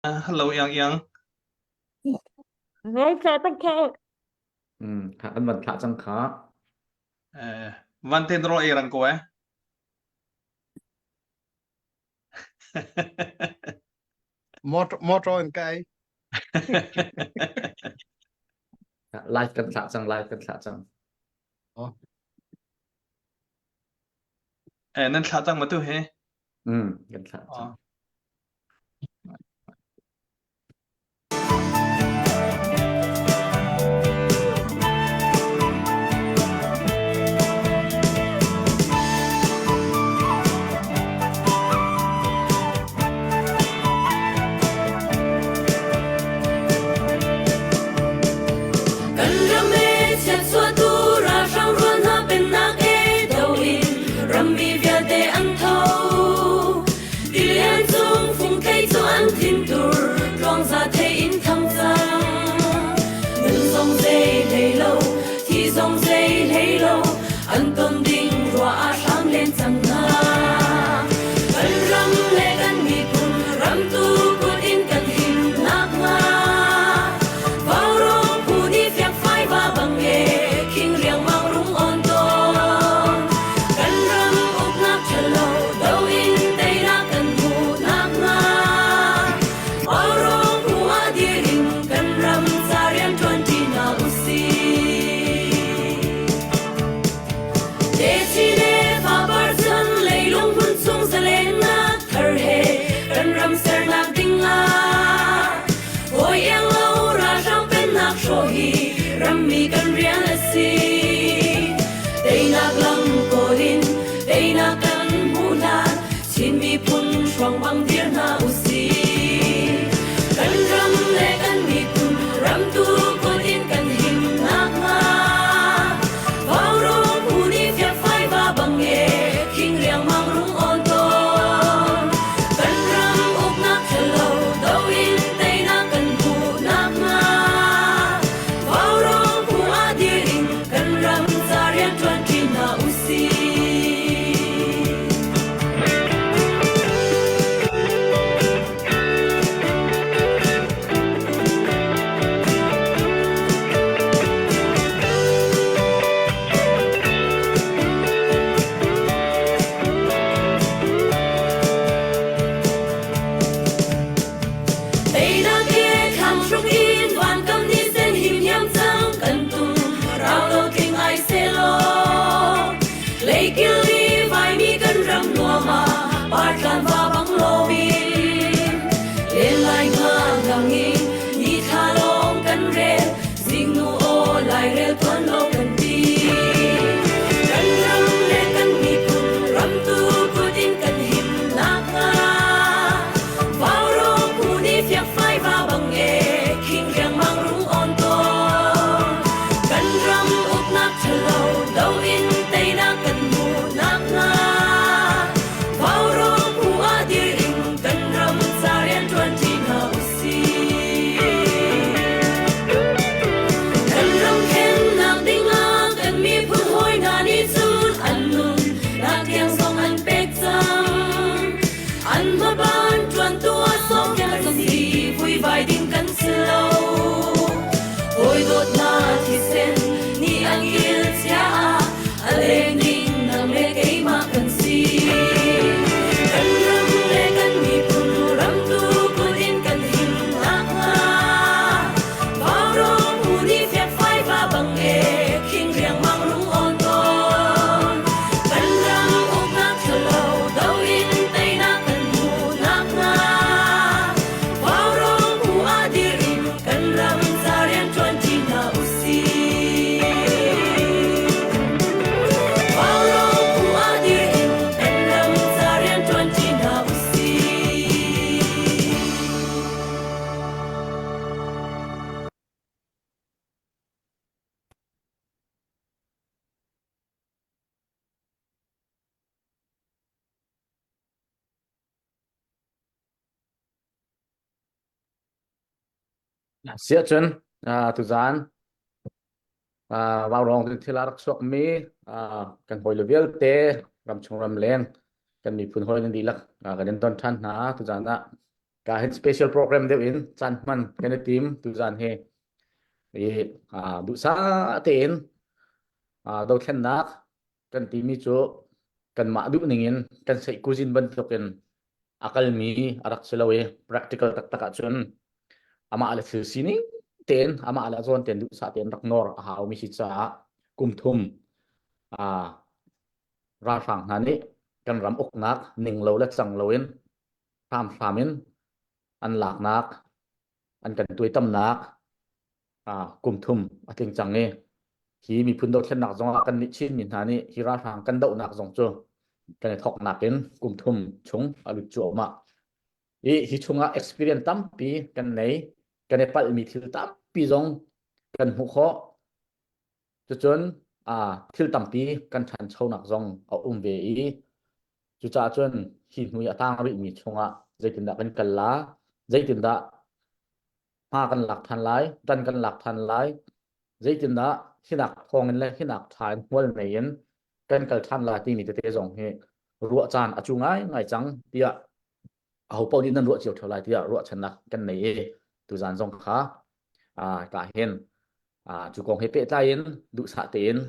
Hello Yang Yang. Ngay sao tất khen. Thả ân vật thả chẳng khó. Văn tên rồi rằng cô ấy. Motor and cái Live cần thả chẳng, live cần thả chẳng. Nên khá rằng mà tôi hề. Cần thả chẳng. Cần rame chặt xóa tu ra sang ruộng ha bên nạc e đầu in rami vía te ăn thâu đi liên dung phung cây cho ăn thìn tur rong ra thế in thăng giang ngân dòng dây lấy lâu thì dòng dây lấy lâu ăn tôn đinh roa sang lên chẳng nga cần ram le cần mi kun ram tu kun in cần him nạc nga Rami kan riang asi, day na lang ko din, day na kan mula, sin mi pun shuang bang dir na usi. Kan ram le kan mi pun ram tu ko din kan him nak nga, vào rong uni fiat phai va bang e, king riang mang rung on ton. Kan ram uk nak hello, dau in day na kan pu nak nga. Kan va bang lo bin lên lại ngang ngang in ni tha long kan re sing nu o lai re tuan lo kan ti kan ram le kan mi pun ram tu pu din kan him nak nga vào rong pu ni fiak phai va bang e king riang mang rung on ton kan ram up nak thalo dau in tay na kan mu nak nga vai din kan slow oi dot na thi sen ni an il sia ale ning nang le ke ma kan si kan ram le kan mi pun ram tu pun in kan him nak nga bao rong pu ni fiat phai va bang e king riang mang lung on ton kan ram uk nak thalo dau in tay na kan mu nak nga Siya chân, tu zan. Vào rong thì thi là sok mi, kan hoi level te, ram chung ram len, kan mi phun hoi lên đi lạc, kan đến ton than na tu zan na, cả hết special program đều in chan man cái này team tu zan he đủ sa tiền đâu khen nát kan team mi chu kan ma du ningin kan sei cuisine ban token akal mi arak selawe practical tak tak chun ama ala thil sini ten ama ala zon ten du sa ten rak nor a haw mi si cha kum thum ra phang hani kan ram ok nak ning lo la chang loin famin an lak nak an kan tuai tam nak kum thum ating chang nge hi mi phun do thlen nak zong kan ni chin min hani hi ra phang kan do nak zong chu kan thok nakin kum thum chung alu chu ma hi chunga experience tam pi kan nei kan pal mi thil tam pi zong kan hu kho chu chun thil tam pi kan than chho nak zong a ve chu cha chun hi hnui atang ri mi chunga zaitin da kan kalla zaitin da ha kan lak than lai dan kan lak than lai zaitin da hinak thongin le hinak than hol nein kan kal than la ti mi te zong he ruwa chan achungai ngai chang tia hậu bao đi nâng ruộng chiều trở lại thì ruộng chân nặc cái này từ dàn dòng khá cả hiền chú con hết bệ tay in đủ xạ tiền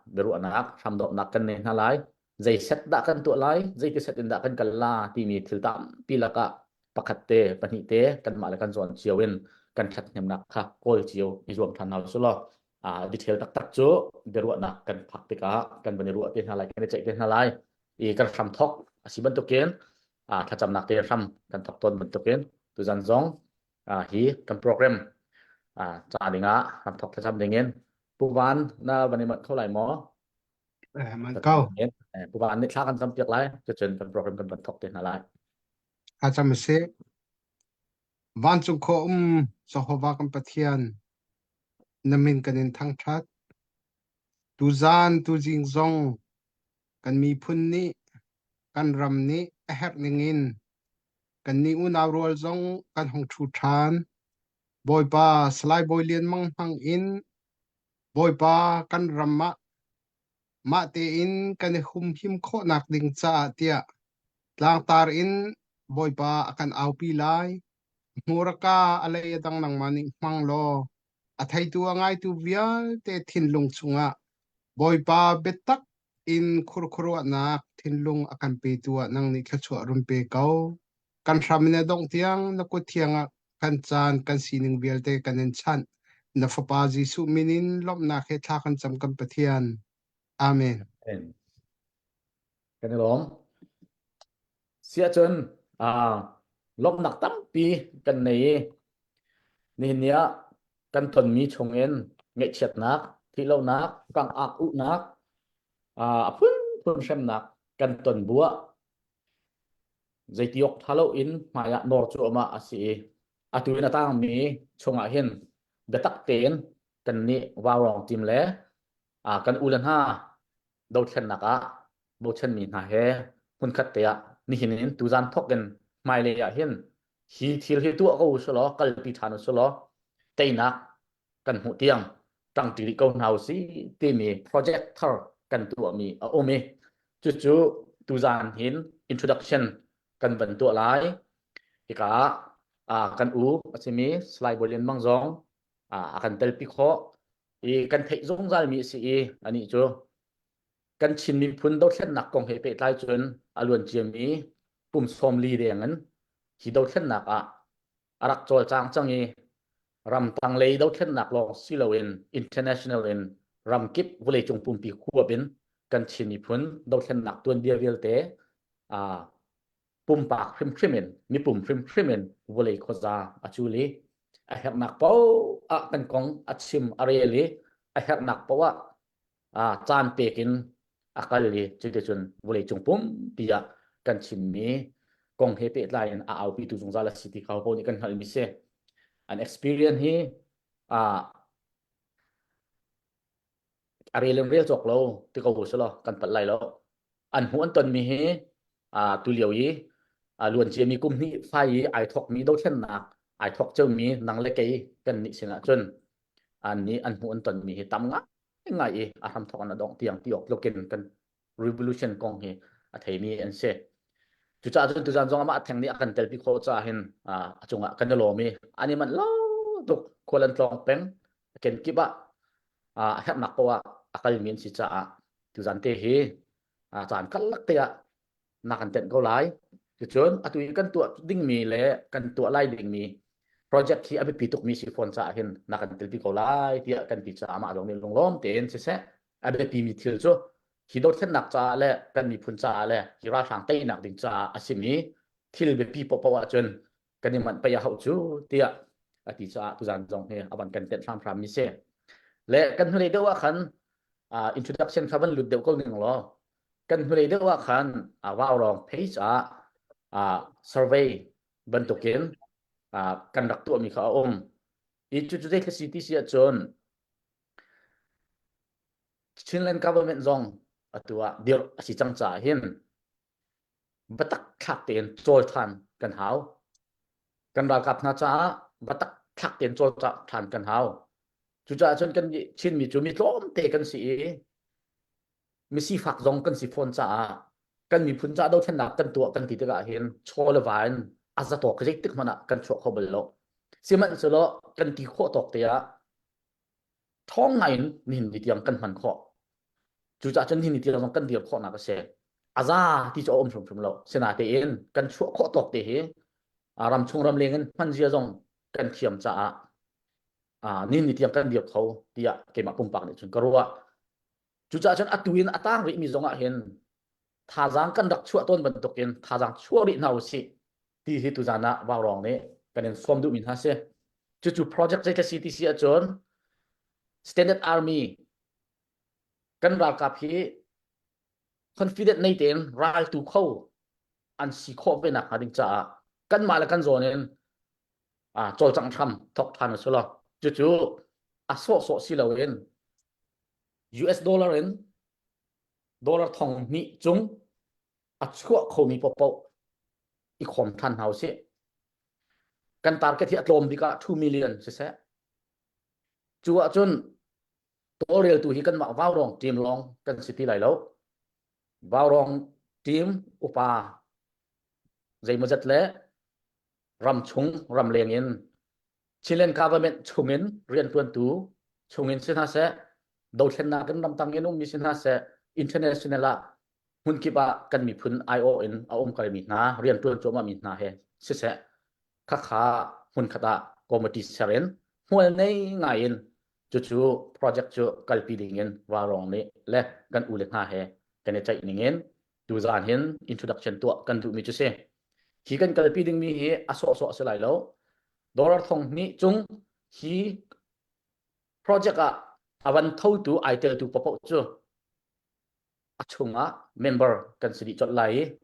để ruộng nặc tham độ nặc cái này nó lái dây set đã cần tụ lái dây cái set đã cần cần la thì mình thử tạm pi là cả pakat te pani te cần mà là cần dọn chiều in cần chặt nhầm nặc khá coi chiều đi ruộng thằng nào số lo detail tak tak chú để ruộng nặc cần phật tất cả cần bên ruộng tiền nó lái cái này chạy tiền nó lái thì cần tham thóc chỉ bên tục kiếnถ้าจำหนักเตะซ้ำกันทบทวนบนตัวเองตัวจันทร์ฮีกันโปรแกรมจ่าดิ่งทำทบทวนดิ่งเงินผู้บ้านน่าวันนี้มันเท่าไหร่หมอมันเก้าผู้บ้านนี่ช้ากันจำเปียกไรจะเชิญกันโปรแกรมกันบนทบเตะอะไรอาจารย์ไม่ใช่วันจุกโคสหวากันปะเทียนน้ำมินกันในทั้งชัดตูจานตูจิงซงกันมีพุ่นนี้กันรำนี้แฮกนิงินกันนี้อุณาวรัวซงกันหงชูชานบอยปาสไลบอยเลียนมังหังอินบอยปากันรำมาเตอินกันหุมหิมโคนักดิงจ้าเตียลางตารินบอยปากันเอาปีไลมูรกาอะไรดังนังมันิมังโลอาไทยตัวง่ายตัวเวียเตทินลงสุงะบอยปาเบตักอินครุครัวนักทินลงอากันเปตัวนังนิขชวรุนเปเกากันทำในดงเทียงนักเทียงกันจานกันสีนึงเวียเตกันเนชันนัฟปาจิสุมินินลบนาเขตากันจำกันปะเทียนอาเมนกันล้อมเสียจนลบหนักตั้มปีกันในนี่เนี้ยกันทนมีชงเอ็นเงยเฉียดนักที่เรานักกังอักอุนักพุ่นเช่นนักกันตนบัวใจที่ยกทะเลอินมายานอร์จูมาอาศัยตุยนาตั้งมีชงอาเห็นเดตักเตนกันนี่วาวรองจิมเล่กันอุลันห้าดาวเชนนักดาวเชนมีนาเฮหุ่นขัดเตะนี่เห็นตุจานทอกกันไม่เลยเห็นฮีทิลฮีตัวก็อุศลกัลปิธานุศลเตนักกันหัวเตียงตั้งตีริโกนเฮาซีที่มีโปรเจคเตอร์กันตัวมีโอเมจู่ๆตุจานเห็น introduction กันบรรตัวหลายอีกกันอาจจะมีสไลด์บริเวณบางซองกันเตลปิโคกันเทจงใจมีสิอันนี้จู่กันชินมีพุ่นดาวเช่นนักกองเฮเปตไลจนอลวนเจียมีปุ่มสมลีเดียงนั้นที่ดาวเช่นนักรักโจลจางจังรำตังเลยดาวเช่นนักลองซิลเวน international เวนรำกิบวเลจงปุ่มปีขั้วเป็นกันชินมีพุ่นดาวเช่นนักตัวเดียวเวลเตปุ่มปากพริมพริมมีปุ่มพริมพริมวเลโคซาจูลีเฮกนักเป้ากันกองชิมอะไรลีเฮกนักเป้าจานเปกินakal li chite chun vole chungpum pia kan chimmi kong hepe line au pi tu jungzala city khaw ko ni kan hal mi se an experience hi arelem real chok lo ti ko solo kan pat lai lo an hu an ton mi he tu liao yi luan che mi kum ni fai yi ai thok mi do chen nak ai thok cheu mi nang le kai kan ni singa chun an ni an hu an ton mi he tam nga ngayทำทอกนะดองเตียงที่ออกโลกินกัน revolution กองเฮไทยมีอันเซ่ จุจ้าจนตุจานจงอามาแทงนี้อากันเตลพิโคจ้าเห็นจงกันจะโลมีอันนี้มันล้อตุกคนลันตรองเป็งเก็นกิบะแฮปนักกว่าอาการมีนสิจ้าตุจานเตฮีจานกันลักเตะนักกันเตนก็ไล่จุจนตุยกันตัวดิ้งมีเละกันตัวไล่ดิ้งมีโปรเจกต์ที่อภิปิตุกมีสิฟอนจ้าเห็นนักกันเตลพิโคไล่ที่กันพิจ้ามาลงในลงล้อมเตนเสะอภิปิมีทิลโจฮิโดเทนนักจ้าเละกันมีพุนจ้าเละฮิราทางเตยนักดิ้งจ้าอาศิมีที่เบบปีปปวจนกันนี่มันไปยาวจูเตียติจ้าตุจานจงเฮอบันกันเตนฟามฟามมิเซและกันเลยเดว่าคันintroduction ครับมันหลุดเดียวก็หนึ่งล้อกันเลยเดว่าคันว่าเราเพจsurvey บรรทุกินกันรักตัวมีข้าวitu juga ke city sia John Chinland government zong atua dir si changcha hin batak thak ten chol than kan hau kan ra kap na cha batak thak ten chol cha than kan hau chu cha chon kan chin mi chu mi tlom te kan si mi si phak zong kan si phon cha kan mi phun cha do then nak kan tua kan ti te ga hin chol van aza to krik tik mana kan chho khobel lo siman selo kan ti kho tok te ya thong ngai nin ni tiang kan man kho chu cha chen ni tiang kan dir kho na ka se aza ti cho om thum lo sena te in kan chho kho tok te he ram chung ram lengen man jia zong kan thiam cha nin ni tiang kan dir kho tia ke ma pum pak ni chun karwa chu cha chen atuin atang ri mi zonga hen tha jang kan dak chua ton ban tokin tha jang chua ri nau si ti hi tu jana wa rong ne kanen som du min ha se chu project je ka city sia chon standard army kan ra ka phi confident nei ten ral tu kho an si kho be na ka ding cha kan ma la kan zonen chol chang tham thok than so lo chu so si lo wen US dollar in dollar thong ni chung chua kho mi po po i khom than hau se kan target hi atlom dika 2 million se se chua chun to real tu hi kan ma waw rong team long kan city lai lo waw rong team upa zai majat le ram chung ram lengin chilen government chungin rian tuan tu chungin sin ha se do thlen na kan ram tangin mi sin ha se international la hun ki ba kan mi phun ION aom kal mi na rian tuan choma mi na he se se kha kha hun khata committee saren hol nei ngain chu project chu kalpi dingin warong ni le kan ule ha he kan chai ningen tu zan hin introduction to kan du mi chu se hi kan kalpi ding mi hi aso se lai lo dollar thong ni chung hi project awan thau tu itel tu popo chu achunga member kan sidi chot lai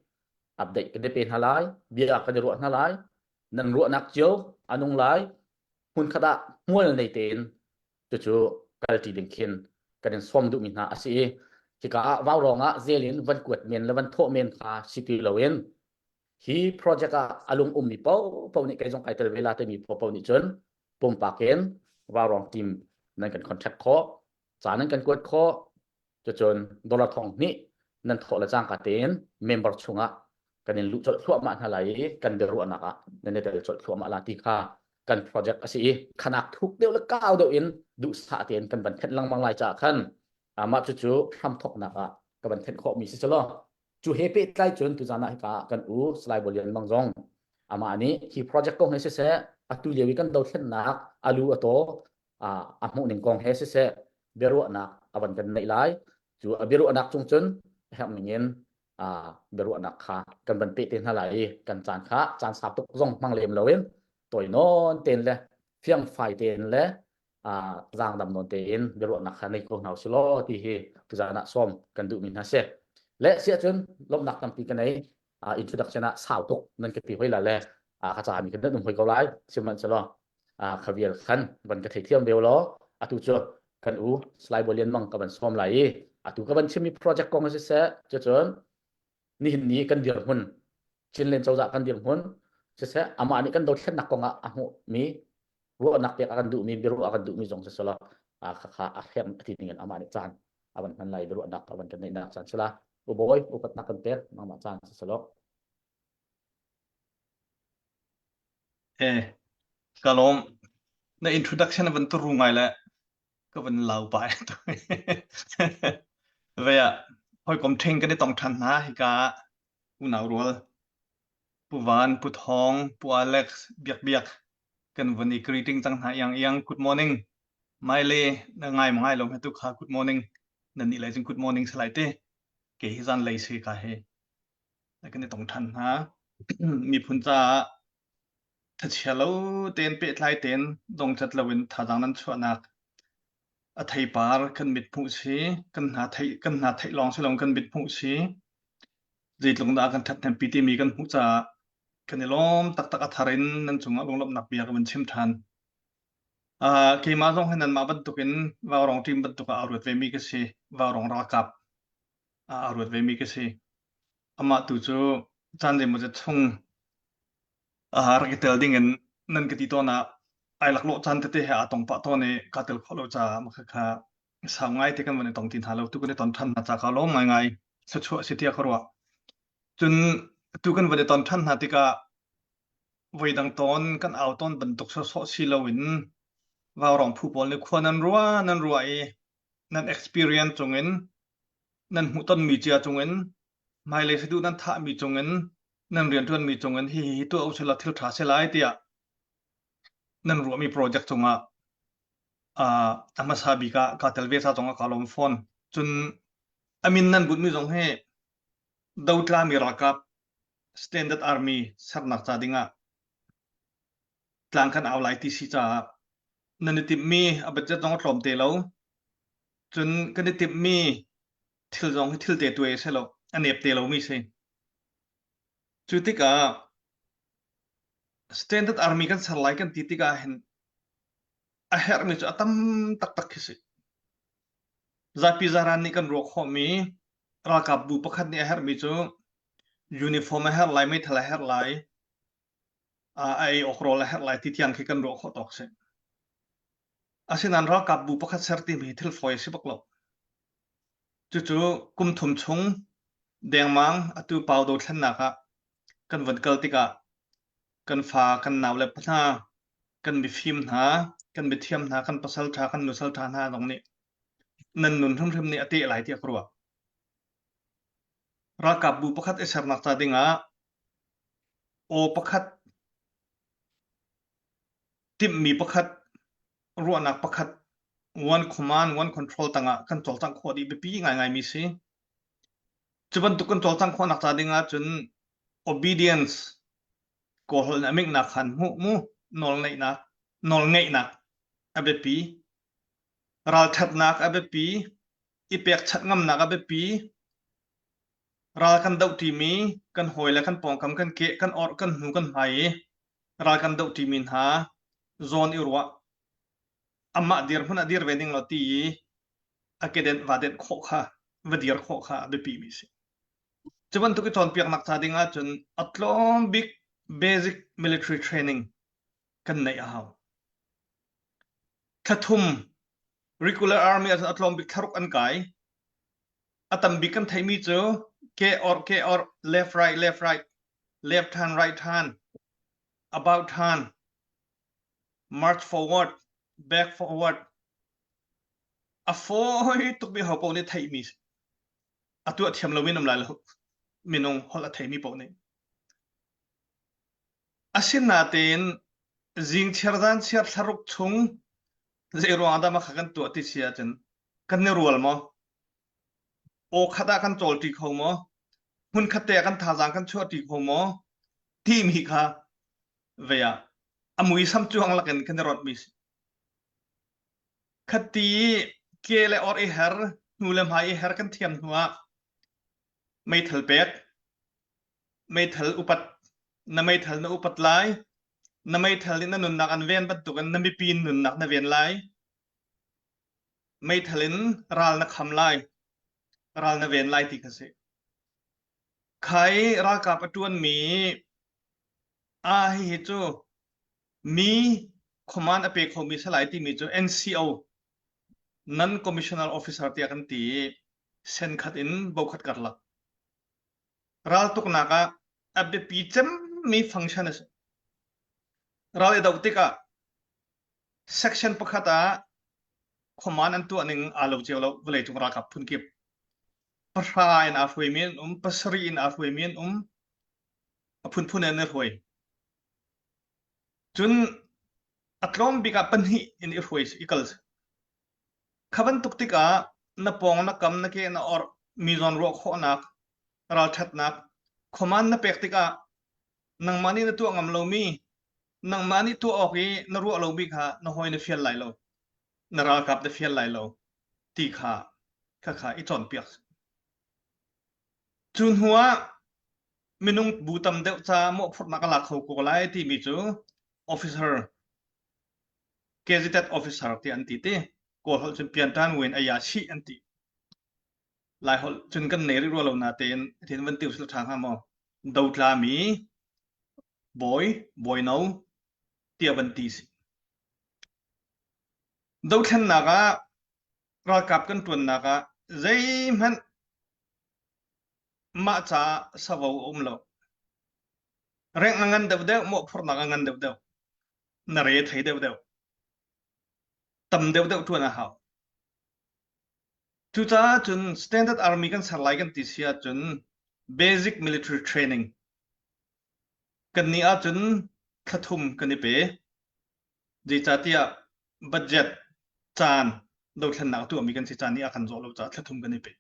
update kan de pen halai bia kan ru halai nan ru nak chiu anung lai hun khada mual nei ten chu kalti ding khin kan som du min na asi ki ka waw ronga zelin van kuat men le van tho men kha city lowen hi project alung mi po ni kai jong kai tel vela te mi po ni chon pom pa ken waw rong team nan kan contract kho cha nan kan kuat kho chon dollar thong ni nan tho la chang ka ten member chunga kanin lu chot thua ma halai kan de ru anaka nan de chot thua ma la ti kha kan project asi khanak thuk deu la kaw deu in du sa ten kan ban thet lang mang lai cha khan ama chu tham thok naka ka ban thet kho mi si chalo chu hepe tlai chon tu jana ka kan u slide bolian mang jong ama ani hi project ko he se atu lewi kan do thlen nak alu ato amu ning kong he se beru anak aban kan nei lai chu beru anak chung chun hem ngin beru anak kha kan ban pe ten halai kan chan sap tok jong mang lem lowen toy non ten le phiang phai ten le giang dam non ten beru anak kha nei ko nau slo ti hi tu jana som kan du min ha se le sia chun lom nak tam pi kan nei introduction a sao tok nan ke pi hoi la le kha cha mi kan dum hoi ko lai siman chalo khavial khan ban ka thei thiam bel lo atu chu kan u slide bolian mang ka ban som lai atu ka ban chimi project kong se chon ni hin ni kan dir hun chin len chawza kan dir hun se ama ni kan do thlen nak konga ahu mi ru nak pe akan du mi biru akan du mi jong se sala kha hem ti ningen ama ni chan aban kan lai biru nak aban kan nei nak chan sala u boy u kat nak kan per mang ma chan se sala kalom na introduction na bentuk rungai laก็เป็นเราไป vậy à hồi còn thinh cái này tổng thành hả hi cả u nào rồi pu van pu thong pu Alex biak biak kanวันนี้ greeting จังหาyang good morning mai le na ngai mangai lom tu kha good morningนั่นนี่เลยจึง good morning สไลด์เต้เกฮิซันเลยสิกาเฮแล้วกันในตรงทันฮะ มีพุนจาถ้าเชลล์เต้นเป็ดไล่เต้นดงจัดละวินท่าจังนั้นชวนักอไทยปาร์กันบิดผู้ชีกันหาไทยลองสิลองกันบิดผู้ชีจีดลงดากันทัดแทนปีที่มีกันหูจากันในล้อมตักอัธรินนั่นจงเอาลงลบหนักเบียกันเป็นชิมทันเกี่ยมาส่งให้นันมาบรรทุกินว่ารองทีมบรรทุกอารวดเวมิกสิว่ารองรากับอารวดเวมิกสิอามาตุจูจันเดมุจะช่งรักเตลดิ้งนั่นก็ที่ตัวน่ะไอ้หลักโลจันเตะหาตรงปะตัวนี้กัดเตลขอเราจะมาค่ะสาวง่ายที่กันวันนี้ตรงที่หาเราทุกคนในตอนทันน่าจะเขาล้มง่ายๆสุดชั่วสิที่เขาว่าจนทุกคนวันนี้ตอนทันหาที่ก็วัยดังตอนกันเอาตอนบรรทุกโซ่สิลวินว่ารองผู้บอลเลยควรนั่นรัวนั่น experience จงเงินนั่นหูต้นมีเจียจงเงินไม่เลยสิดูนั่นท่ามีจงเงินนั่นเรียนทุนมีจงเงินที่ตัวเอาเชลทิลทราเซลายเตียนั่นรัวมีโปรเจกต์จงอามาซาบิกาเทลเวซ่าจงคาลอมฟอนจนอามินนั่นบุญมีจงให้ดาวตลามีรักับ Standard Army สักนักจ่าดิ่งกลางกันเอาไลที่สิจ่านั่นติดมีอาบัจจะจงกลมเตลจนกันติดมีทิลจงให้ทิลเตตัวเองใช่หรออันเนบเตลมีใช่จุดที่ก็ Standard Army กันสลายกันติดก็เห็นอาเฮร์มีจุดตั้มตักคิสิจากพิจารณากันรัวข้อมีรักกับบุปผัดนี่อาเฮร์มีจุดยูนิฟอร์มอาเฮร์ไลไม่ทะเลาะเฮร์ไลไออกโรลาเฮร์ไลที่ที่ยังคิดกันรัวข้อตอกเสียอาศัยนั้นรักกับบุปผัดเซอร์ติมีทิลฟอยสิบักหลอกจู่ๆกุมทุ่มชงแดงมังอตุเปาโดดเส้นนักกันวันเกิดติกากันฟ้ากันหนาวเล็บหน้ากันมีฟิล์มหนากันมีเทียมหนากันปัสสาวะกันนุสลทาหน้าตรงนี้นั่นนุนทุ่มนี่อติอะไรที่กลัวรักกับบุปผัดเอเซอร์นักตาดิงโอปผัดติมมีปผัดรัวนักปผัดone command one control ต่างกันจอลจังขวดอีบีง่ายมีสิจุบันตุกันจอลจังขวดนักตาดิงจน obedience ก็หลนมิกนักขันมูนอลไงนักอเบปีรัลชัดนักอเบปีอีเปียกชัดงำนักอเบปีรัลกันดาวทีมีกันหอยและกันปองคำกันเกะกันออดกันหูกันไหรัลกันดาวทีมีหาโซนอิรัวอามาดีร์พุนอดีร์เวดิงลอตีอาเกเดนวาเดนโคค่ะวดีร์โคค่ะอเบปีมีสิจุบันตุกิจอนเปียกนักตาดิงจนอัตลอมบิกbasic military training กันในอาหาวขัดทุม regular army อัตลอมบิกทารุกอันไกอัตัมบิกันไทยมีเจอK or left left hand right hand about hand march forward back forward อฟอยตุกมีหัวปนในไทยมีอัตัวเทียมเราไม่นำลายแล้วมีนงหัวละไทยมีปนในอาศินนาเตนจิงเชียร์ดันเชียร์ทารุกชงเจรวาดามาขักันตัวที่เชียร์จนกันเนรัวมั้งโอขัดกันโจลตีเขามั้งหุ่นขัดเตะกันท่าจางกันชั่วตีเขามั้งที่มีค่ะเวียอามุยซ้ำจวงละกันรถมิสขัดตีเกลออร์เอเฮอร์นูเลมหายเอเฮอร์กันเทียมหัวไม่ทัลเป็ดไม่ทัลอุปัตนั่นไม่ทัลนอุปัตไลนั่นไม่ทัลนั่นนุนนักอันเวียนบัดตุกันนั่นไม่ปีนนุนนักนั่นเวียนไลไม่ทัลินรัลนักคำไลรัลนั่นเวียนไลที่กษัตริย์ใครรักกับประตูนมีฮิจูมีคอมมานด์อเปกเขามีสลายที่มีจู NCO non commissioner officer ที่กันตีเซนขัดอินบุคคลกัดลักรัลตุกนักอับเดปีจมมีฟังก์ชัน เราเอดาวติกะ section ประคตา command อันตัวหนึ่งอาลูเจียวเราเวลาจุงรากับพุนกิบปรายน์อาฟวยมีนปสรีนอาฟวยมีนพุนเนอร์หวยจุนอัตลอมบิกับปัญหิอินอิฟวยอีกลส์ขบันตุกติกะนับปองนักกำนักเกนออร์มีจอนรัวข้อนักราชัดนัก command นับเปกติกะนังมานี่นตัวงำเรามีนังมานี่ตัวออกอีนรัวเราบิกะนหอยนเฟียลไหลเรานรากับเดเฟียลไหลเราตีขาข้าอีจอนเปียกจุนหัวมินุงบูตัมเดวจ้าโมพดนักลักเขาโกไลที่มีจู officer gazetted officer ที่อันตีเต้โกหกจนเปลี่ยนทางเวนอายาชีอันตีหลายหลจนกันเนริรัวเรานาเตนเทนวันติวสุดทางหามอดาวตลามีบอยน้าเตียบันตีสิดาวเทนนักรากับกันตัวนักใจมันมาจ้าสาวเราเร่งงานเดวโมพดนักงานเดวนาเรศให้เดวตำเดวตัวน่ะฮาวจุดจ้าจน standard army กันสลายกันติเสียจน basic military training กันนี้จนขัดทุมกันนี่เป๋จีจ้าที่budget จานดาวเทียนนักตัวมีกันสิจานนี้ขันโจเราจะขัดทุมกันนี่เป๋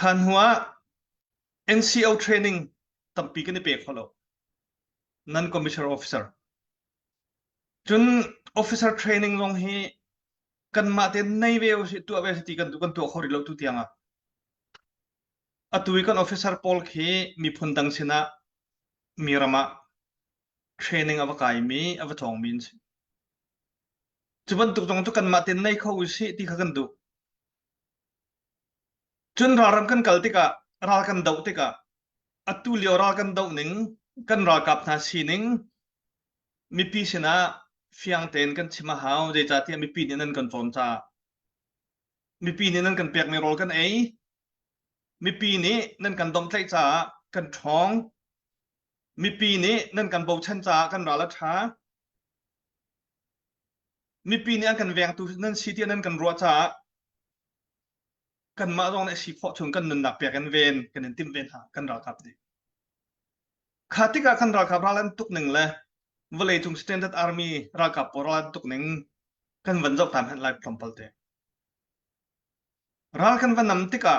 ขันหัว NCO training ตั้มปีกันนี่เป๋ขอเรา non commissioned officer จน officer training ลงให้กันมาเต็นในเวลสิตัวเวลสิกันตัวเขาเรียกตัวเตียงตัวกัน officer Paul ที่มีพลดังสินะมีรามา training อวกายมีอวทองมินส์จุบันตัวกันมาเต็นในเขาสิที่เขากันดูจนรารำกันกัลติกะรากันดาวติกะตัวเลี้ยวรากันดาวหนึ่งกันรากับนาสีหนึ่งมีปีสินะฟียงเต็นกันชิมาหาวเดจ่าที่มีปีนี้นั่นกันฟอนจ้ามีปีนี้นั่นกันเปียกไม่รอกันมีปีนี้นั่นกันดมใจจ้ากันท้องมีปีนี้นั่นกันโบชันจ้ากันราละช้ามีปีนี้กันแวงตัวนั่นซีที่นั่นกันรัวจ้ากันมาตรงในสีพอชงกันนุนหนักเปียกกันเวนกันเห็นติมเวนหากันราครับดิขาติกากันราครับราลันตุกหนึ่งเลยเวลาจุง standard army รากับปอราตุกหนึ่งกันวันจบตามหันไลฟ์พร้อมพัลเตรากันวันนำติกา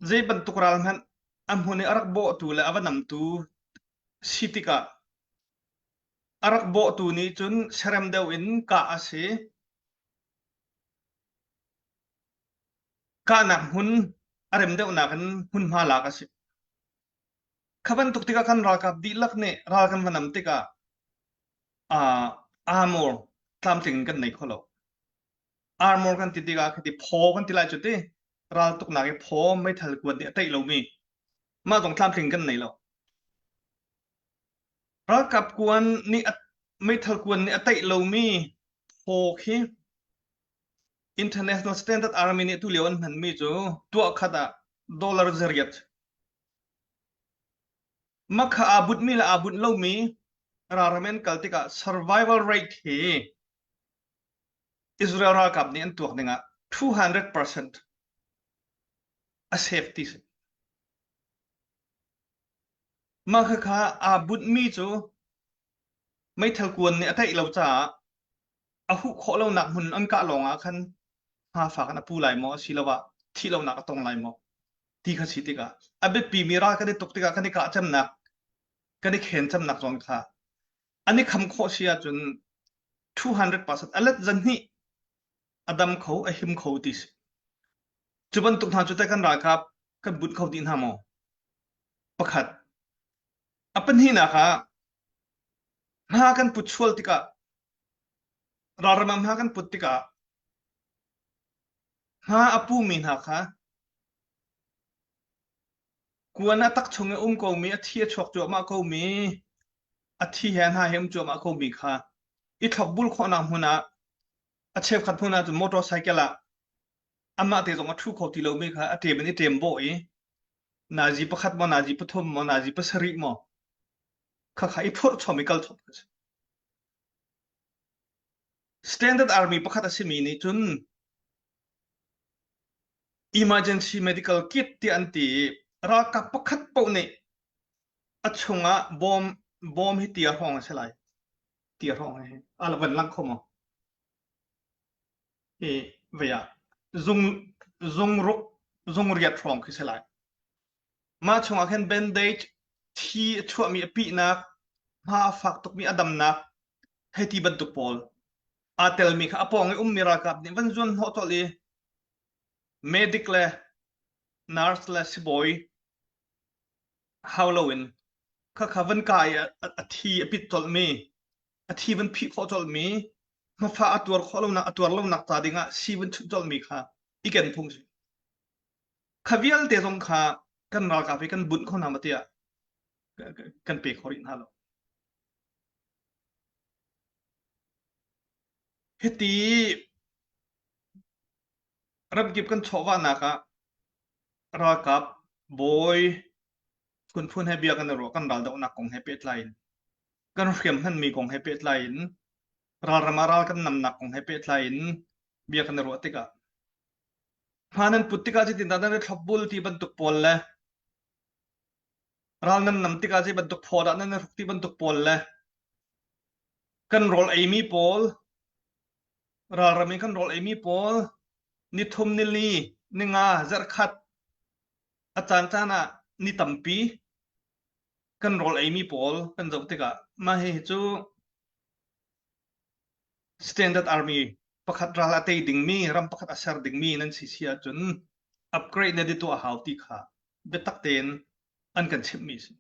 ใจบรรทุกราลมันอัมหุนอารักโบตูและอวันนำตูสิติกาอารักโบตูนี้จนเชรมเดวินกาอาเซกาหนักหุนอารมเดวนักหุนมาลากาเซขบันตุกติกากันรากับดีลักเนรากันวันนำติกาอาร์มอร์ตามถึงกันในขลุ่อาร์มอร์กันติดติกาคือติพอกันติลายจุดที่ราตุกนักพอไม่ทันกวนเดียแต่เรามีมาตรงตามถึงกันในเรารากับกวนนี่ไม่ทันกวนนี่แต่เรามีพอคี international standard army นี่ตัวเลี้ยวมันมีจูตัวขัดดอลลาร์เสียดมักอาบุตมีละอาบุตเรามีรารเมนกัลติกา survival rate ที่อิสราเอลรากับนี่อันตัวหนึ่ง200% a safety มักอาบุตมีจูไม่ทันกวนนี่แต่เราจะอาหุขอเราหนักหุ่นอันกะลงคันหาฝากกันปูไหลมอสิลวะที่เราหนักตรงไหลมอที่ขสิติกาอับเบปีมีรากันได้ตกติกากันได้กะจำหนักกันได้เข็นจำหนักจนค่ะอันนี้คำโคเชียจน200%อันเล็ดจันนี่อดัมเขาไอหิมเขาติสจุบันตุกทางจุดแต่กันราครับกันบุญเขาดินหามอประคัดอัปเป็นที่นะคะหากันปุชวลติการารมัมหากันปุตติกาหาอปูมีนหาค่ะกวนตักชงเอก็มีอธิชกจวมาก็มีอธิเห็นหาเห็มจวมาก็มีค่ะอีทับบุลขอนำหัวนะอาเชฟขัดหัวนะจนมอเตอร์ไซค์ละอามาเตะจงมาทุกคนที่เรามีค่ะอาเตเป็นอีเตมโบยนาจีประคัดมอนาจีปฐมมอนาจีปสริมอ ข้าขายพอร์ตชอมิกัลทบกัน Standard Army ประคัตสิมีนี่จุน Emergency Medical Kit ที่อันตีรากับประคัตปนี่อัชงะบอมให้เตียร์ห้องใช่ไหมเตียร์ห้องให้อะไรวันลังคมเฮ้เวียซงเรียดห้องคือใช่ไหมมาชงะเห็นเบนเดจที่ช่วยมีปีนักมาฝักตกมีอดัมนักให้ที่บันตุกพอลอาเตลมีข้าปองไอ้มีรากับนี่วันจวนหัวตัวเลย medic เลย nurse เลยสิบอยฮาวโลวินข้าวันกายอาทีปิดตอลมีอาทีวันพิขอตอลมีมาฟ้าอัตัวขอเราหนักอัตัวเราหนักตาดิ่งอ่ะชีวันชุดตอลมีข้าอีกอันพุ่งสิข้าวิลเตะตรงข้ากันรากับไปกันบุญข้อนามาเตียกันเปกขอรินฮัลโหลเฮตีรับกิบกันชอบว่านักะรากับบอยคุณพูดให้เบียกันในรถกันเราเดาหนักของให้เป็ดไลน์กันเขียมท่านมีของให้เป็ดไลน์รามารากันนำหนักของให้เป็ดไลน์เบียกันในรถติกะพานันปุตติกาจิตินตานันทับบุลที่บรรทุกพอลเลยรานั้นนำติกาจิบรรทุกพอลนั้นรุกที่บรรทุกพอลเลยกันโรลเอมี่พอลรามีกันโรลเอมี่พอลนิทุมนิลีนิงาเซอร์คัดอาจารย์จานะนิตัมปีกันโรลเอมี่พอลกันจบติกะมาให้จู Standard Army ประคัตราลาเตดิ่งมีรำประคัตอาศัยดิ่งมีนั่นสิเสียจนอัปเกรดในดิตัวหาวติขาเบตักเตนอันกันเชื่อมีสิ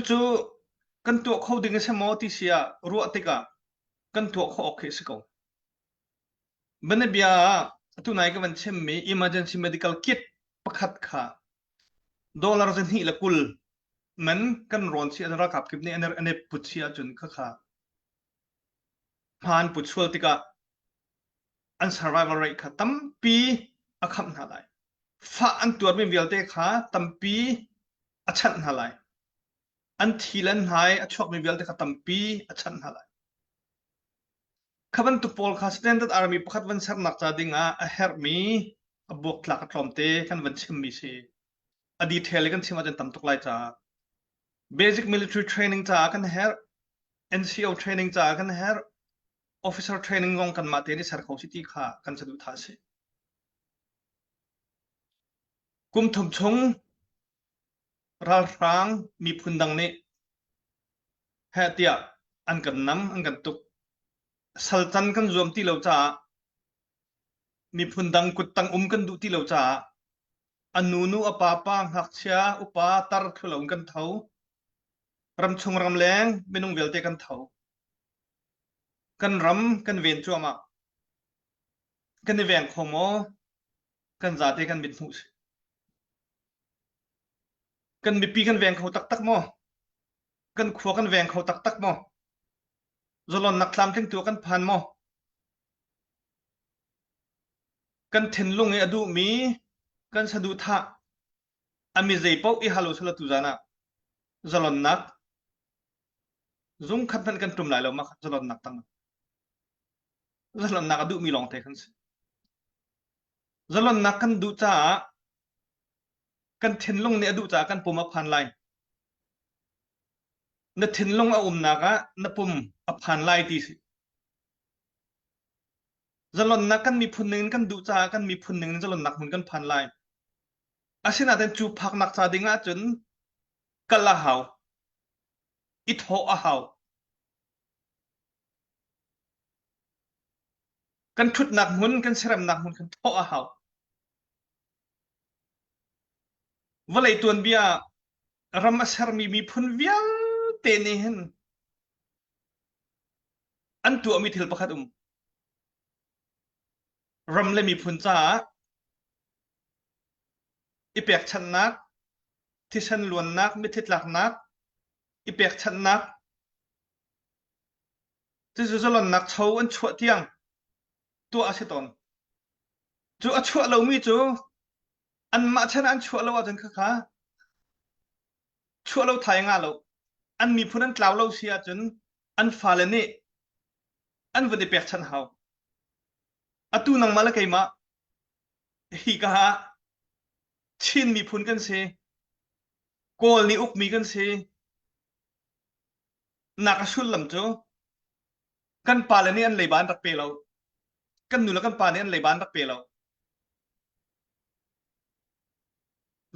จู่ๆกันตัวเขาดิ่งเสมอที่เสียรัวติกะกันตัวเขาโอเคสิกงบันเนบียตุนายกันเชื่อมี Emergency Medical Kit ประคัตขา$จนหีละกุลมันกันร้อนเสียรักกับคลิปนี้อันนี้ปุจเสียจนข้าผ่านปุจชวลติกะอัน survival rate ค่ะตั้มปีอาคับนาไลฟ้าอันตัวไม่เวียลเตค่ะตั้มปีอาชันนาไลอันทีเล่นหายอาชอบไม่เวียลเตค่ะตั้มปีอาชันนาไลขับวันตุปอลค่ะ Standard Army ประคัตวันเสาร์นักจ่าดิ่งอ่ะเฮร์มีบวกหลักตรอมเตกันวันชิมมีสิอดีตเทเลกันชิมอาจารย์ตั้มตุกไลจ่า Basic Military Training จ่ากันเฮร์ NCO Training จ่ากันเฮร์ Officer Training งงกันมาเตนี่สารเขาสิที่ค่ะกันจะดูท่าสิกุมทุมชงราร้างมีพุนดังนี้เฮตียอันกันน้ำอันกันตุกสัลตันกันรวมที่เราจ่ามีพุนดังกุดตังกันดูที่เราจ่าอันนูอปาปางหักเชียอุปาตารทุลงกันเท้ารำชงรำแรงไม่นุ่งเวลเตกันเท้ากันรำกันเวียนจัวมากันในแหวงขโมกันจ่าเตกันบินหูกันมีปีกันแหวงเขาตักมอกันขวกันแหวงเขาตักมอจลอนนักลามถึงตัวกันผ่านมอกันเทนลุงไออดูมีกันสะดุท่าอามิเจปอกอีฮัลโหลสลัดตุจานะจลอนนักซุงขัดพันกันตุ่มไหลเรามาจลอนนักตั้งจลอนนักอดูมีลองเทกันสิจลอนนักกันดูจ้ากันเทนลงเนี่ยดูจากกันปุ่มอภันไลนเทนลงเอานักะนปุ่มอภันไลตีสิจลอนนักกันมีพุนหนึ่งกันดูจากกันมีพุนหนึ่งจลอนนักเหมือนกันพันไลอาศินาเดนจูพักนักซาดิงะจนกันละหาวอิทโฮอาหาวกันชุดนักมุนกันเสรมนักมุนกันโฮอาหาวว่าเลยตัวเบียรามาสารมีพุนเวียเตนิเห็นอันตัวมีทิลประคัดรำเลยมีพุนจ้าอีเปียกชันนักที่ฉันล้วนนักไม่ทิดหลักนักอีเปียกชันนักที่จะลอนนักเช้าอันชั่วเที่ยงตัวอาชิตอนจูอันชั่วเรามีจูอันมาชนะอันชั่วเราอาจจะข้าชั่วเราไทยงาเรา อันมีผู้นั้นกล่าวเล่าเสียจนอันฟาเลนี่อันวันเดเปียกฉันเฮาอตูนังมาละไกมาฮิกาชินมีพุนกันเซโกลนี่อุกมีกันเซนักชุลลำโจกันปาเลนี่อันเลยบานรักเปล่ากันนูละกันปาเลนี่อันเลยบานรักเปล่า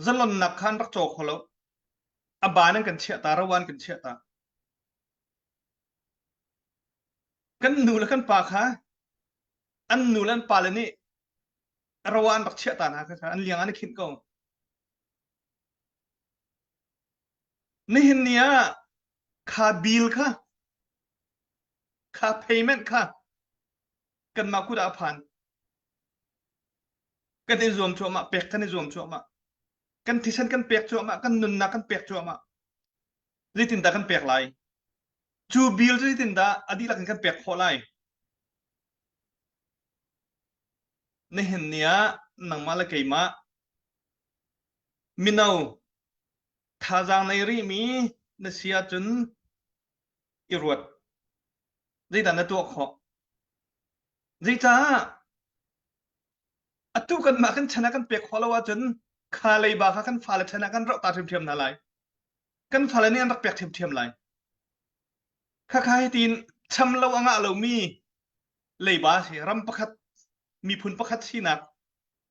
จัลลอนนักขันรักโจขล่าอบานันกันเชียตาระวันกันเชียตากันนูละกันปาค่ะอันนูละปาเลนี่ระวันรักเชียตานะคะอันเลี้ยงอันคิดก็นี่เห็นเนี้ยค่าบิลค่ะค่า payment ค่ะกันมาคุดาพันกันในรวมชัวมาเปียกกันในรวมชัวมากันที่ฉันกันเปียกชัวมากันนุนนักกันเปียกชัวมาริตินดากันเปียกไหลจูบิลริตินดาอดีลักกันเปียกขอไหลนี่เห็นเนี้ยนังมาละเกยมามินเอาท่าจางในรีมีนเสียจนอิรวดริดันตัวขอริจ้าอตุกันมากันชนะกันเปียกขอละว่าจนคาเลยบากันฟาเลชนะกันเราตาเทียมๆนั่นไรกันฟาเลนี่อันรักเปียกเทียมๆไรข้าใครตีนชำเราอ่างเรามีเลยบาสิรำประคัดมีพุนประคัดสินัก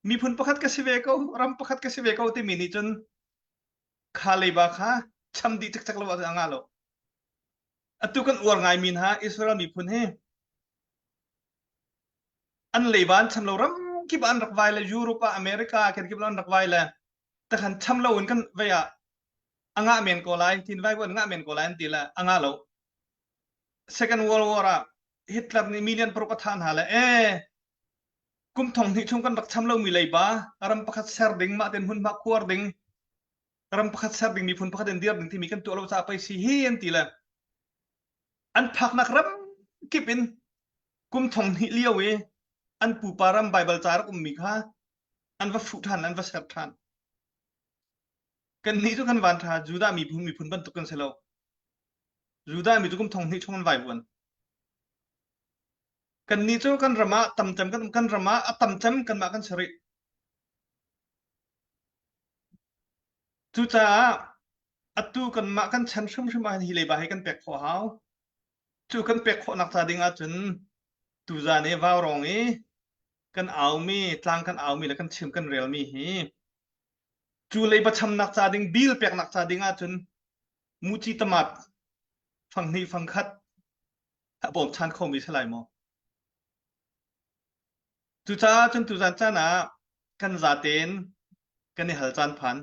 มีพุนประคัดกสิเวกรำประคัดกสิเวกที่มีนี่จนคาเลยบาค่ะชำดีจักเราอ่างเราอตุกันอวดไงมินฮะอิสราเอลมีพุนเฮอันเลยบานชำเรารำกี่บ้านรักไว้เลยยุโรปอเมริกาเกิดกี่บ้านรักไว้เลยแต่ขันชำเราอุ่นกันไว้อะอ่างเมียนโกไลทินไว้ว่าอ่างเมียนโกไลน์ตีละอ่างเรา Second World War ฮิตเลอร์นี่มีเลียนโปรกทานหาเลยกุมทองที่ชงกันรักชำเรามีเลยบ้ารำประคัดเซอร์ดิงมาเต็นหุ่นมาควอร์ดิงรำประคัดเซอร์ดิงมีหุ่นประคัดเดินเดียร์ดิงที่มีกันตัวเราจะไปซีเฮียนตีละอันพักนักรำกิบินกุมทองที่เลี้ยวอันปูปารำไบเบิลจาร์กุมมีค่ะอันว่าฟุตทันอันว่าเซอร์ทันกันนี้ทุกคนวันท่าจูดามีพุ่นบรรทุกกันเสร็จแล้วจูดามีทุกคนทองที่ชงกันไว้บนกันนี้ทุกคนรำมาตั้มจำกันรำมาตั้มจำกันมากันเสริจูจ้าอัตุกันมากันฉันชุ่มมาฮิเลบาให้กันเปียกขอเฮาจูกันเปียกขอนักตาดิ่งอาจนตูจานี่ว่ารองกันเอามีตลางกันเอามีแล้วกันชิมกันเรียลมีฮีจูเลยประชำนักตาดิ่งบิลเปียกนักตาดิ่งอาจนมูจิตมัดฟังนี้ฟังคัดถ้าผมชันคงมีเท่าไหร่มอตูจ้าจนตูจานจ้านะกันซาเตนกันในหัลจานพัน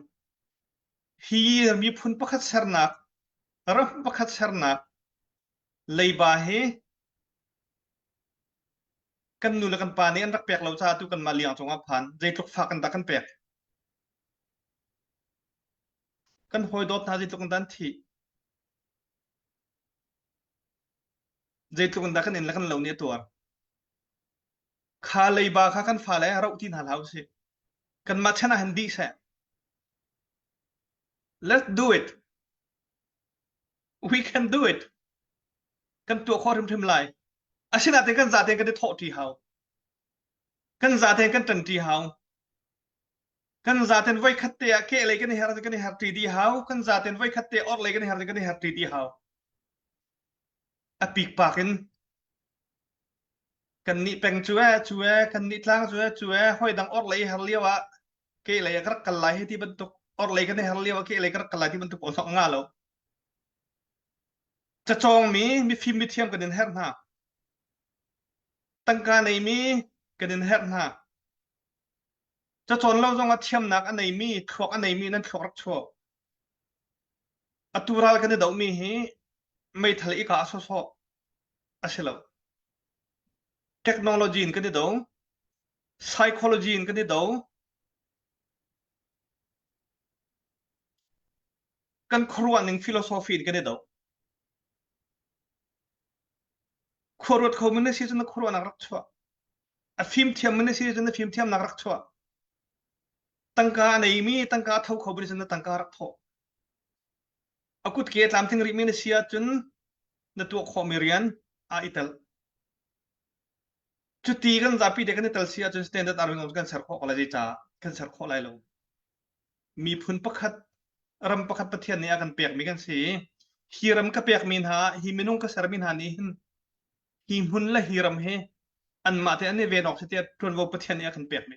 ฮีมีพุนประคัดเสรนักรับประคัดเสรนักเลยบาเฮกันนูละกันปานี่อันรักเปียกเราชาตุกันมาเลี้ยงจงอับพันใจทุกฝักกันตะกันเปียกกันหอยดอทนาใจทุกกันดันทีใจทุกกันตะกันเอ็นละกันเหล่านี้ตัวข้าเลยบาข้ากันฟ้าเลยเราที่หันเอาสิกันมาชนะหันดีเส let's do it we can do it กันตัวข้อทิมไลอาชีพนั้นกันจัดเองกันได้ทอดที่เฮากันจัดเองกันตันที่เฮากันจัดเองไว้ขัดเตะเกะอะไรกันให้หากันให้หาตีที่เฮากันจัดเองไว้ขัดเตะออดอะไรกันให้หากันให้หาตีที่เฮาอปีกปากกันนี่เป็นชัวกันนี่ทางชัวห้อยดังออดอะไรหาเลี้ยวะเกะอะไรก็รักกันไหลที่บรรทุกออดอะไรกันให้หาเลี้ยวะเกะอะไรก็รักกันไหลที่บรรทุกออกงาแล้วจะจองมีฟิล์มมีเทียมกันในแฮร์น่าตั้งการในมีกันในแฮร์น่าจะจนเราต้องมาเทียมนักอันไหนมีถกอันไหนมีนั่นถกรักชัวอัตุรากันในดาวมีฮีไม่ทะเลอีกอาสโซอาเชลล์เทคโนโลยีกันในดาว psychology กันในดาวกันครัวหนึ่ง philosophy กันในดาวครัวรถเขามันนี่สิจนครัวนักรักชัวฟิล์มเทียมมันนี่สิจนฟิล์มเทียมนักรักชัวตั้งการในมีตั้งการเท่าเขาบริษัทตั้งการรักทอ akut ke tlam thing ri min sia chun na tu kho mirian a itel chuti kan zapi de kan itel sia chun standard arwing kan sar kho kala ji cha kan sar kho lai lo mi phun pakhat ram pakhat pathian ni akan pek mi kan si hiram ka pek min ha hi minung ka sar min ha ni hi hun la hiram he an ma te ani ve nok se te tun wo pathian ni akan pek mi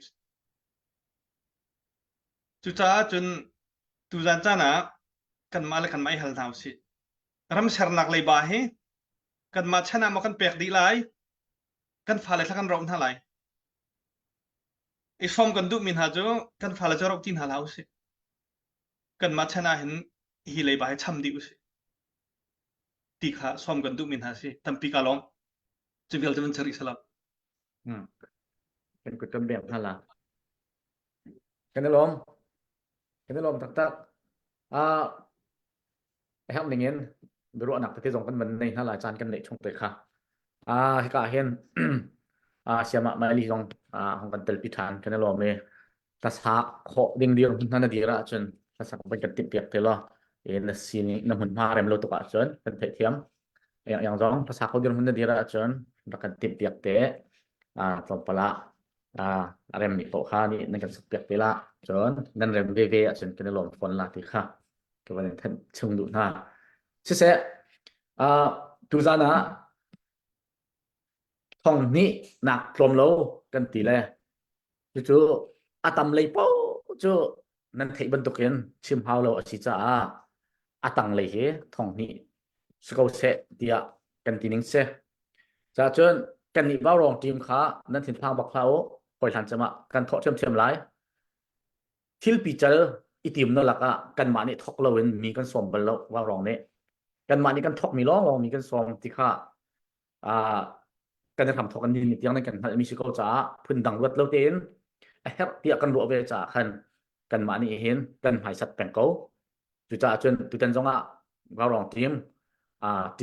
chu cha chun tu zan cha na kan ma la kan mai hal thau si ram sar nak lai ba he kan ma chana ma kan pek di lai kan fa le kan rom tha lai i som kan du min ha jo kan fa le jo rok tin ha lau si kan ma chana hin hi lai ba he cham di u si ti kha som kan du min ha si tam pi ka long chu vel jam chari salam เป็นกุศลแบบนั่นล่ะกันได้ลมตักไอ้ห้ามอย่างเงี้ยดูรู้หนักที่ส่งกันมันในนั่นหลายจานกันในช่วงเตะค่ะที่ก็เห็น เสียมาลีส่งของกันเตลพิธานกันได้ลมเลยทัศน์ขอดิ่งเดียวนั่นดีละจนทัศน์เป็นกันติดเปียกเตลอนัสซีนี่น้ำมันมาเร็มโลตุกะจนเป็นเทียมอย่างสองทัศน์เขาเดียวนั่นดีละจนรักกันติดเปียกเตะตรงปละrem ni po kha ni nan kan spek pela chon nan rem ve ve chen kan lom fon la ti kha ke wan than chung du na se tu za na thong ni nak klom lo kan ti le chu atam lei po chu nan thei ban tok yen chim hau lo chi cha atang lei he thong ni skau se dia kan ti ning se cha chonกันนี่ว่ารองทีมค้านั่นถิ่นทางบักเขาปล่อยทันจะมากันทอดเชื่อมไล่ทิลปีเจออีทีมนั่นแหละกันมานี่ทอกเราเว้นมีกันสวมบอลแล้วว่ารองนี้กันมานี่กันทอกมีร้องมีกันสวมที่ข้ากันจะทำทอกกันนี่ที่ยังในกันมีสิ่งเขาจ้าพื้นดังรวดเราเต้นเฮ้ยที่กันรัวเวจ่ากันมานี่เห็นกันหายสัตว์แป่งเขาจุดจ่าจนตุจันจงว่ารองที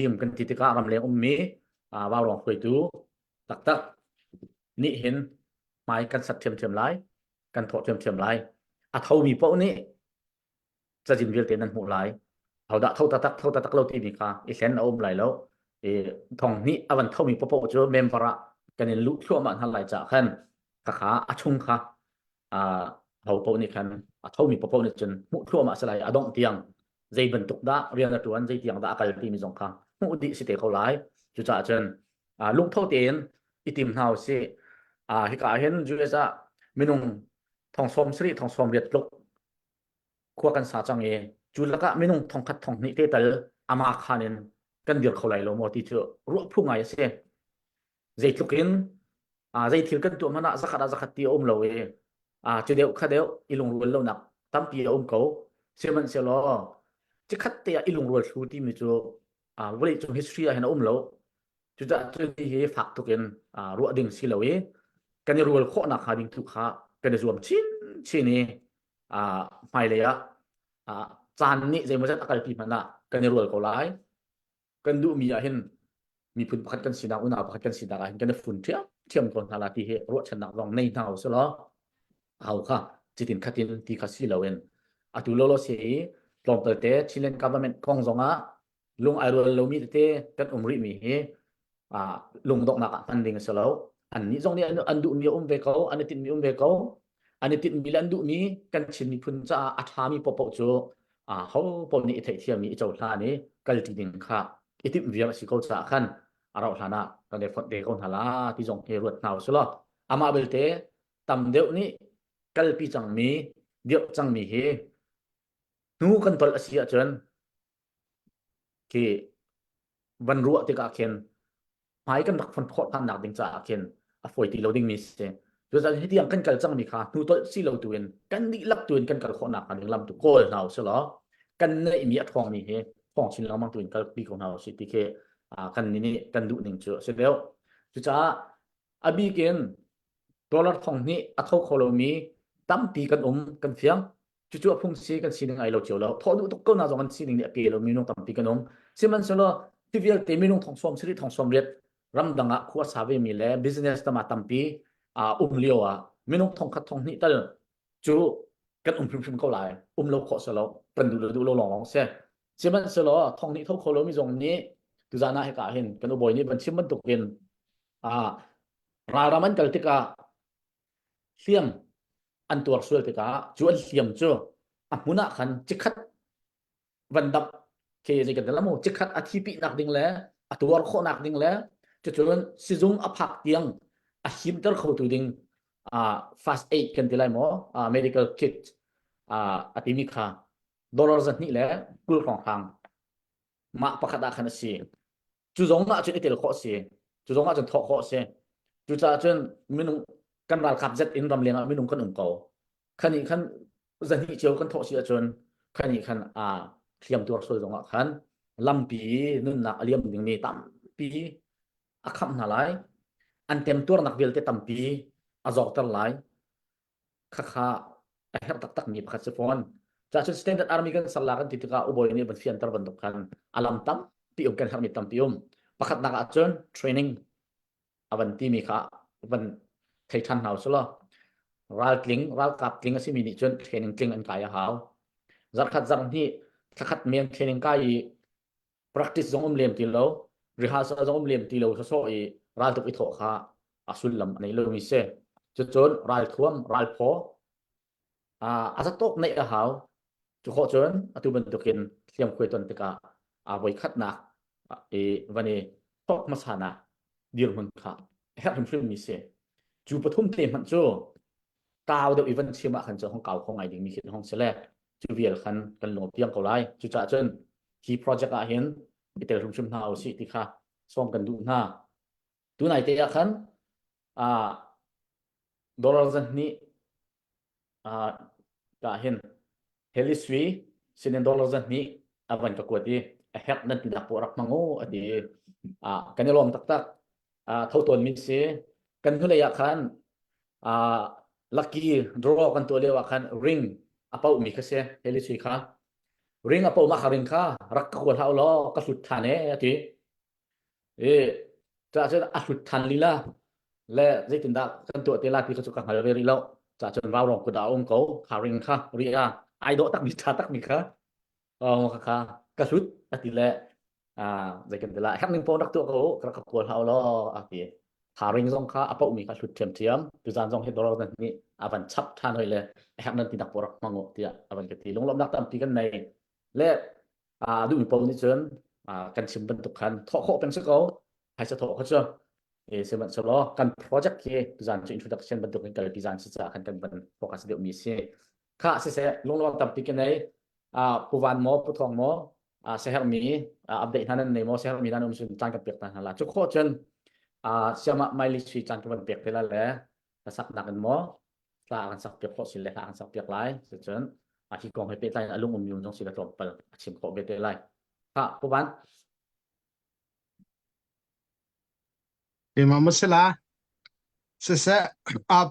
มกันที่ข้ารำเลี้ยงมีว่ารองคุยดูตักนี่เห็นไม้กันสัตว์เทียมไล่กันถอดเทียมไล่เท่ามีพวกนี้จะจินเวียนเต็นนั้นหูไล่เท่าตักเราที่มีค่าเซนเอาไหลแล้วทองนี้วันเท่ามีพวกเจอเมมพระกันในลุชั่วมันทันไหลจากขันขาชุ่งค่ะเท่าพวกนี้ขันเท่ามีพวกนี้จนมุชั่วมาสลายดองเตียงใจบรรทุกได้เรียนตัวนั้นใจเตียงได้การที่มีสองครั้งมุดิสิเตเขาไล่จุดจ่าจนลุงเท่าเตียนอีทีมเฮาสิที่ก็เห็นจูเอซ่ามีนุ่งทองสมสรีทองสมเรียดลุกขั้วกันสาจังจูแล้วก็มีนุ่งทองคัดทองนี่เตตลอามาคานินกันเดือดเขาไหลลงมอที่เจอรัวพุ่งไงเสียใจลุกินใจทิลกันตัวมันสักขัดตีอมเราจะเดียวข้าเดียวอีลุงรวนเราหนักตั้มปีอมเขาเสียมันเสียล้อจะคัดเตียอีลุงรวนชูที่มีจูวันนี้จง history เห็นอมเราจุดจะที่ฝักตุกินรัวดิ่งสิเรากันรัวข้อหนักหาดิ่งทุกขากันรวมชิ้นนี้ไม่เลยจานนี้จะมาจากอะไรพี่มันละกันรัวเขาไล่กันดูมีเห็นมีพื้นพัดกันสีดำอุณหภูมิพัดกันสีดำกันฝุ่นเทียมคนทาราที่รัวชนะรองในเท้าซะแล้วเอาค่ะจิตินขัดตินที่ขัดสิเราตุโลเสียลองเปิดเตะชิเลน government กองสงลุงไอรัวเรามีเตะกันริมีลุงดอกนักฟันดิ่งสลาวอันนี้ตรงนี้อันดูมีเวกอันนี้ติดมีเวกอันนี้ติดมีอันดูมีกันชินมีพุ่นจะอัฐามีปปจูเขาปนนี้เทียมมีเจ้าท่านี้กัลติดิ่งค่ะอิติมีอะไรสิเขาจะขันเราท่านะตอนเด็กเด็กคนท่าละที่ตรงเฮรวดหนาวสลอามาเบลเตตำเดียวนี้กัลปีจังมีเดียวจังมีเฮนูกันตลอดเสียจนที่วันรัวที่กาเคนหมายกันหลักฟันพอดพันหนักดิ่งจากเข็นฝอยตีเราดิ่งมิสเซโดยที่ยังกันกัลจังมีค่ะนู่นตัวสิเราตัวเองกันดีลักตัวเองกันกัลข้อหนักกันลำตัวโก้เราใช่หรอกันในมีทองนี่เฮทองชิ้นเราบางตัวเองกันปีของเราสิที่เคกันนี่กันดูหนึ่งเจอเสร็จแล้วจุดจ้าบีเกนดอลลาร์ทองนี้อัตโตโคโลมีตั้มปีกันกันเฟียงจู่ๆพุ่งซีกันซีหนึ่งไอเราเจอแล้วทอดูตกก็น่าจะกันซีหนึ่งเนี่ยเกลเรามีน้องตั้มปีกันซึ่งมันสละที่เวลเตมีน้องทองสวมสิริทองสวมเรียดรำดังขวดสาวิมีเล่ business ตมาตั้มปีเลี้ยวมีน้องทองคัดทองนี่ตั้งจู่กันพิมพ์เขาไล่เราขอสละเป็นดูเราลองเสีย เชื่อมันสโลทองนี้ทุกคนรู้มีตรงนี้ตุจานะให้กาเห็นกันอุบอยนี่มันชิมมันตุกินรามันกันติกาเสียมอันตัวส่วนติกาจวนเสียมจ้ะมุนักขันจิคัดวันดับเคจิกันแล้วมูจิคัดอาทิตย์นักดิ่งแล้วตัวโคนักดิ่งแล้วจะจวนซิซุงอภักเตียงหิมเตอร์เขาตัวดิ่งfast aid กันที่ไรมั้งmedical kit อาทิมิค่ะดอลลาร์สันนี่แหละกุลของทางมาประกาศขันเสียจุดสองอ่ะจนอิตาลีข้อเสียจุดสองอ่ะจนทอข้อเสียจุดจ้าจนมินุกันรักขับเจ็ตอินรำเลียงมินุกันอุ่นเก่าขันนี้ขันสันนี่เจียวกันทอเสียจนขันนี้ขันเทียมตัวส่วนสองอ่ะขันลำปีนุ่นนักเลี้ยมอย่างนี้ตั้มปีคำนั่นไรอันเต็มตัวนักเวลเตตั้มปีจอกตั้งไรข้าตักมีพักเซฟอนจากชุด standard army กันสลากันติดกับอุบอยนี่เป็นเฟียนตระบันตุกันอาลัมตั้มปีกันทำมีตั้มปีประคัดนักอาจารย์ training วันที่มีค่ะวันไททันเฮาส์ล่ะรัลกับกลิงก็สิมีนิจน training กลิงอันกายหาวจักขัดจังที่ขัดเมียน training กาย practice จงเลียมตีโล rehearsal จงเลียมตีโลทศอีรัลตุกอิโตค่ะสุลลัมในเรื่องมิเซ่จนรัลท่วมรัลพออาจจะตกในหาวจุกจนตุบันตุกินเสียมคุยตนติกาไว้ขัดนักวันนี้ตกมาสานะดีร์มันค่ะเฮ็ดฟิล์มมิเซ่จูปทุมเต็มมันจูกาวเดียวอีวันเชื่อมาขันเจอของเก่าของไอ้ดิ่งมีคิดของเสลจูเวียลขันกันหลงเพียงเก่าไรจูจ่าจนที่โปรเจกต์เห็นอิตาลีทุ่มชุมนาเอาสิที่ค่ะซ้อมกันดูหน้าดูไหนเตะขันดอลลาร์นี้ก็เห็นเฮลิสวีสินดอลลาร์นี้วันก็กวดดีเฮ็ดนั่นติดปวดมังโง่อดีกันยลอมตักเท่าตัวมิเซกันทุเรียขันลักกี้ดรอกันตัวเรียกว่าขันริงเป้ามีกระเซเฮลิสวีค่ะริงเป้ามาขาริงค่ะรักกวดเท่าล้อกระสุดทันอดีจะสุดทันลีละและจะติดดักกันตัวเตล่าที่เขาสุกังหาเรื่องแล้วจะจนเราลองกุดเอาองค์เขาขาริงค่ะเรียไอโดตักมิชาตักมิค่ะค่ะกระสุดติดแล้วจะกันแต่ละแค่หนึ่งพอนักตัวเขากระกวดเขาล้อขาริงส่งค่ะเป้ามีกระสุดเทียมดูจานส่งให้ตัวเราเนี่ยนี่วันชับท่านเลยแค่นั้นติดดักปวดมังโง่ที่วันกติลงลมนักตามตีกันในและดูมีปมนิจนกันชิมบรรทุกคันทอโคเป็นสักเขาให้สะทอเขาเชื่อsemen solo kan project ke design introduction bentuk kan kalau design sejak kan ben fokus dia misi kak saya long tapi kenai puan mo putong mo seher mi update hanan nei mo seher mi nan umsun tan kan pek tan hala cuk chen siama mai li sui tan kan pek pela le sak nakan mo sa akan sak pek ko sile akan sak pek lai chen ki kong he pe tan alung yum jong sila top pel chim ko be te lai kak puan ma masala se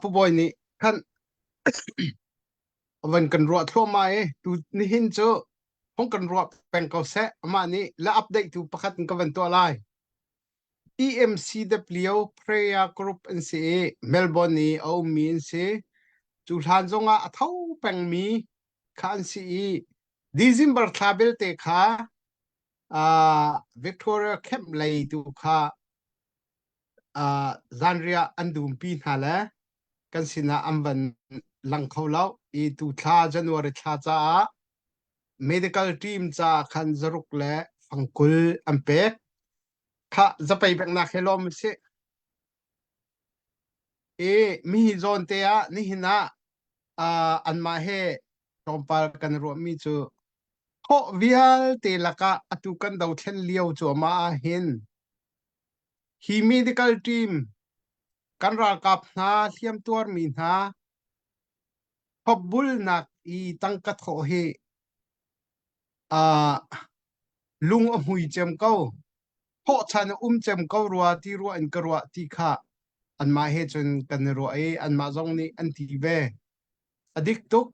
pu boy ni kanวันกันรัวทั่วมาดูนี่เห็นเจอห้องกันรัวเป็นเก่าเสมานี่และอัปเดตดูประคัดกันวันตัวไร EMCW Prayer Group NCA Melbourne นี่เอามีนเสจุดทานจงเท่าเป็นมีคันซีDecember ทาเบลเตค่ะVictoria Camp เลยดูค่ะZandria อันดูปีนั่นแหละกันสินะอันวันหลังเขาแล้วตูท่าจันวารีท่าจ้า medical team จ้าขันจรุกและฟังกุลอันเป็ดข้าจะไปเป็นนักเฮลมิเซมีโซนเตียนี่นะอันมาเฮตอมปากันรวมมีจูโควิฮัลเตลกะอตุกันดาวเทนเลียวจูมาเห็นฮี medical team กันรักกับนาเทียมตัวมีนาพบบุลนักตั้งกัดโขเฮลุงอมุยเจมเก้าพอฉันเจมเก้ารัวที่รัวอันกรัวที่ข้าอันมาเฮจนกันรัวอันมาจงนี่อันที่เวอดิกตุก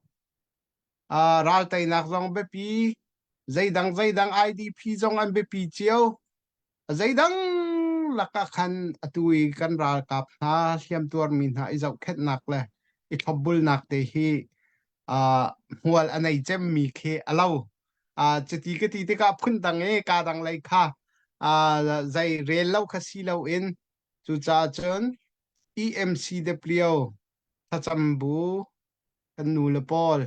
รัลไตนักจงเบปีใจดังIDPจงอันเบปีเจียวใจดังลักขันตุยกันรักกับนาเทียมตัวมีนาอิจฉาเนักเลยพบบุลนักเตฮีหัวอันไหนเจมมีเคอเล่า จะตีก็ตีที่กับพุ่นดังกาดังไรค่ะใจเรียนเล่าคสีเล่าอินจูจ่าจน EMC เดเปรียวถ้าจำบูกันนูเลปอล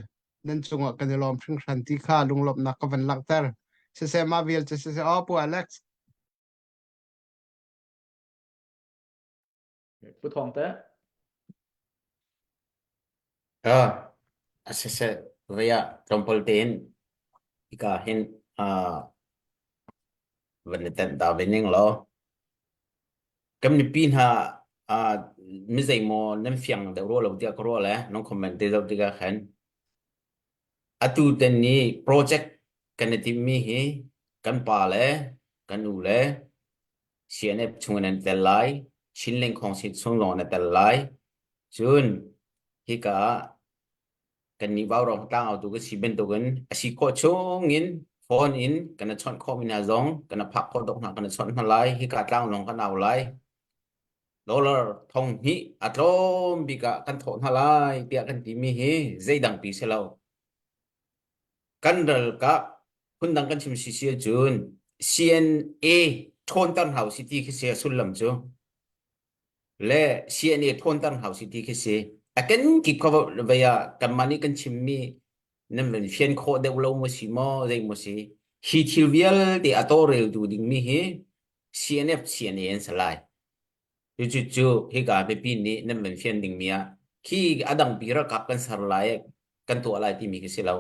นั่นจงกันลอมพริ้งขันที่ข้าลุงหลบนักกับวันลักเตอร์เซมาวิลจะเซอปูอเล็กซ์ ผู้ทองแต่ Asese vaya trompolten ika hin vaneten da bening lo kam ni pin ha mi zai mo nem fiang de ro lo dia ko ro le non comment de lo diga khan atu ten ni project kan ti mi hi kan pa le kan u le cnf chung nen tel lai chin leng khong sit chung lo na tel lai chun hi kaกันนี่ว่าวรองตั้งเอาตัวก็สิเป็นตัวกันสิโคชงอินโฟนอินกันชอนข้อมินาซองกันพักข้อตกหนักกันชอนทลายฮิกาตั้งลงกันเอาไล่แล้วเราทองฮิอัตโลมบิกะกันถอนทลายเปียกันที่มีเฮใจดังปีเสลากันเดลกะคุณดังกันชิมซิเซียจูน CNA ทนตั้งเฮาสิตี้คิเซียสุดลำจูและ CNA ทนตั้งเฮาสิตี้คิเซียakan kiko vaya kamani kan chimmi nem fian kho de lo mo si mo dei mo si hi thilvial de atore du ding mi hi CNF CNN salai chu hi ga be pin ni nem fian ding mia khi adang pira kap kan sarlai kan to alai ti mi ki silau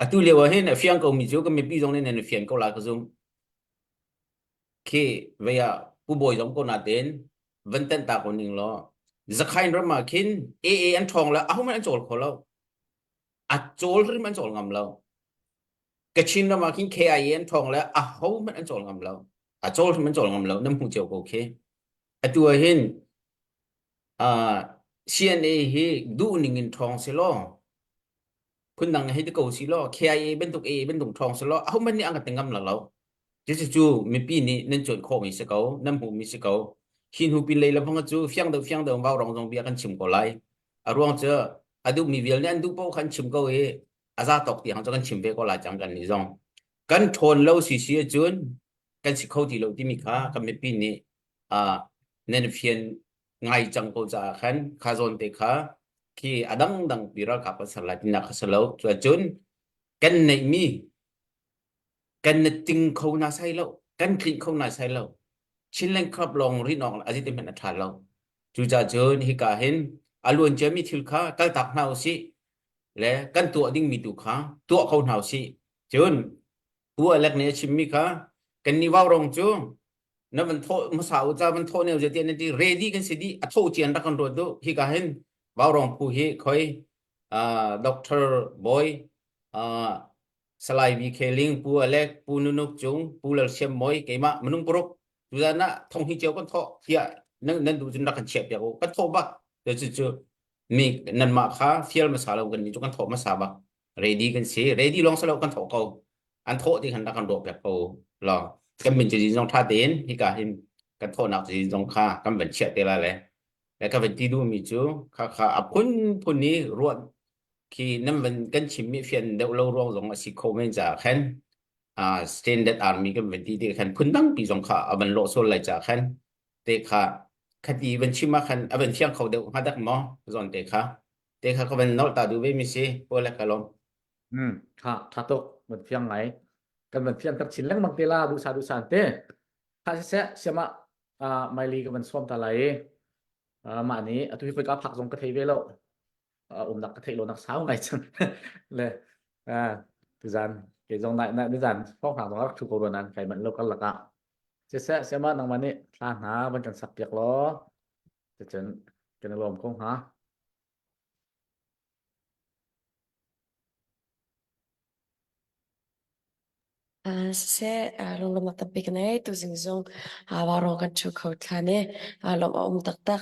atu lewa hen fian ko mi chu ka mi pi jong ne fian ko la ka zum khi vaya pu boy jong ko na den vẫn tên ta ko ning lo zakai ra ma kin an thong la ahu man chol kho lo a chol ri man chol ngam lo kachin ra ma kin KIN thong la ahu man chol ngam lo a chol man chol ngam lo nam hu cheu ko ke a tu hin CNA hi du ning in thong se lo kun nang hi de ko si lo KIA ben tuk ben tung thong se lo ahu man ni ang ka ngam la lo chu mi pi ni nen chol kho mi se ko nam hu mi se ko hin hu pin lei la phang chu fiang de bao rong rong bia kan chim ko lai a ruang che adu mi vial nan du po kan chim ko e aza tok ti hang cho kan chim be ko la chang kan ni zong kan thon lo si chun kan si khau ti lo ti mi kha kan me pin ni nen fian ngai chang ko cha khan kha zon te kha ki adang dang pira ka pa sala ti na kha salo chun kan nei mi kan ting khau na sai lo kan khin khau na sai loชิ้นเล่นครอบลงรินองอาทิตย์เป็นอัฐานเราจูจ่าเจอฮิกาเห็นอารมณ์เจมีทิลค้ากันตักหนาวสิและกันตัวดิ้งมีตุค้าตัวเขาหนาวสิเจนตัวเล็กเนี่ยชิมมีค้ากันนี่ว่าวรงจูนั่นมันโทมาสาวจ้ามันโทเนี่ยจะเตียนนี่เรดี้กันสิดีอัทโทเจียนรักกันรวดดูฮิกาเห็นว่าวรงผู้ฮิคอยด็อกเตอร์บอยสไลบีเคลิงผู้เล็กผู้นุกจุงผู้เลือดเชื่อมมอยเกมะมนุษย์ปรุกดูด้านน่ะทงหิเจียวกันทอเฮียนั่นดูจนนักขันเฉียบเดียวกันทอบักเดี๋ยวจู่มีนั่นมาค้าเฟียลมาสาเรากันนี่จุกันทอมาสาบักเรดี้กันสิเรดี้ลองสลับกันทอเขาอันทอที่ขันนักขันโดดแบบเขาลองกันเป็นจีนจงท่าเต้นที่การเห็นกันทอหนักจีนจงค่ากันเป็นเฉียบเท่าไรเลยแล้วก็เป็นที่ดูมีจู่ค่าอับพุ่นนี้รวดที่นั่นเป็นกันชิมมีเฟียนเดี๋ยวเราลองลงสิโคเมนจากแค่standard army ก็เป็นที่ขันพุ่นตั้งปีสองขาเอาเป็นโลโซนไหลจากขันเตะขาคดีเป็นชิมาขันเอาเป็นเที่ยงเขาเดียวหาดักหมอส่วนเตะขาก็เป็นนอตาดูไม่มีสิพวกเล็กกันลงค่ะถ้าตกเหมือนเพียงไหนกันเหมือนเพียงกับชิ้นเล่งบางเตลาดูซานเต้ถ้าเสียมาไม่ลีก็เป็นส้มตะไลมานี้ทุกทีไปก็ผักทรงกระเทยเวลดักกระเทยโลนักสาวไงจังเลยทุกท่านcái dòng này này đơn giản phong phẳng đó chụp cầu nan cái mình lâu cái lạc ạ chia sẻ xem mà năng mà nè là hả vẫn cần sập việc loจะเจนกันลมคงฮะse long lam ta pik nei tu jing zong warong kan chu khau thane lom tak tak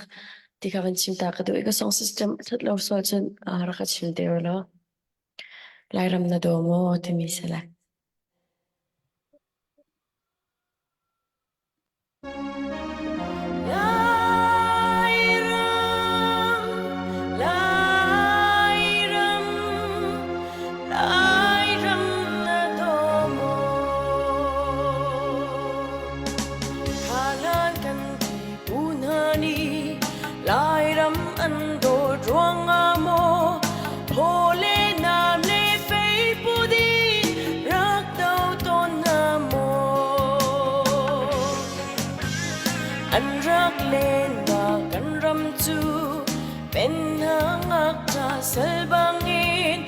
ti ka van chim ta ka du ka song system that lo so chen ra ka chim de lo lai ram na do mo ti mi sala Lai ram na do อันรักเล่นมากันรำจูเป็นหางอักจาเสลบางอิน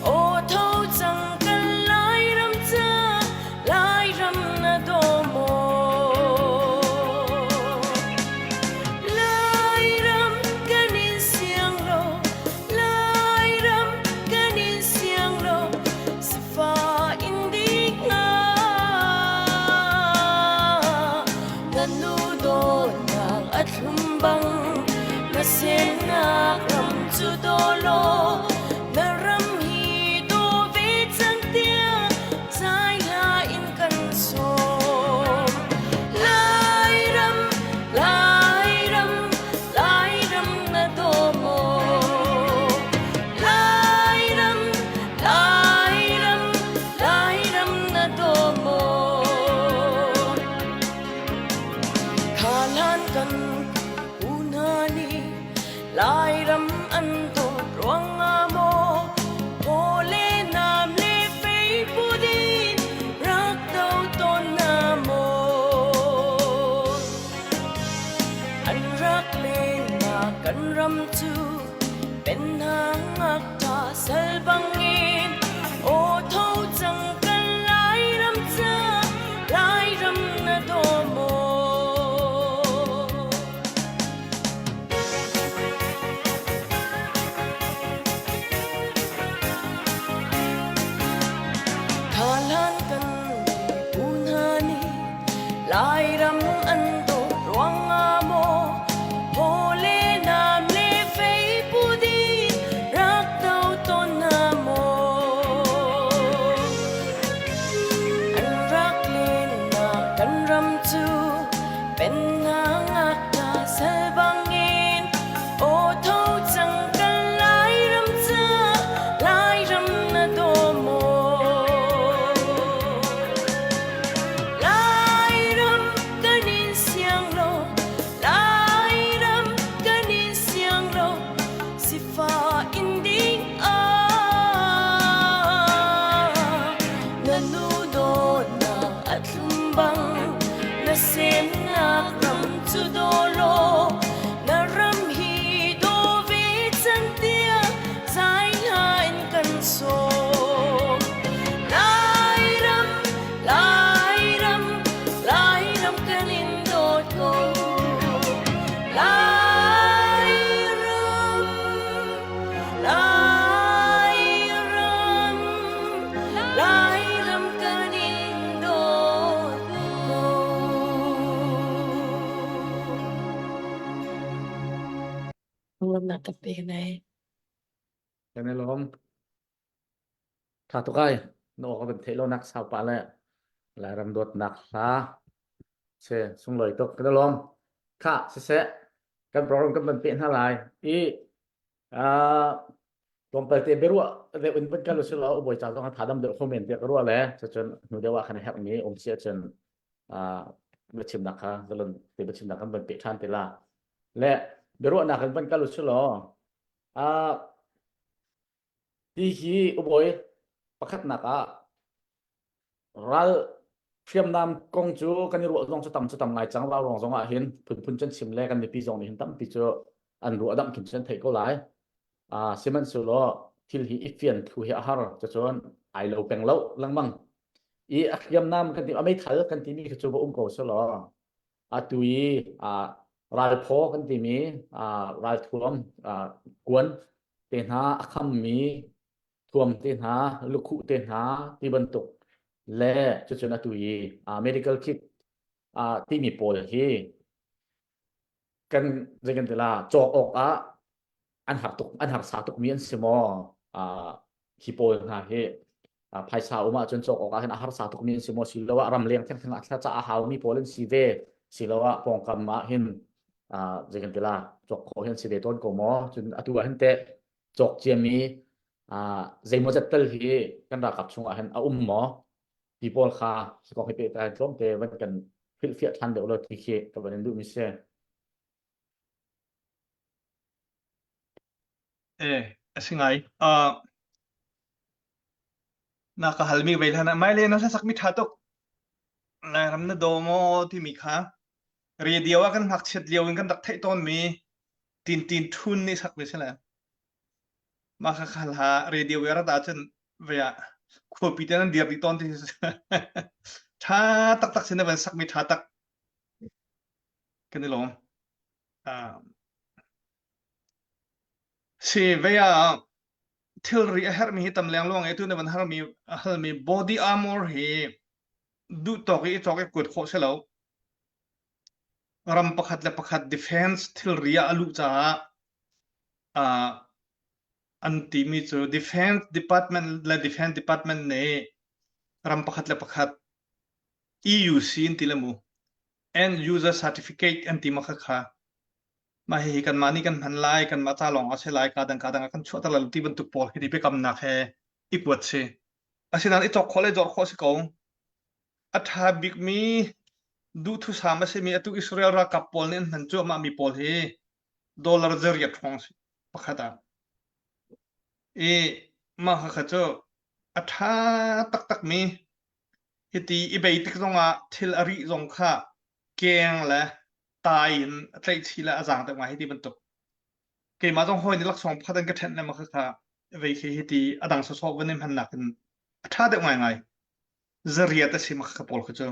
โอเท่าจังกันหลายรำเจอหลายรำนาโดโมหลายรำกันอินเสียงโลหลายรำกันอินเสียงโลสิฟ้าอินดีงานันนูโดนางอัดลุมบังนาเสียงนารำจูโดโลนารำฮีโดเวจังเตียใจลาอินกันโซหลายรำหลายรำหลายรำนาโดโมหลายรำหลายรำหลายรำนาโดโมขาลานกันอุนานีหลายรำอันโตรวงอาโมโอเลนามเลเฟยปูดินรักเดาตนนาโมอันรักเล่นมากันรำจูเป็นหางอักตาเสลบังอินโอเท่าจังกันหลายรำเจอหลายรำนาโดโมขาลานกันอุนานีหลายรำอันโตรวงอาโมโอเลนามเลเฟยปูดินรักเดาตนนาโมอันรักเล่นมากันรำจูเป็นนางอักตาเสลบังอินโอเท่าจังกันหลายรำเจอหลายรำนาโดโมหลายรำกันอินเสียงโลหลายรำกันอินเสียงโลสิฟ้าอินดิ้งนานูโดนาอัดลุมบังนาเสียงนารำจูโดโลนารำฮีโดเวจันเตียใจลาอินกันโซหลายรำหลายรำหลายรำกันอินโดดโกหลายรำหลายรำหลายรำกันอินโดดโก ลมหนักตะปีกันไหน Cái này là không thà tụi cái nó có vấn thế lo nặng sao pa lại làm đột nặng ha sẽ xung lời tục cái đó luôn khá sẽ cái problem cái vấn đề ha lại ý à tômไปเตะไปรัวเดี๋ยวเป็นการรู้สึกเราบ่อยจังต้องหาดำเดือดคอมเมนต์เดี๋ยวก็รัวเลยจนหนูเดี๋ยวว่าขณะแฮปนี้องค์เสียจนอ่าบัชิมนักฮะจะลงเตะบัชิมนักกันเป็นเปทันเตล่าและเดี๋ยวรัวนักกันเป็นการรู้สึกเราอ่าที่ฮีอุบอยประคัดนักอ่ะเราเชื่อมนำกงจูกันนี่รัวลงจะทำไงจังเราลงจังว่าเห็นพุ่นจนชิมแรกกันในปีจงนี้เห็นตั้มปีเจออันรัวดำขึ้นจนเทก็หลายสิมันสุโลที่ฮีอีเฟียนคุยอาหารจะชวนไอเราเป็นเราลังมังอีอักยามน้ำกันที่ไม่ถ่ายกันที่มีคือจูบอุ้มโกสุโลตุยรายพอกันที่มีรายท่วมกวนเตนหาอักขมีท่วมเตนหาลูกขุเตนหาที่บรรทุกและจะชวนตุยmedical kit ที่มีโปรที่กันเรื่องกันแต่ละจอกออกอันหักสาตุกมีอันสมอฮิโปนะเฮภายสาวมาจนจอกออกอันหักสาตุกมีอันสมอสิลวะรำเลียงทั้งถ้าจะอาหารมีโปรเล่นซีเวสิลวะปองกำมาเห็นเรื่องกันแต่ละจอกขอเห็นซีเวต้นกมอจนตัวเห็นเตะจอกเจียมีใจมจัดเตลฮีกันรักกับช่วงเห็นอุ้มหมอฮิโปลคาสกอให้เปแต่ตรงเตวันกันฟิลเฟียทันเดี๋ยวเราทีเคกับวันนั้นดูมิเช่Asingay nakahalmi bailhan na may leno sa sakmit hatok naram na domo timikha เรียเดียวกันหักเฉียดเดียวกันดักไทยต้นมีตีนทุนนี่สักไม่ใช่แล้วมาขัดหาเรียเดียวเวลาตาจนเวียขวบปีเตนั้นเดียบอีต้นที่ท้าตักเส้นเป็นสักไม่ท้าตักกันนี่หรอสิเวียทิลรีเฮร์มีตำแหน่งล่วงไอ้ตัวนี้มันเฮร์มี body armor เฮดูตอกอีตอกอีกดโคเสแล้วรำประคัดและประคัด defense ทิลรีอาลูจ้าอันที่มีจู defense department และ defense department เนี่ยรำประคัดและประคัด EUC อันที่ละมู end user certificate อันที่มาค่ะมาเฮกันมานี่กันพันไลกันมาตาลองเอาเชลายการดังกันชั่วตลอดที่บรรทุกปอลที่ไปกำนักเฮอีปวดเชอาศัยนั้นไอ้จอกคอเลยจอกคอสิกงอัฐาบิกมีดูทุสามเสมีตุอิสราเอลรักกับปอลเนี่ยนั่นจ้ามามีปอลเฮดอลลาร์เจริญทองสิปะขัดมาขัดจ้าอัฐาตักมีฮิตีอีเบติกตรงอ่ะทิลอาริตรงข้าเกียงและตายใจชีละอาจารย์แต่มาฮิตีบรรทุกเกี่ยมาต้องห้อยในลักษณะพัฒน์กระเทนเนี่ยมาค่ะเวทีฮิตีอดังสะสอบวันนี้พันหนักกันถ้าเด็กไงเจริญแต่สิมาขับปอลเขาจ้า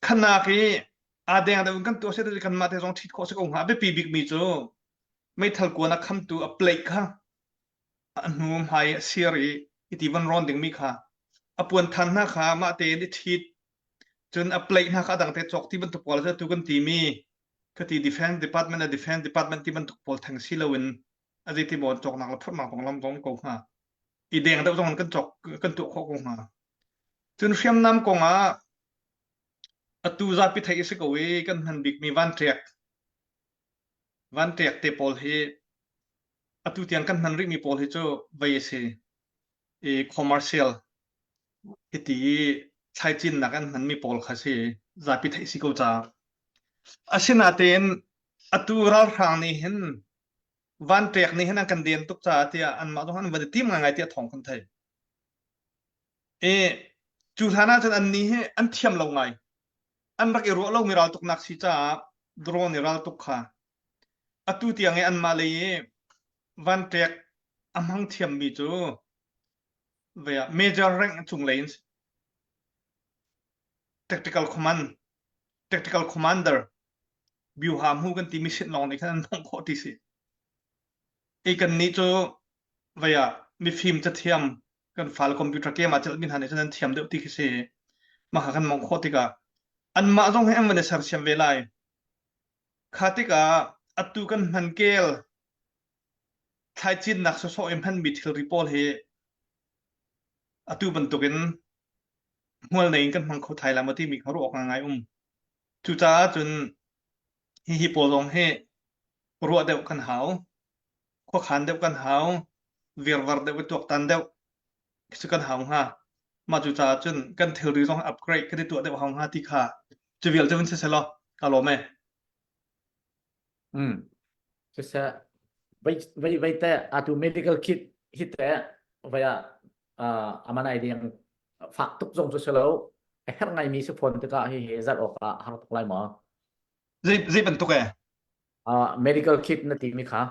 ขณะที่อาเดียงแต่กันตัวเสด็จกันมาแต่ตรงที่เขาสกงหาไปปีบิกมีจ้าไม่ทันกว่านักคำตัวเปล่ยค่ะอันนู้นหายเสียรีอิติวันร้อนดึงมีค่ะอปวนทันนะค่ะมาเตนิทิดจนเปล่ยนะค่ะดังแต่จอกที่บรรทุกปอลจะตุกันทีมีก็ที่ defense department และ defense department ที่บรรทุกปอลทั้งสิลวินอาจจะที่บอลจอกหนักแล้วพูดมาของลำตรงกงหาอีเดียงแต่ตรงนั้นกันจอกกันตัวเขากงหาจนเฟียมน้ำกงอ่ะตูซาพิไทยสิกเวกันหันบิกมีวันเทียกเตปอลเฮตูเตียงกันหันริมีปอลเฮโจไวเซcommercial ฮิตีใช้จินนักกันหันมีปอลคาเซซาพิไทยสิกจ้าอาศินาเตนตูราทางนี้เห็นวันเทียกนี้เห็นกันเดียนตุกจ้าที่อันมาตรงนั้นวันที่มันไงที่ท้องคนไทยจุดฐานะจนอันนี้อันเทียมลงไงอันรักรู้เรามีเราตุกนักสิจ้าโดรนเราตุกค่ะตูเตียงอันมาเลยวันเทียกอันหังเทียมมีจูเวีย major rank จุงเลนส์ tactical commander บิวหามหูกันที่มิชชั่นลองในขณะนั้นข้อที่สิกันนี้จูเวียมีฟิล์มจะเทียมกันไฟล์คอมพิวเตอร์เกมอาจจะมีฐานในฉะนั้นเทียมเดียวที่คือมาหากันมองข้อที่กะอันมาต้องให้อันวันนี้สัร์เชียมเวลาข้าที่กะตูกันมันเกลไทยจีนนักสอบมันมีทิลรีพอลเฮตูบรรทุกินหัวในกันมังเขาไทยแล้วมาที่มีเขารู้ออกง่ายจุจ้าจนฮิปโปลงเฮรัวเดียวกันหาวข้อขันเดียวกันหาวเวียร์วาร์เดียวตัวตันเดียวสุกันหาวฮะมาจุจ้าจนกันเทอรีต้องอัปเกรดกันที่ตัวเดียวหาวฮะที่ขาจะเวียร์จะเป็นเสร็จแล้วกาโลเม่Sisa vai te atu medical kit hite vaya amana idi yang faktuk zong tu selo her ngai mi se phone te ka hi zat oka har tok lai ma จีบรรทุกmedical kit na ti mi kha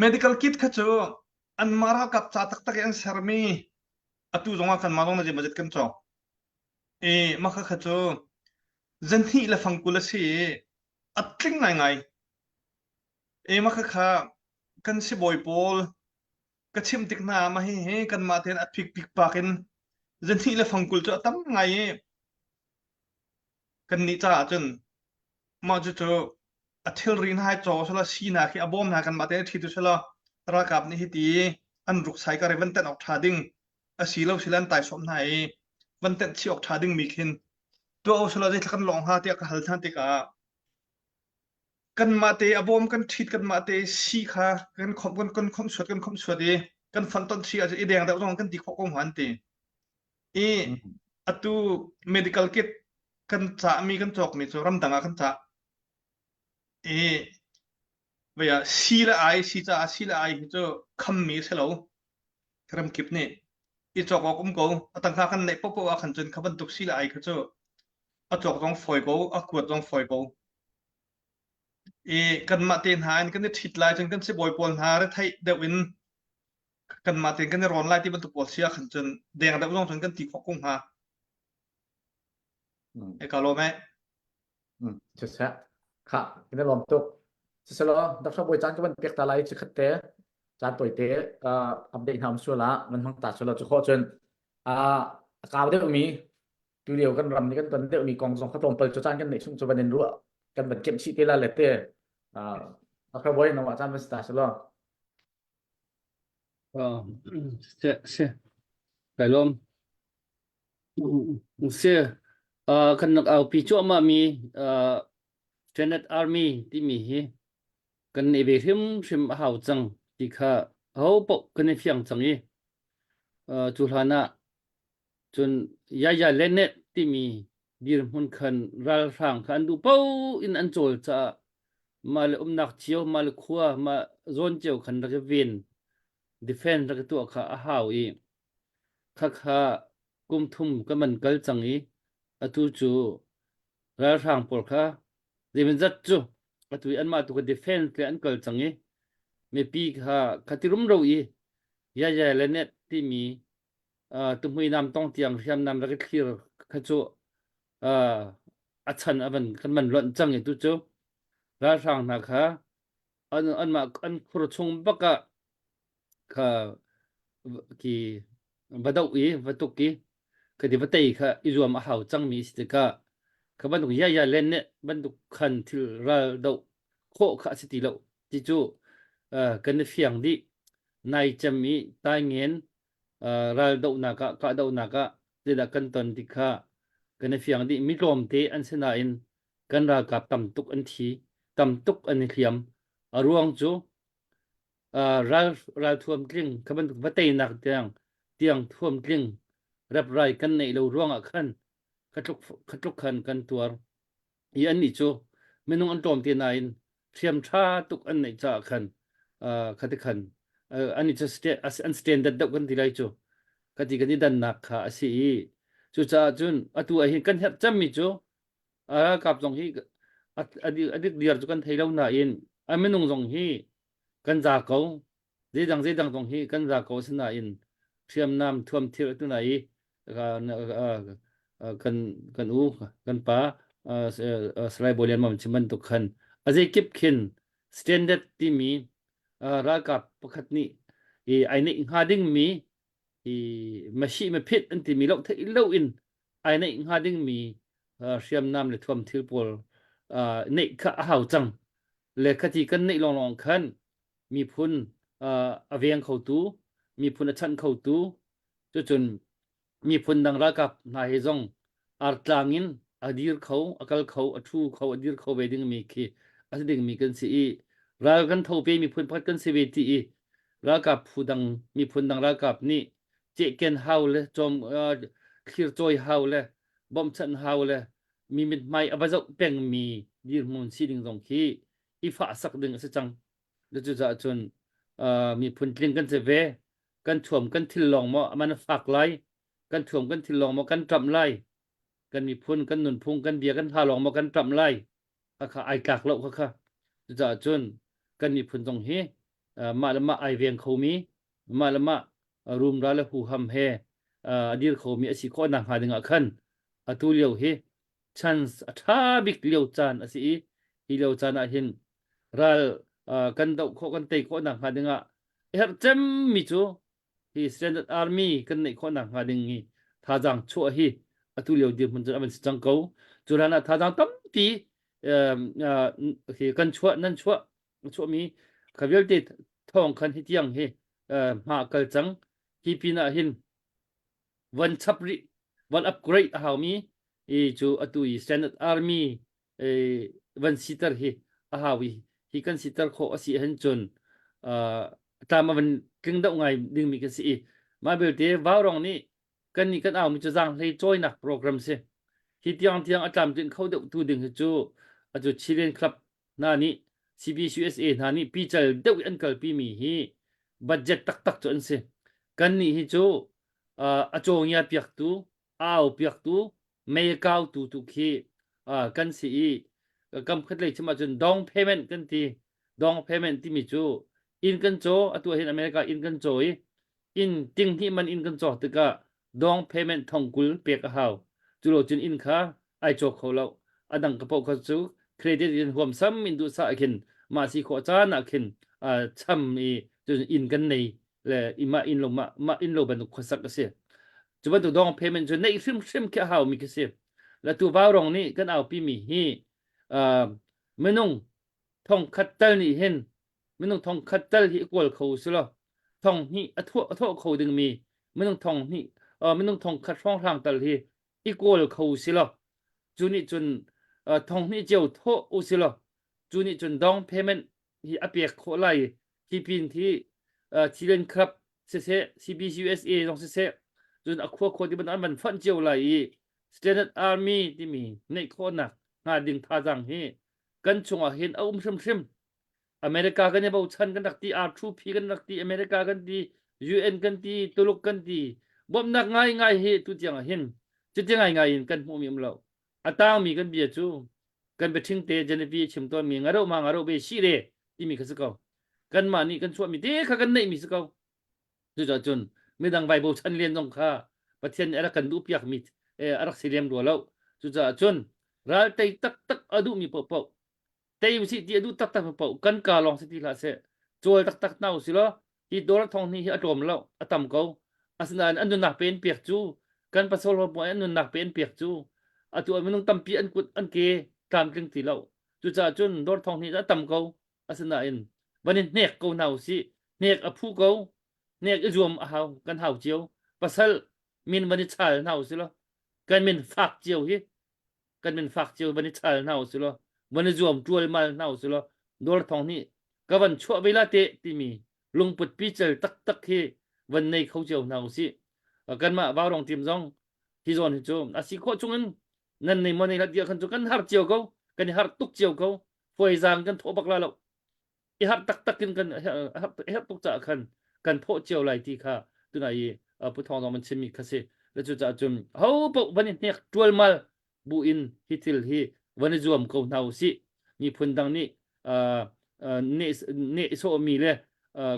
medical kit ค่ะจูอันมารากับจ่าตักยังเสร์มีตูจงว่ากันมาลงมาจีมาจิตกันจ่อมาค่ะจูจันทีละฟังกุลสีอัดทิ้งไงมาค่ะกันสิบอยปอลก็ชิมติกนามาให้กันมาเทนอัดพิกปากินจันทีละฟังกุลจะตั้งไงกันนี่จ้าจนมาจู่อัดเทลรีนให้จอสละสีนาคีอบอมนากันมาเทนที่ตุสละรักกับนี่ฮิตีอันรุกใส่กันเรวันเต้นออกทาดิ้งสีเหล่าสีแลนไต่สมไหนวันเต้นชีออกทาดิ้งมีขึ้นตัวเอาสละได้กันลองหาเตียกหัลทันติกากันมาเตะอบอมกันทิดกันมาเตะสีขากันคอมสวดดีกันฟันต้นสีอาจจะอีแดงแต่ต้องกันตีข้อกงหันเตะตู medical kit กันจะมีกันจอกมีจะรำดังกันจะเวียสีละไอสีจะสีละไอจะคำมีเสลวรำคลิปนี่อีจอกออกกูตั้งค่ากันในป๊อปว่าขันจนขับรถตุกสีละไอก็จะ chok tong foi ko a kuat tong foi ko kan ma tin han kan ni thit lai chen kan se boy pol na re thai de win kan ma tin kan ni ron lai ti ban tu pol sia khan chen deng da ung chen kan ti phok kung ha e ka lo me chết sẽ khá cái này làm tục sẽ lo đọc sau buổi sáng cho mình việc ta lại chỉ khát té chán tuổi té update hàm xưa lá mình không tả xưa là cho khó chân cao đấy mi tu điềuกันรำนี่กันตอนเดี๋ยวมีกองสองขับลมเปิดจะจ้างกันในช่วงจะวันเรียนรู้กันเหมือนเก็บชีตละเลยเต้เอาเข้าไว้นะว่าจ้างเป็นสตาร์ทแล้ว se kalom se kan nak au pi chu ma mi Janet Army ti mi hi kan ne be him hau chang ti kha ho po kan ne fyang chang yi chu hlana chun ya lenet ti mi dir hun khan ral rang khan du po in an chol cha mal nak chiu mal khuwa ma zon cheu khan ra vin defend ra tu kha a hau i kha kum thum ka man kal chang i atu chu ra rang por kha dimin zat chu atu an ma tu ka defend ke an kal chang i me pi kha khatirum ro i ya le net ti mi tu hui nam tong tiang hiam nam ra khir kha chu a chan aban kan man lon chang i tu chu ra rang na kha an ma an khur chung baka kha ki badau i vatuki kadi batai kha izuam a hau chang mi stika kha banduk ya len ne banduk khan thil ra dau kho kha siti lo ti chu kan fiang di nai chami tai ngen ra dau na ka dau na ka te da kan ton ti kha kan fiang di mi lom te an sena in kan ra ka tam tuk an thi tam tuk an khiam aruang chu ra thuam kling kha banduk batai nak tiang thuam kling rap rai kan nei lo ruang a khan khatluk khan kan tuar i an ni chu menung an tom te na in thiam tha tuk an nei cha khan khati khan an ni chu an standard dok kan tilai chu kati kan dan nak kha asi chu cha chun atu a hin kan hep cham mi chu kap jong hi adik diar chu kan theilo na in a menung jong hi kan za ko dang jong hi kan za ko sina in thiam nam thuam thil tu nai kan u kan pa slai bolian mam chiman tu khan ajay kip khin standard ti mi ra ka pakhat ni ai nei hading mi mashi me phit an ti mi lo thei lo in ai nei hading mi thiam nam le thuam thil pol nei kha hau chang le khati kan nei long khan mi phun aviang khau tuมีพุนชันเข้าตู้จนมีพุนดังรักับนายจงอาร์ตลางินอดีรเขาอากาศเขาอทูเขาอดีรเขาเวดิงมีคีอดีงมีกันสิรักกันเท่าไปมีพุนพัดกันสิเวทีรักับผู้ดังมีพุนดังรักับนี่เจเกนเฮาเลยจอมคิรจอยเฮาเลยบอมชันเฮาเลยมีมิดไม้อบาจเป่งมีดีรมุนสีดิงจงคีอีฟ้าสักดึงสักจังแล้วจะจนมีพุนกลิ่นกันเสเวกันถ่วมกันทิลลองมอมันฝากไล่กันถ่วมกันทิลลองมอกันจำไล่กันมีพุ่นกันหนุนพุงกันเบียกันพาลองมอกันจำไล่ค่ะไอกากเล่าค่ะจะจนกันมีพุ่นตรงเฮมาละมาไอเวียงเขามีมาละมารุมราละหูหำเฮอดีรเขามีอาชีพข้อหนังหาดึงขันอตุเลียวเฮชันส์ท่าบิกเลียวจานอาศัยเลียวจานอาหินรากันดอกข้อกันเตะข้อหนังหาดึงจำมิจูที่ Standard Army กันในข้อหนังหาดึงฮีท่าจังชั่วฮีอตุเลียวเดียวมันจะเป็นจังเก่าจุฬาท่าจังตั้มปีกันชั่วนั่นชั่วมีขบวนที่ท่องคันที่ยังฮีมาเกิดจังที่ปีน่ะหินวันชับริวันอัปเกรดหามีจูอตุย Standard Army วันสิตร์ฮีหาวิที่กันสิตร์ข้อสิเห็นจนตามมันกึ่งดอกไงดึงมีกันสิมาเบลเตว้าวรองนี่กันนี่กันเอามีจะจ้างให้จอยนักโปรแกรมสิที่เที่ยงอาจารย์จึงเข้าเด็กตัวดึงให้จูชิเลนคลับนานี่ CBCUSA นานี่ปีเจอเด็กอันเกิดปีมีฮีบัดเจ็ตตักจนสิกันนี่ให้จูอาโจงยาเปียกตูอ้าวเปียกตู ไม่ก้าวตุคีกันสิกำคัดเลยชมาจนดองเพย์เมนต์กันทีดองเพย์เมนต์ที่มีจูอินกันโจตัวเห็นอเมริกาอินกันโจอินจริงที่มันอินกันโจตึกะดองเพย์เมนต์ทองกุลเปียกหาวจุโรจุนอินค่ะไอโจเขาเราอดังกระเป๋าเขาจูเครดิตอินห่วมซ้ำอินดูสะขินมาสิขอจานักขินช้ำจนอินกันในและมาอินลงมาอินลงบรรทุกขสักเสียจุบันตัวดองเพย์เมนต์จนในชิมแค่หาวมีกเสียและตัวว่าวรองนี้กันเอาปีมีฮีไม่นุ่งทองคัตเตอร์นี่เห็นไม่นุ่งทองคัตเตอร์ที่กวลเขาสิละทองนี่ทั่วเขาดึงมีไม่นุ่งทองนี่ไม่นุ่งทองคัดช่องทางตลที่อีกวลเขาสิละจุนี่จนทองนี่เจียวทั่วอุสิละจุนี่จนดองเพย์เมนต์ที่อเปียกโคไลที่พินที่ที่เล่นครับเสีย CBC USA ลองเสียจนอักขวคนที่มันฟันเจียวไหล Standard Army ที่มีในโคนนักงาดิ่งท่าจังฮีกันชงเห็นเอาชิมอเมริกากันเนี่ยบอกฉันกันนักตีR2Pกันนักตีอเมริกากันตี UN กันตีตุลกกันตีบ่มนักง่ายเฮตุจังเห็นจุดยังง่ายกันหัวมีมเราอัตรามีกันเบียจูกันไปถึงเตจนบีชิมตัวมีงาเรามางาเราเบชีเรที่มีกันสักเอากันมานี่กันช่วยมีเด็กกันในมีสักเอาจุดจนไม่ดังใบบอกฉันเรียนตรงข้าประเทศอะไรกันดูเปียกมิดอารักษิเลียมดัวเราจุดจนรัลเตยตักอดูมีเปาเตยวิสิที่อดูตักเปากันกาลองสติละเสจวยตักน่าสิละที่โดนทองนี่อารมณ์เราอตมเขาอาสนานอันนุนักเป็นเปียกจูกันปัสสาวะปวยอันนุนักเป็นเปียกจูตัวมันต้องตำปีอันกุดอันเกตามจึงที่เราจุดจนโดนทองนี่อตมเขาอาสนานวันนี้เนกเขาหนาวสิเนกอผู้เขาเนกรวมเอากันหาวเจียวปัสสาวะมินวันนี้ชาหนาวสิละกันมินฝากเจียวฮีกันมินฝากเจียววันนี้ชาหนาวสิละวันนี้รวมจวยมาหนาวสิละโดนทองนี่ก็วันชั่วเวลาเตะที่มีลงปุดปีเจอตักฮีวันในเขาเจียวหนาวสิกันมาบ่าวรองทีมซองที่โซนที่โจมอาศัยข้อจงนั้นในมันในรัฐเดียวกันจงกันหาเจียวเขากันหาตุกเจียวเขาฝอยจางกันทั่วบักลาเราอีหาตักกันหาตุกจ่ากันโพเจียวไหลที่ข้าตัวไหนผู้ทองเรามันชิมีคเสแล้วจุดจุดเขาบอกวันนี้เนี่ยจวนมาบุอินฮิติลฮีวันนี้รวมเขาหนาวสิมีพุ่นดังนี้เนโซมีเลย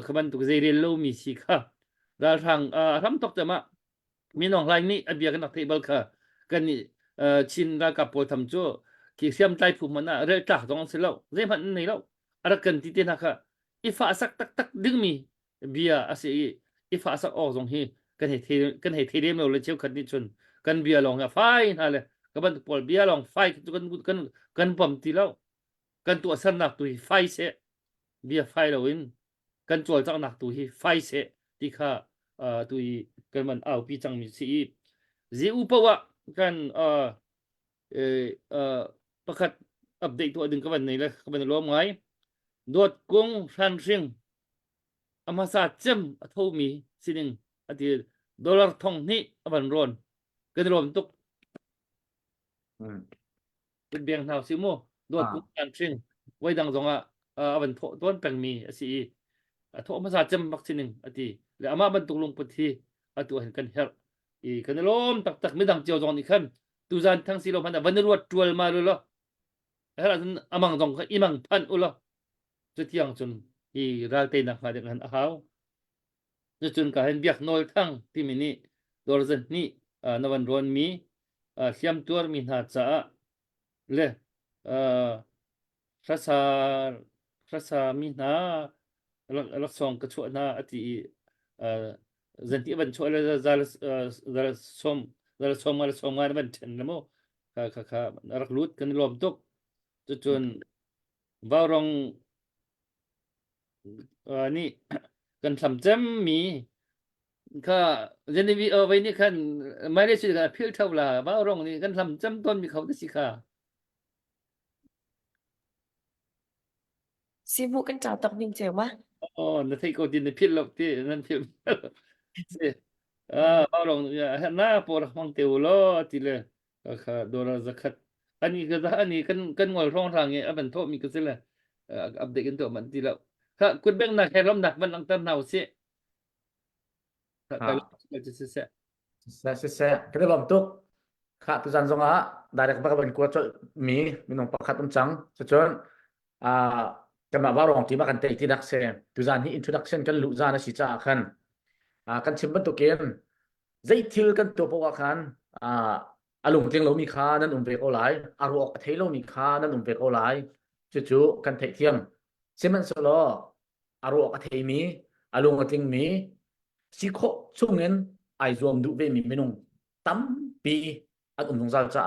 ขบันตุกเจเรลโลมีสิค่ะแล้วทางทำตกจะมามีน้องไลน์นี้อันเบียกันนักเทเบิลค่ะกันนี่ชินรากาโปทำโจqui siam tai phu mana re ta dong se lo ze man nei lo ara kan ti te na kha ifa sak tak ding mi bia ase ifa sak o zong hi kan he the dem lo le cheu khat ni chun kan bia long ya fai na le ka ban pol bia long fai kan pam ti lo kan tu san nak tu fai se bia fai lo in kan chol chak nak tu hi fai se ti kha tu kan man au pi chang mi si zi u pa wa kanประคัดอัปเดตตัวดึงกับวันนี้เลยกับวันล้อมไงโดดกงชันซิงอามาซาเจมอทูมีสิ่งอดีตดอลลาร์ทองนี่วันร้อนกันรวมตุกเป็นเบียงเท้าซิโมโดดกงชันซิงไว้ดังตรงวันต้นแปลงมีสิทุกอามาซาเจมบักสิ่งอดีตแล้วอามาบรรทุกลงปทีตัวเห็นกันเฮร์กันล้มตักไม่ดังเจียวจองอีกขั้นตุจานทั้งสี่เราพันวันนี้รวดจวลมาเลยล่ะแล้วอามังตรงอีมังพันอุล่ะจุดที่ยังจนรัลเตนักมาเด็กหันเอาจนการเห็นเบียกโนลทั้งที่มินี่โดยเฉพาะนี่นวันร้อนมีเขียมตัวมีหาจ้าเลยรัศมีนาลักษณะกระชวนาอติจันทิบันช่วยเลยจะสมมาบันเทนนะโมค่ะรักลุดกันรวมตุกจนว่ารองนี่กันสำจำมีค่ะเจนวีไว้นี่คันไม่ได้ชื่อกันเพียงเท่าไหร่ว่ารองนี่กันสำจำต้นมีเขาได้สิค่ะสิบุกันจ่าตอกนิ่งเจียวมะนั่นที่เขาดินในพิษหรอกที่นั่นพิษว่ารองน่าปวดห้องเตียวล้อที่เลยค่ะโดนจะขัดอันนี้ก็อันนี้กันงอร้องทางเงี้ยอันโทษมีก็สิเลยอัปเดตกันตัวมันที่แล้วค่ะคุณเบ้งนักแค่ล้มหนักมันตั้งแต่หนาวสิค่ะจะเสียkita belum tuh ค่ะตุจันทรงได้รักบักบันกัวจมีน้องประคัตจังจนกันมาว่ารองที่มากันเตะที่ดักเซตุจันที่ introduction กันลุจานะสิจ้าคันกันชิมบันตุเกนใจทิลกันตัวพวกคันอารมณ์เตียงเรามีค่านั่นเวกเอาไลอารมณ์เทเรามีค่านั่นเวกเอาไลจู่ๆกันเทียมเซมันสโลอารมณ์เทมีอารมณ์เตียงมีสิโคช่วงนั้นไอรวมดูเวมีไม่นุ่งตั้มปีอันตรงจ้า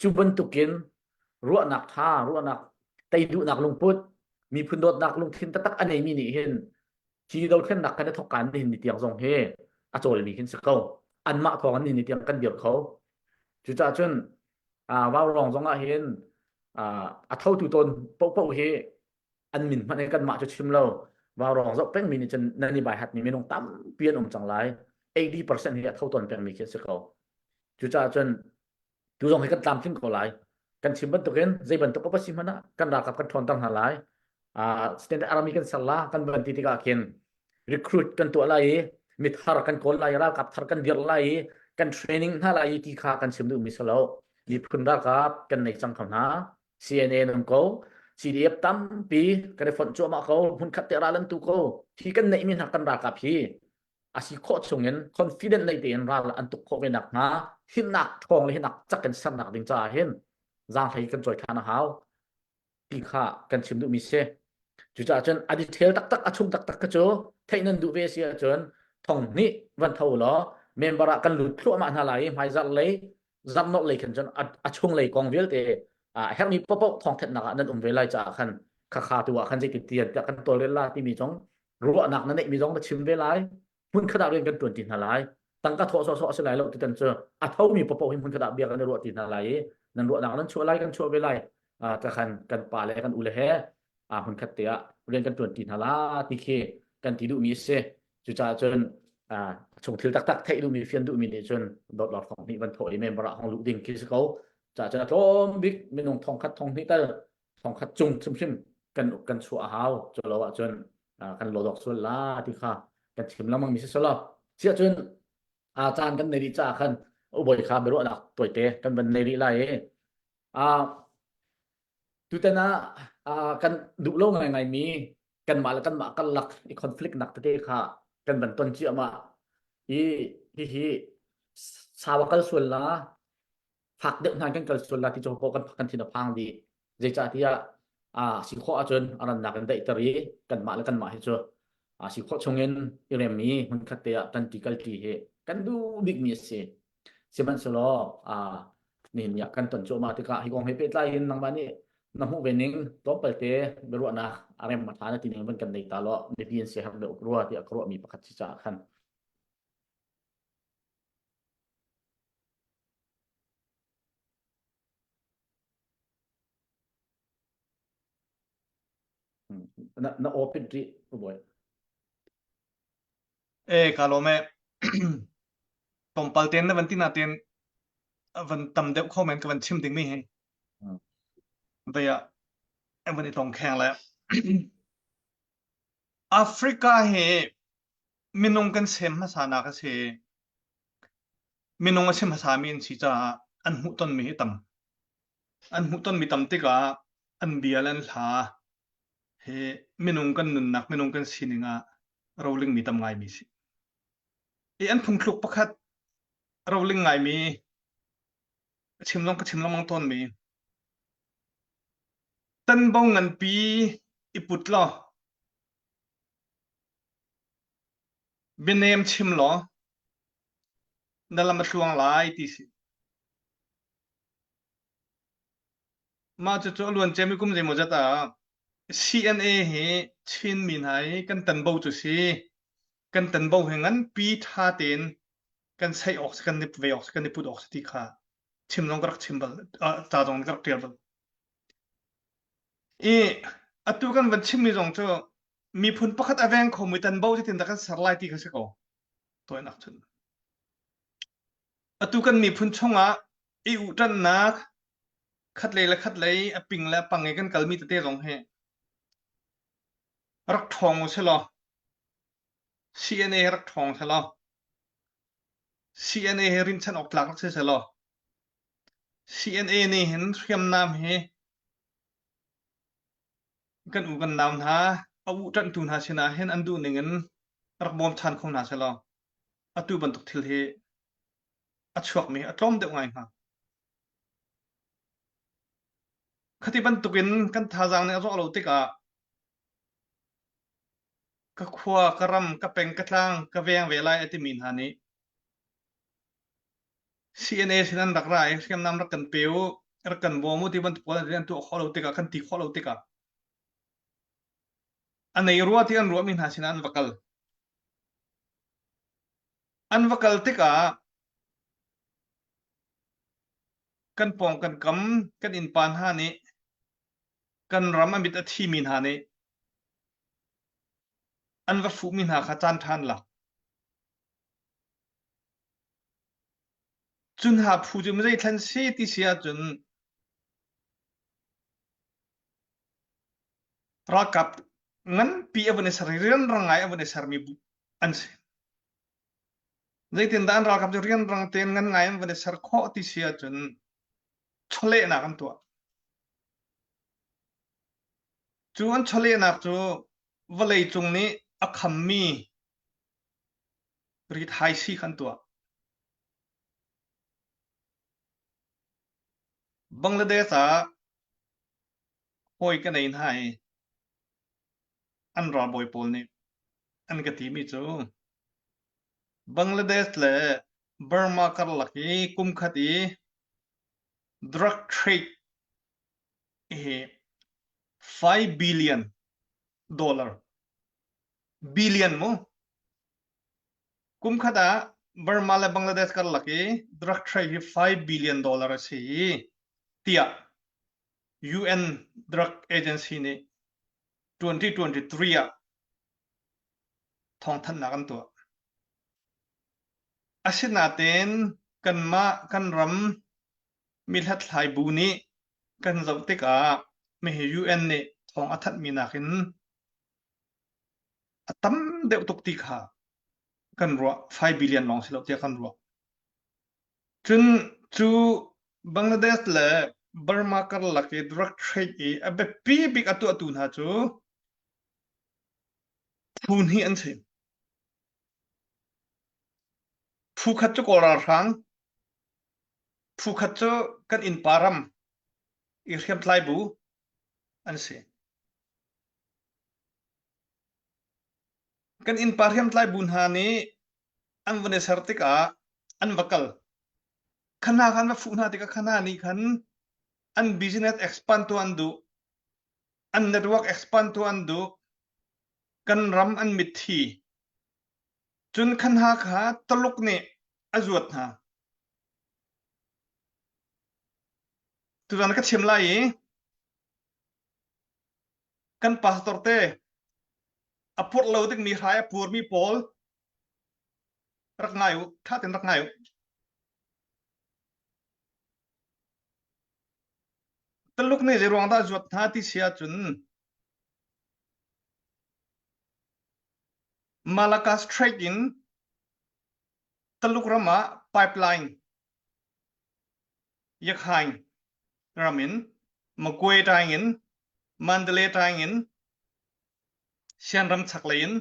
จูบันตุกินรัวหนักท่ารัวหนักไตดูหนักลงพุดมีพื้นโดดหนักลงทินตักอันไหนมีนี่เห็นที่เราเช่นหนักกันได้ทกการเห็นในเตียงทรงเฮอโจลมีขึ้นสักเขาอันมาทอกันในเตียงกันเดียวเขาจู่จ้าจนว่ารองทรงเห็นเท่าตุตนโป๊ะเฮอันมินมันในกันมาจะชิมเราว่ารองจะเป็นมินจนนันนี่ใบหัดมีไม่ลงตั้มเปลี่ยนจังไร80%เฮียเท่าตนเป็นมีขึ้นสักเขาจู่จ้าจนดูลงให้กันตามทิ้งเขาไหลกันชิมบันตุกันใจบันตุก็pasชิมนะกันรักกับกันทอนตั้งหาไหลสแตนดาร์ดอารามิกันสลากันบันติติกาเคนรีครูทกันตัวไหลมิทาร์กันโกลไหลรักกับทาร์กันเดียร์ไหลกันเทรนนิ่งหาไหลที่ขากันชิมดูมิสลาวมีพื้นรักกับกันในจังคำนะ CNN นั่นเขา CDF ตั้มปีกันได้ฝนจั่วมาเขาหุ่นขัดเตะราลันตุเขาที่กันในมินหักกันรักกับพี่อาศิโคชงเงิน confident ในเตียนราลอันตุกโคเป็นหนักนะหินหนักทองเลยหินหนักจักกันสันหนักดึงจ่าเห็นจางไทยกันจอยทานหาวปีข้ากันชิมดูมิเซจู่จ้าจนอดีตเทลตักอชุมตักกระโจเทนันดูเวเซียจนทองนี้วันเท่าล้อเมมบาระกันหลุดพลั่วมาหาไหลไม่จัดเลยจำนกเลยกันจนอชุงเลยกองเวลเตแฮมมีป๊อปทองเท็ดหนักนั่นเวลาจ่าคันขาตัวคันจะติดเตียนจากกันตัวเวลาที่มีจ้องรัวหนักนั่นเองมีจ้องมาชิมเวลาหุ่นขนาดเรียนกันตัวจีนหาไหลตั้งก็ทอสสลายเราติดเจอเท่ามีป๊อปให้หุ่นขนาดเบียกันในรัวจีนหาไหลนั่นรัวหนักนั้นชัวร์ไล่กันชัวร์เวลาจะคันกันป่าเลยกันอุเลเฮหุ่นขัดเตะเรียนกันตัวจีนหาลาที่เคกันที่ดูมีเสจู่จ้าจนชงทิลตักเทดูมีเฟียนดูมีจนดอดหลอดของนี่วันถอยเมมบาระของลูกดิ่งคิสเขาจะทอมบิ๊กมีนงทองคัดทองนี่เตอร์ทองคัดจุงชิมกันชัวหาวจนเราจนกันโหลดอกส่วนลาที่ข้ากันชิมแล้วมันมีเสลอเสียจนอาจารย์กันในดิจ่าคันโอ้บ่อยข้าไม่รู้หนักตัวเตะกันเป็นในดิไลดูแต่นะกันดูโลกไงมีกันมาแล้วกันมากันหลักอีคอนฟ lict หนักที่ค่ะกันเป็นต้นเชื่อมาฮีสาวกันส่วนละผักเดือดงานกันกันส่วนละที่จะพบกันพักกันทีละพังดีเจจ่าที่สิข้ออาจารย์อันนั้นหนักกันได้ตรีกันมาแล้วกันมาให้เจอสิข้อชงเงินเรื่องนี้มันคัดเตะกันที่กันที่กันดูบิ๊กมีเสียมันสโลนี่อยากกันต้นโจมาที่กะให้กองให้เป็ดไล่เห็นนังบ้านนี้น้ำหูเป็นนิ่งต้องไปเตะไปรู้นะอะไรมาทานที่นี่มันกันในตาล้อในพีเอ็นเสียหักเดือดรัวที่อักรัวมีประคัตชิจ่าขันน่าโอปิดรีบ่อยkalau me tompal ten na vanti na ten van tam deuh comment ka van chim ding mi he ya van itong khang la Africa he minong kan sem ma sana ka se minong sem sa min si cha an hu ton mi tam an hu ton mi tam te ka an bialan tha he minong kan nun nak minong kan sininga rolling mi tam ngai mi si an phung thluk pakhat rolling ngai mi chimlong ka chimlong mang ton mi tan bong ngan pi iput lo benem chim lo dalam atluang lai ti si ma chu chu luan chemi kum je mo jata CNA he chin min hai kan tan bo chu si kan tan bo hengan pi tha ten kan sai ox kan nip ve ox kan niput ox ti kha chimlong krak chimbal ta jong krak tial atu kan van chim mi jong chu mi phun pakhat aveng kho mi tan bo je tin da kan sarlai ti khase ko toy nak chun atu kan mi phun chonga u tan nak khat le aping la pange kan kalmi te jong he rak thong se lo CNA rak thong se lo CNA rin chan ok tlak se lo CNA นี่เห็นเรียมนามเฮกันอุกันนามหาอาวุธจันทุนหาชนะเห็นอันดูหนึ่งอันรักบอมชันของนาชะลออตุบันตุกทิลเฮอัดชวกมีอัดล้อมเด็กไงฮะคติบันตุกินกันท่าจางเนี่ยเราติกะก็ขวากระรำกระเป็งกระทางกระเวียงเวลาไอติมินหานี้ CNA สินันรักไรเรียมนามรักกันเปียวรักกันบอมุที่บันตุกวันเรียนตัวขอเราติกะกันตีขอเราติกะอันไหนรัวที่อันรัวมินหาชนะอันวักลติกะกันปองกันกำกันอินปานหานี้กันรำอมิตรที่มินหานี้อันวัดฟุมินหาขจานทานละจุนหาผู้จุไม่ได้ทันเสียที่เสียจนรักกับงั้นปีอวันนี้สารเรียนรังไงอวันนี้สารมีบุอันเสียในตินดานรักกับจะเรียนรังเตียนงั้นไงอวันนี้สารข้อที่เสียจนชเลนักกันตัวจวนชเลนักจูวลัยจงนี้อักขมีรีไทยซีกันตัวบังกลาเทศโอยกันในไทยอันรอบอยโพลนี่อันกติมีจูบังกลาเทศเล่บาร์มาคาร์ลักยีกุมขดีดรักทรีด5 billion dollar billion mo กุมขดาบาร์มาและบังกลาเทศคาร์ลักยีดรักทรีด5 billion dollarสิเตีย UN Drug Agency นี่2023ท้องท่านนักันตัวอาชินาเตนกันมากันรำมิลัดไหบูนี้กันจะติกาไม่ให้ UN นี่ท้องอัฐมีนักินอัตมเดวตุกติกากันรัว5 billion ลองสิเราเทียกันรัวจนจูบังกลาเทศเล่บาร์มาคาร์ลักเอดรักเทรดเออเบปีบิกอตัวตุนหาจูพูนฮีอันสิผู้ขัดจุกอรารังผู้ขัดจุกันอินปารัมอีเรียมไลบูอันสิกันอินปาเรียมไลบุนหานี้อันวันเดสร์ติกาอันวักลขณะกันว่าฟูนาติกาขณะนี้ขันอัน business expand ตัวอันดูอัน network expand ตัวอันดูกันรำอันมิดทีจนขันหาขาตลุกเนี่ยอจวดหาตัวนั้นก็เชื่อมไล่กันพาสตอร์เต้อพูดเราตึงมีใครพูดมีโพลรักง่ายถ้าเป็นรักง่ายตลุกเนี่ยจะรองได้จวดหาที่เสียจนมาลากาสเทรดอินตลุกรามาไพป์ไลน์ยักษ์ไฮรามินมะกวยทางอินมันเดเลทางอินเชียนรำชักเลยอิน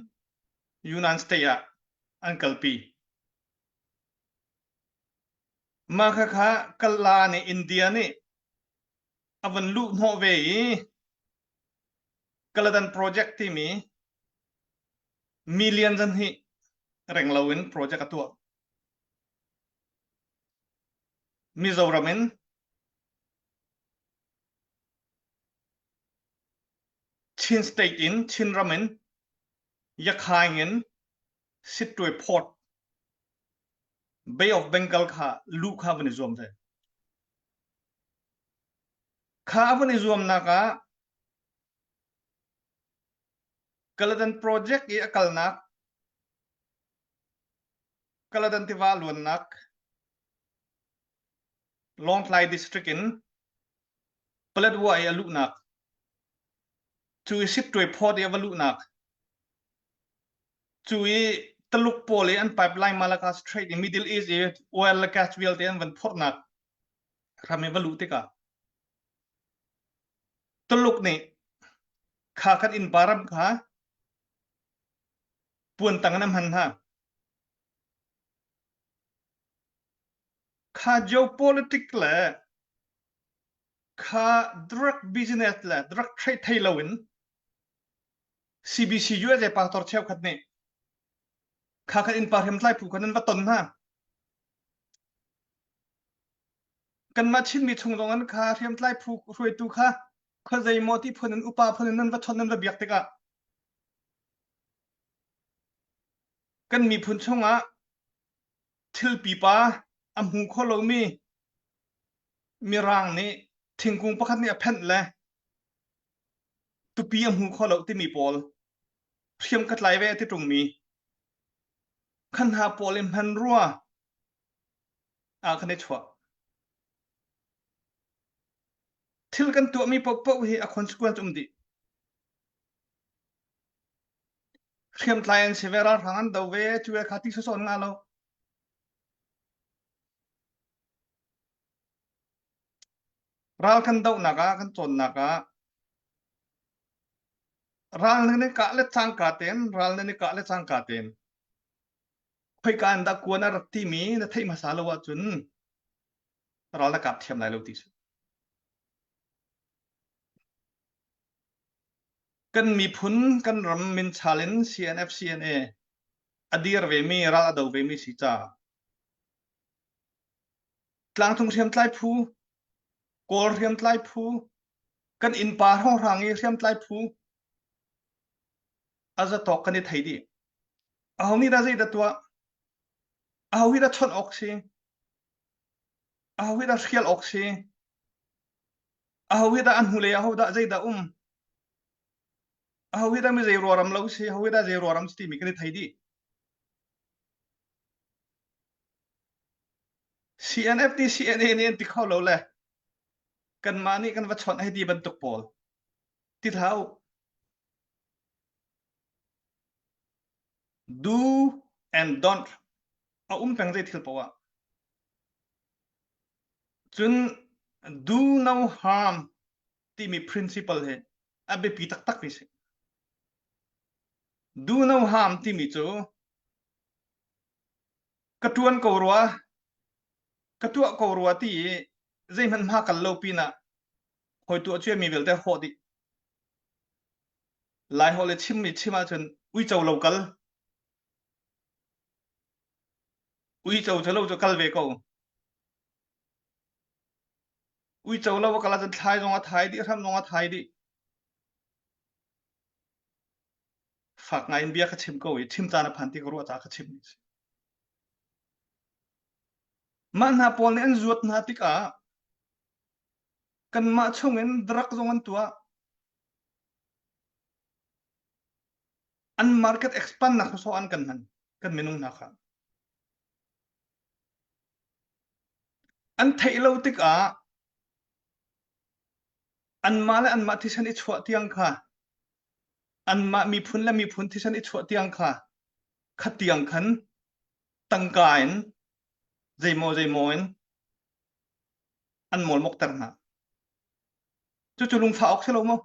ยูนานสเตียอันกัลปีมาค่ะกัลลาในอินเดียนี่อวันลุโนเวย์กัลดันโปรเจกต์ที่มีmillions อันที่แรงเราอินโปรเจกต์ตัวมิโซรามินชินสเตทอินชินรามินยักษ์ไฮอินสิตวยพอร์ตเบย์ออฟเบงกอลค่ะลูกข้าวันนี้รวมเลยข้าวันนี้รวมนักกัลดันโปรเจกต์อีกัลนักกัลดันที่ว่าล้วนนักลองไลดิสตริกอินเปลดวัวไอ้ลูกนักช่วยสิบตัวพอดีว่าลูกนักช่วยตลุกโพลีอันไพป์ไลน์มาลากาสเทรดอินมิดเดิลอีสต์โอเอลแคชวิลเตียนวันพอดนัก rame valu te ka tuluk ni kha kan in param kha puan tanganam han ha kha geopolitics la kha drug business la drug trade thailawin CBC US pa tor cheu khat ne kha kan in par hem tlai pu kan va ton ha kan ma chin mi chung dong an kha hem tlai pu roi tu kha kha zai mo ti phun an upa phun nan va thon nan va biak te ka kan mi phun chunga thil pi pa am hu kho lo mi rang ni thingkung pakhat ni a phen le tu pi am hu kho lo ti mi pol thiam kat lai ve ti tung mi khan ha pol im han ruwa a khane chwa thil kan tu mi pok pok hi a consequence di thiam tlai an severa rangan do ve chu e khati so son nga lo ral kan do naga kan chon naga ral ne ka le chang ka ten ral ne ka le chang ka ten khoi kan da kuana ratti mi na thei masala wa chun ral la kap thiam lai lo ti kan mi phun kan ram min challenge CNF CNA adir ve mi ral ado ve mi si cha tlang thung thiam tlai phu kol thiam tlai phu kan in par hong rangi thiam tlai phu aza tok kan i thei di aho ni da zai da tua aho hi da chon oxy aho hi da khial oxy aho hi da an hule aho da zai da aho hi da mi zai ro ram lo si aho hi da zai ro ram sti mi kan i thei di CNF ti CNA ni an ti khaw lo le kan ma ni kan va chon hai di ban tuk pol ti thau do and don't a peng zai thil pawa chun do no harm ti mi principle he abe pi tak tak ni se do no harm ti mi chu katuan ko ruwa katua ko ruwa ti zai man ma kal lo pi na hoi tu chue mi vel te ho di lai ho le chim mi chima chun ui chau local ui chau chalo cho kal ve ko ui chau lo kala chan thai zonga thai di ram zonga thai di fak ngai bia ka chim ko i chim ta na phan ti ko ro ta ka chim ni man ha pol ne an zuat na ti ka kan ma chung en drak zongan tua an market expand na so an kan han kan menung na kha an thei lo ti ka an ma thi san i chwa tiang kha an ma mi phun la mi phun thi san i chwa tiang kha khatiang khan tangkain zai mo en an mol mok tar na chu lung fa ok selo mo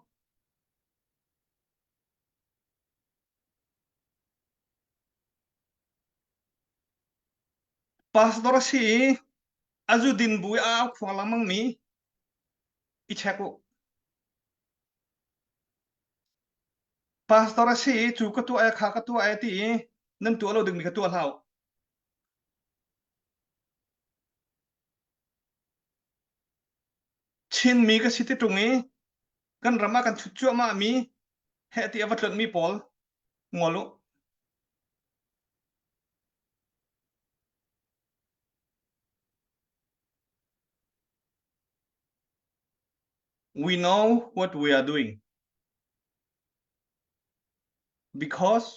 pas dora si azu din bui a khwa lamang mi i cheko pas dora si chu ka tu ai kha ka tu ai ti nan tu lo ding mi ka tu hlau chin mi ka siti tungi kan rama kan chu chu ma mi he ti awatlon mi pol ngolu we know what we are doing because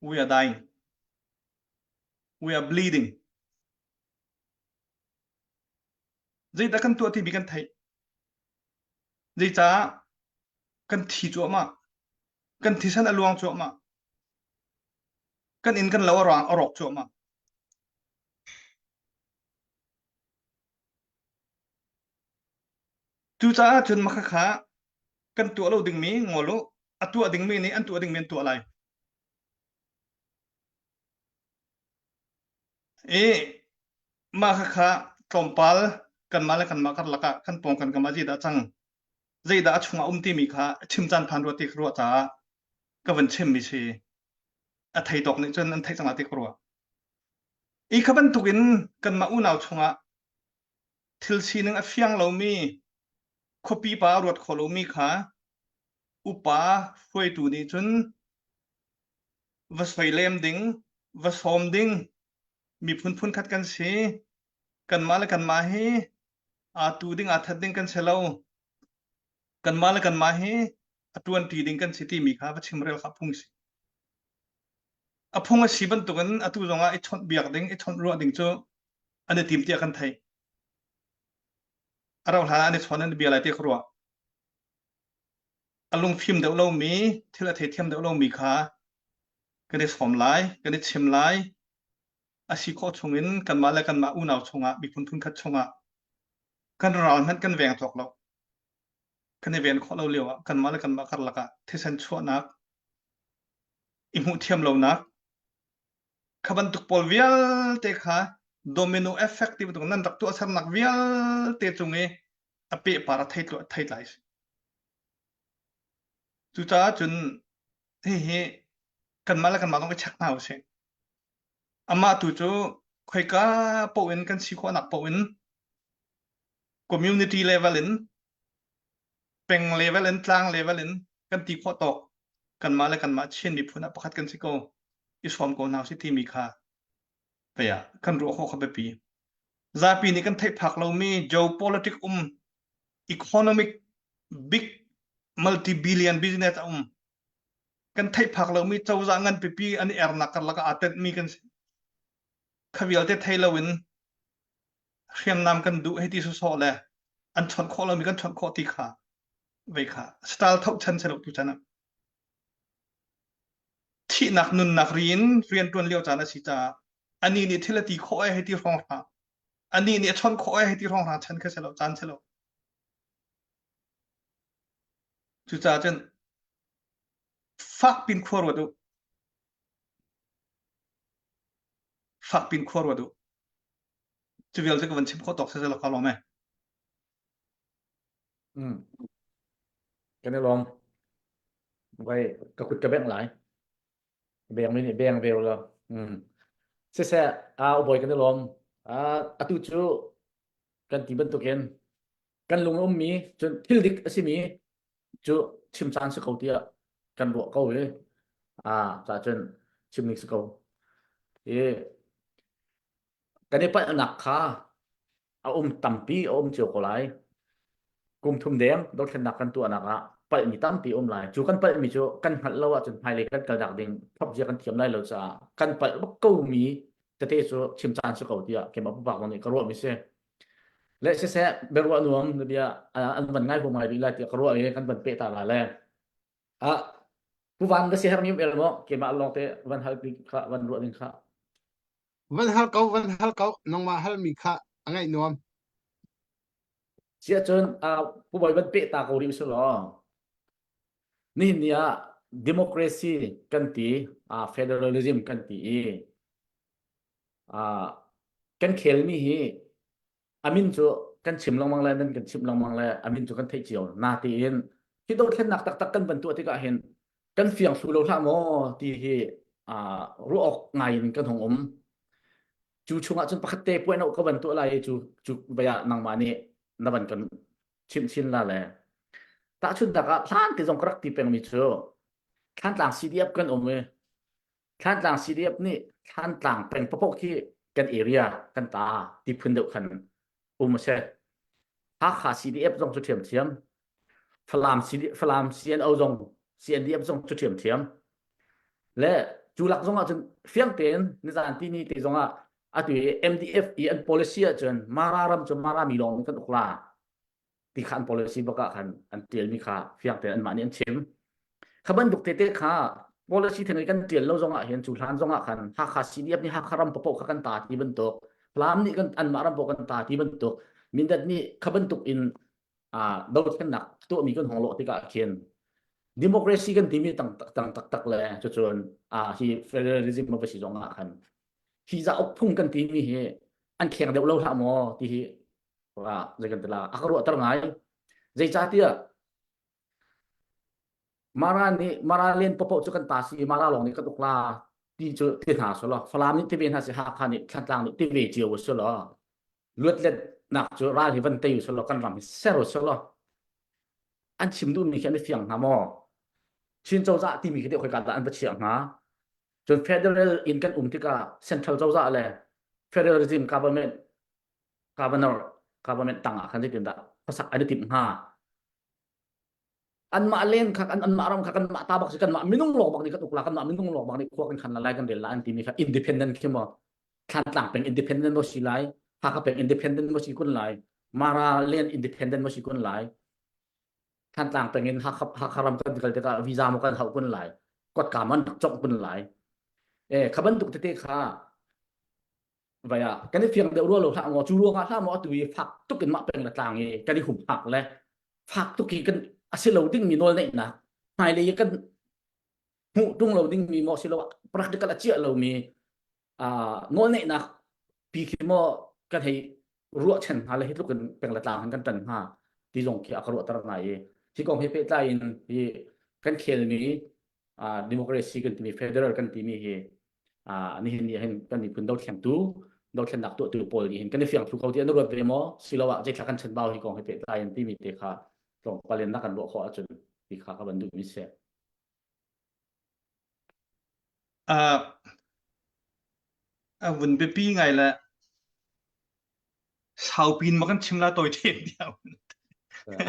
we are dying we are bleeding zai da kan tu ti bi kan thai zai cha kan thi chu ma kan thi san aluang chu ma kan in kan lo rang arok chu ma จูจ้าจนมาค่ะกันตัวเราดึงมีงอลุอัตัวดึงมีนี่อันตัวดึงมีตัวอะไรมาค่ะตอมปัลกันมาแล้วกันมากันละกะกันปองกันกันมาจีดาจังจีดาชงอุ้มที่มีค่ะชิมจันพันรัวติครัวจ้าก็วันชิมมีชีอัไทยตกนี่จนอันไทยจังหวัดติครัวขบันตุกินกันมาอุ่นเอาชงทิลชีนึงอฟียงเรามีคบีปารวดขอเรามีค่ะอุปาฟวยตูนี่จนวัสไฟเลมดิงวัสโฮมดิงมีพุ่นคัดกันสิกันมาแล้วกันมาให้ตูดิงทัดดิงกันเชลาวกันมาแล้วกันมาให้ตัวนตีดิงกันสิที่มีค่ะวัชิมเรลขับพุ่งสิพุ่งสิบันตุกันตูจงชนเบียกดิงชนรัวดิงโจอันนี้ทีมเตียกันไทยเราหาอันนี้ชนอันเบียอะไรเตียครัวลงฟิล์มเดี๋ยวเรามีที่ละเทียมเดี๋ยวเรามีค่ะกันได้สอมไลกันได้ชิมไลสิโคชงินกันมาแล้วกันมาอุ่นเอาชงมีพุ่นคัดชงกันเรานั้นกันแหวงตกเรากันในเวียนขอเราเลี้ยวกันมาแล้วกันมากันละกะที่ฉันชั่วนักหูเทียมเรานักขบันตุกปอลเวียลเตะค่ะโดมิโนเอฟเฟกต์ที่ตรงนั้นตักตัวสนักเวียลเตะจงเปะปาระไทยตัวไทยไลส์จุจ้าจนเฮ้กันมาแล้วกันมาต้องไปชักหน้าเสียอามาตุจูใครก็ปวินกันสิขอนักปวิน community levelin เป็น levelin กลาง levelin กันตีข้อตกกันมาแล้วกันมาเช่นมีผู้นับประคัดกันสิโกอิสฟอมโกนาวสิที่มีค่าไปกันรู้ข้อขับปีซาปีนี้กันไทยผักเรามี geopolitics economic big multi-billion business กันไทยผักเรามีเจ้าจ้างเงินปีอันนี้นักกันละก็อาจจะมีกันขวิลเตไทยเราวินเรียมนำกันดูให้ที่สุดๆเลยอันชนข้อเรามีกันชนข้อที่ขาไว้ค่ะสไตล์เท่าฉันสนุกทุกชนะที่นักนุนนักเรียนตัวเลี้ยวจานะสิจ้าอันนี้เนี่ยที่ละตีข้อให้ที่รองราอันนี้เนี่ยชนข้อให้ที่รองราฉันแค่เสร็จจานเสร็จจุจ้าจนฟักปินขวดวัดูฟักปินขวดวัดูจะเวิลจะกับวันชิมข้อตกเสร็จแล้วเขาลองไหมกันได้ลองไว้กระคุดกระแบงหลายแบงไม่นี่แบงเวลแล้วเสียบ่อยกันได้ลองตุจูกันที่บรรทุกเห็นกันลงมีจนทิลดิกสิมีจูชิมซานสกาวเตียกันรัวเขาเลยจากจนชิมนิกสกาวกันได้ไปหนักค่ะตั้มปีเจียวเขาไหลกุมทุ่มแดงโดนขนักกันตัวหนักไปมีตั้มปีไหลจูกันไปมีจูกันหัดเราจนภายเลยกันกระดักดิ่งพับเจียกันเทียมได้เราจะกันไปว่าเขามีแต่ที่จูชิมซานสกาวเตียเก็บมาปากวันนี้ก็รู้ไม่ใช่และเสียเบลว่าหน่วงเดียอันมันง่ายผมไม่ดีเลยที่ก็รู้เองกันเป็นเปตาลาแรงผู้วันก็เสียให้มีเอลโมเก็บมาลองเตะวันฮัลปีค่ะวันรู้ดิ่งค่ะวันฮัลเกาน้องมาฮัลมีค่ะอะไรนวมเสียจนผู้บริบาลเปตาเกาหลีไม่ใช่หรอนี่เนี่ยดิโมคราซีกันตีเฟเดรัลิซึมกันตีกันเคลมีฮีอามินจูกันชิมลองมังเลยนั่นกันชิมลองมังเลยอามินจูกันเที่ยวนาตีเองที่โดนแค่หนักตักกันบรรทุกที่ก็เห็นกันเฟียงสูโลท่าโมที่รู้ออกไงกันของจูชงจนปกติป่วยนกก็บรรทุกอะไรจูไปนางมานี่นับวันกันชิมละเลยแต่ชุดดักท่านที่จงกรักที่เป็นมิจูท่านต่างซีดีเอฟกันท่านต่างซีดีเอฟนี่ท่านต่างเป็นพวกที่กันเอเรียกันตาที่พื้นเดียวกันไม่ใช่ถ้าขาซีดีเอฟจงจุดเทียมฟลามซีเอ็นเอาจงซีเอ็นดีเอฟจงจุดเทียมและจูหลักจงจนเฟียงเตียนในสถานที่นี้ที่จงตัว MDF อัน policy จนมารารัมจนมารามีลงกันอุกลาที่ขัน policy บอกกันอันเตียนมีค่าเฟียงเตียนอันมาเนียนเชื่อมขบันดุกเตะค่ะ policy ถึงกันเตียนเราจงเห็นจุดหันจงกันหากขา CDF นี่หากขารัมปกกันตาที่บรรทุกพลามนี่กันอันมารัมปกกันตาที่บรรทุกมินดัดนี่ขบันดุกอิน đâu kan nak tu mi kan hong lo ti ka kien democracy kan timi tang tak le chu chun hi federalism ma si zonga khan hi za ok phung kan timi he an kheng deuh lo tha mo ti hi zai kan tala akaro tar ngai zai cha tia mara len popo chu kan ta si mara long ni ka tukla ti chu ti ha so lo falam ni ti ben ha si ha khan ni khan tlang ni ti ve chiu so lo luat let nak chu ra hi van te so lo kan ram se ro so lo an chim du mi khan ni fiang ha mo chin châu za ti mi ke de khoi ka da an ba chiang ha chun federal in kan ti ka central châu za le federalism government tang khan ti tin da pasak ani tim ha an ma len kha an ma ram kha kan ma ta bak si kan ma minung lok bak ni ka tukla kan ma minung lok bak ni khwa kan khan la lai kan de la an ti mi kha independent ki mo khan tlang peng independent mo si lai ha ka peng independent mo si kun lai mara len independent mo si kun lai khan tlang peng in ha kharam kan kal te ka visa mo kan hau kun lai kot ka man chok kun lai khaban tuk te kha vaya kan ni fiang de ro lo tha ngo chu ro nga tha mo tu yi phak tukin ma peng la tlang ni kan ni hum phak le phak tuki kan asilo ding mi nol nei na mai le kan hu tung lo ding mi mo silo practical achia lo mi nol nei na pi ki mo kan hei ruo chen ha le hi tukin peng la tlang kan tan ha ti jong ki akaro tar nai ti kong he pe ta in hi kan khel ni democracy kan ti federal kan ti mi hi ni hin ni hin kan ni pun dau thiam tu dau thiam dak tu pol ni hin kan ni fiang thu kau ti an ro ve mo silo wa je kan chen bao hi kong he pe ta in ti mi te kha tong palen na kan lo kho achun ti kha ka ban du mi se vun be pi ngai la sau pin ma kan chimla toy the diao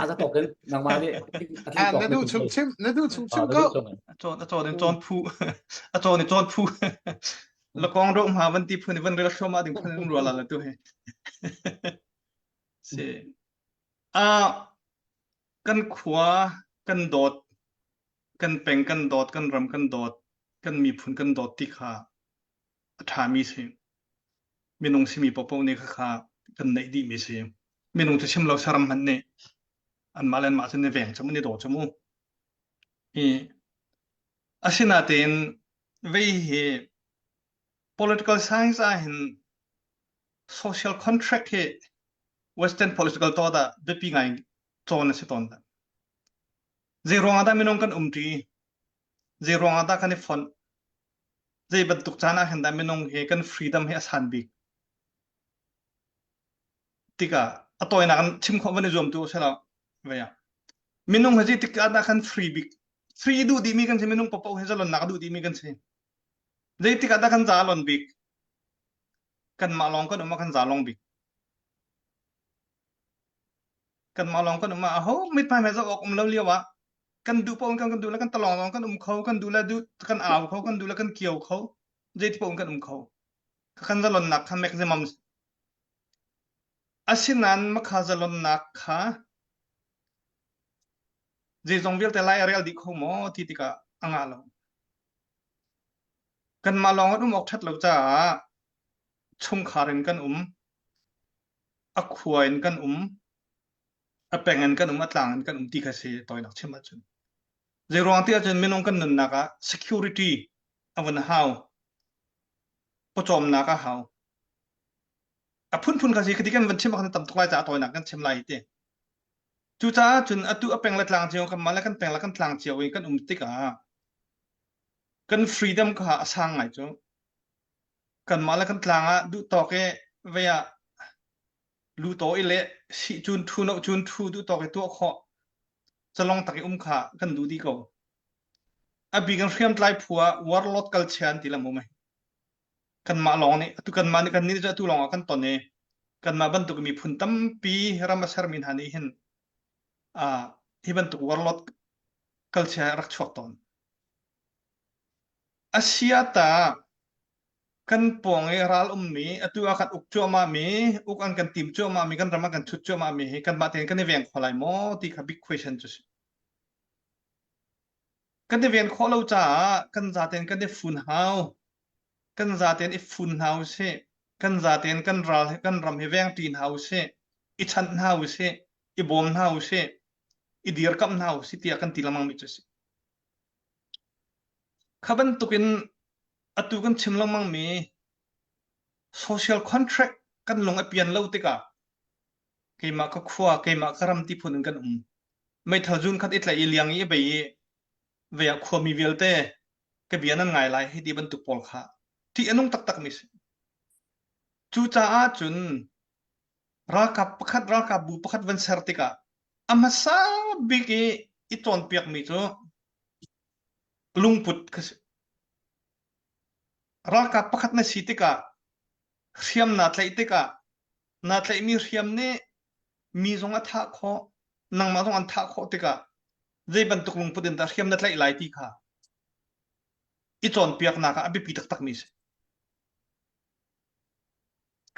za tok kan nang ma ni na du chum chim ko cho den chon phu cho ni chon phu la kong ro ma van ti phu ni van re la ma ding phu ro la tu he se kan khwa kan dot kan peng kan dot kan ram kan dot kan mi phun kan dot ti kha tha mi se minung si mi popo ne kha kan nei di mi se minung te sim lo saram han ne an malen ma chen ne veng cham ni do chamu asina ten ve he political science a hin social contract he western political to da be pi ngai chon se ton da je ronga da minung kan umti je ronga da kan fon je bat tuk chana hen da minung he kan freedom he asan bi tika atoy na kan chim kho ban zom tu sala veya minung haji tika da kan free bi free du di mi kan se minung popo he zalon na du di mi kan se je tika da kan zalon bi kan ma long kan kan zalong bi kan ma long kan ho mit pa me zo ok lo liwa kan du pon kan du la kan talong kan khau kan du la du kan aw khau kan du la kan kiau khau je ti pon kan khau kan zalon nak kan maximum asinan makha zalon nak kha je jong vil te lai real di kho mo ti tika anga lo kan ma long ok that lo cha chum kharin kan a khuain kan a pengan kan atlang kan ti kha se toy nak chema chun je rong ti achun minong kan nun naka security awan how pochom naka how a phun kha si khati kan van chema kan tam toy cha toy nak kan chem lai te chu cha chun atu a peng la tlang chiu kan mala kan peng la kan tlang chiu kan tika kan freedom kha asang ngai chu kan mala kan tlanga du to ke veya lu to ile si chun thu no chun thu du to ke to kho chalong taki kha kan du di ko abi kan friam tlai phua warlord kal chan ti la mo mai kan ma long ni tu kan ma ni kan ni ja tu long kan to ne kan ma ban tu mi phun tam pi ram sar min hani hin hi ban tu warlord kal cha rak chok ton asia ta kan pong ral mi atu akan ukcho ma mi uk an kan tim cho ma mi kan rama kan chut cho ma mi kan ba ten kan event kholai mo ti kha big question chu kan event kholo cha kan za ten kan de fun hau kan za ten if fun hau se kan za ten kan ral kan ram he veng tin hau se I chan hau se i bom nau se i dir kam nau si tia kan tilamang mi chasi khaban tukin atu kan chimlamang mi social contract kan long apian lo tika keima ka khwa keima karam ti phun kan mai thajun khat itla iliang i bei ve khwa mi velte ke bianan ngai lai hi ti ban tu pol kha ti anung tak tak mi chu cha a chun rakap pakhat rakap bu pakhat van sertika amasa bigi iton piak mi chu lungput rakap pakhat na sitika riam na tlai tika na tlai mi riam ne mi zong a tha kho nang ma zong an tha kho tika zai ban tuk lungputin ta riam na tlai lai ti kha iton piak na ka abi pi tak tak mi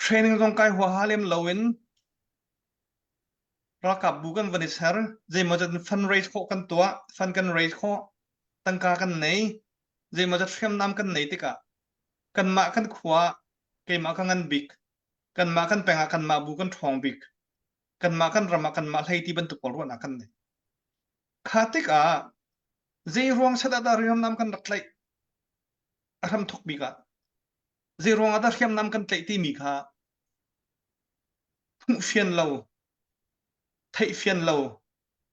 training zong kai hua halem lowin rakap bukan vanisar zai majat fundraise kho kan tua fund kan raise kho tangka kan nei zai majat riam nam kan nei tika kan ma kan khwa ke ma kan big kan ma kan penga kan ma bu kan thong big kan ma kan rama kan ma hlei ti ban tu pol ro na kan nei khatika zai ruang sada da riam nam kan raklai aram thok biga zai ruang ada riam nam kan tlai ti mi kha phung fian lo thai fian lo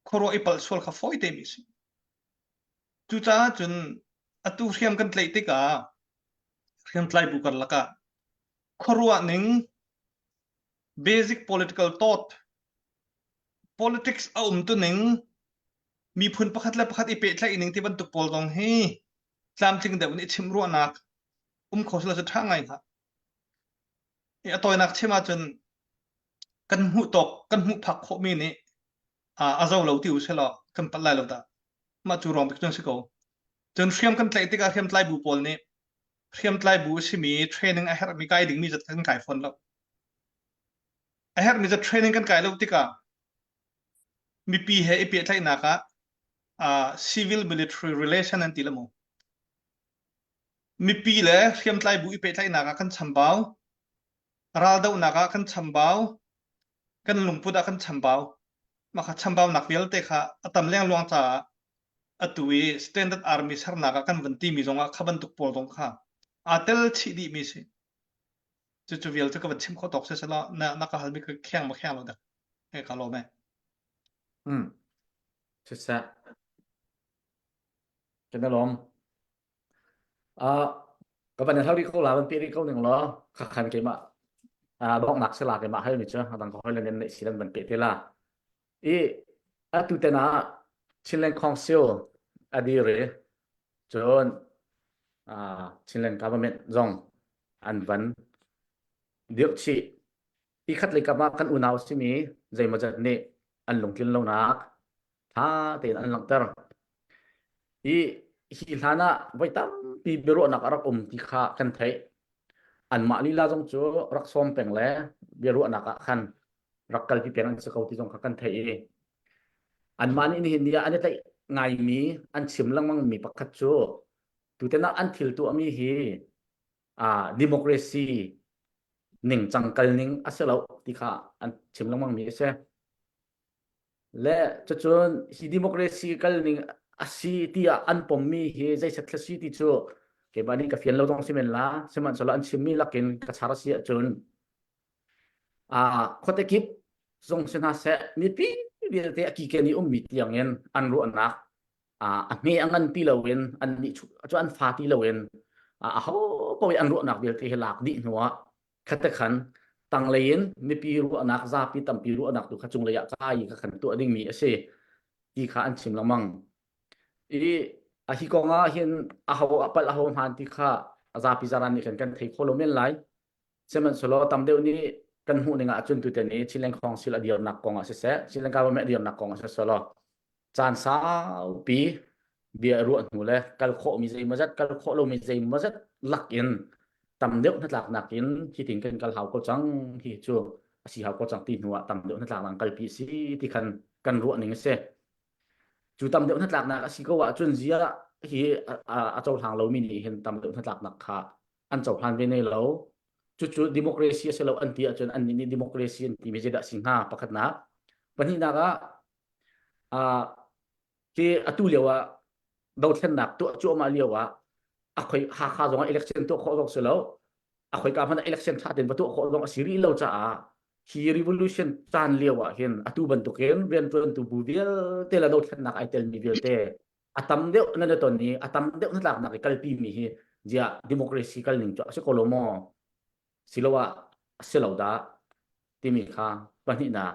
khoro ipal sol kha foi te mi si chu cha chun atu riam kan tlai tika riam tlai bu kan laka khorwa ning basic political thought politics tu ning mi phun pakhat la pakhat ipe tlai ning ti ban tu pol dong hi tlam ting de ni chimru anak khosla sa thangai kha e atoy nak chema chun kan hu tok kan hu phak kho mi ni azau lo ti usela kan palai lo da ma chu rom chun se ko chun riam kan tlai tika riam tlai bu pol ni riam tlai bu si mi training a her mi kai ding mi jat kan kai phone lo a her mi jat training kan kai lo tika mi pi he ipe tlai na ka civil military relation an tilamo mi pi le riam tlai bu ipe tlai na ka kan chambao ral dau na ka kan chambao kan lungput a kan chambao ma kha chambao nak vel te kha atam leng luang cha atui standard army sar na ka kan vanti mi zonga khaban tuk pol dong kha atel chi di mi si chu vel chu ka ban chim kho tok se sala na ka hal mi ka khyang ma khyang lo da e ka lo me Chết sa cho nó lom các bạn thao đi câu là bên đi câu đừng lo khắc khăn cái mà bóc nạc sẽ là cái mà hay mình chưa đang có lên đến sĩ lên bên thế là tụi tên xin lên council đi rồi chọn xin lên government dòng anh vẫn điều trị khát lấy các bạn căn u nào xí mi dây mà giật nè anh lồng kiên lâu nạc tha tiền anh lồng tơ hilana vai tam pi bero nak arak ti kha kan thai an ma li la jong chu rak som peng le bero nak khan rak kal pi peng se ko ti jong kha kan thai an ma ni hin ya an tai ngai mi an chim lang mang mi pakhat chu tu te na an thil tu ami hi democracy ning changkal ning aselo ti kha an chim lang mang mi se le chun hi democracy kal ning asi tia an pom mi hi zai sat klasi ti chu ke bani ka fian lo dong simen la seman sola an chimmi lakin ka chara si chun khote kip zong sen ha se mi pi bi te ki ke ni mi tiang en an ru anak me angan ti lowen an ni chu an fa ti lowen ho po an ru anak bi te helak di nuwa khata khan tang lein mi pi ru anak za pi tam pi ru anak tu khachung le ya kai ka khan tu ading mi ase ti kha an chim lamang hi konga hin aho apal aho han ti kha aza pizaran ni kan thei kholomen lai seman solo tamdeu ni kan hu ninga chun tu te ni chileng khong sil adiam nak konga se chileng ka me diam nak konga se solo chan sa pi bia ruan hu le kal kho mi zai mazat kal kho lo mi zai mazat lakin tamdeu na lak nakin hi ting kan kal hau ko chang hi chu asi hau ko chang ti nuwa tamdeu na lak nang kal pi si ti kan ruan ning se chu tam deuh that lak nak asi ko wa chun zia hi a chau thang lo mi ni hin tam deuh that lak nak kha an chau han ve nei lo chu democracy se lo an ti a chun an ni democracy an ti me jeda singha pakhat na วันนี้นะคะที่ตัวเลียวดาวเทียนนักตัวจู่มาเลียวคอยหาข้าวตรง election ตัวข้อตรงเสร็จแล้วคอยการพัน election ชาติเป็นตัวข้อตรงสิริเราจะฮี revolution จานเลียวเห็นตัวบรรทุกเห็นเรียนตัวบูเดียเตลดาวเทียนนักไอเตลมีเวลเตตามเดียวนั่นตอนนี้ตามเดียวนั่นหลักนักกัลปีมีเจ้า democracy กัลนิ่งจ้ะสิโคโลโมสิลวะสิลาวดาที่มีค่าวันนี้นะ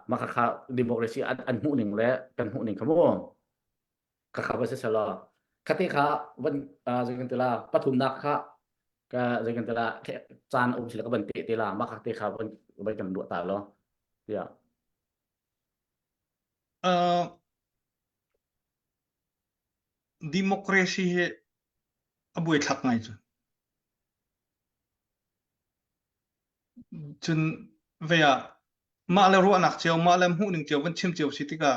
makaka demokrasi an huning le kan huning kamo kakaba sa sala katika ban zagan tila pathum nak kha ka zagan tila chan sila ka ban te tila makate kha ban kan du ta lo ya democracy he abuai thak ngai chun veya ma le ro nak cheu ma lam hu ning cheu ban chim cheu sitika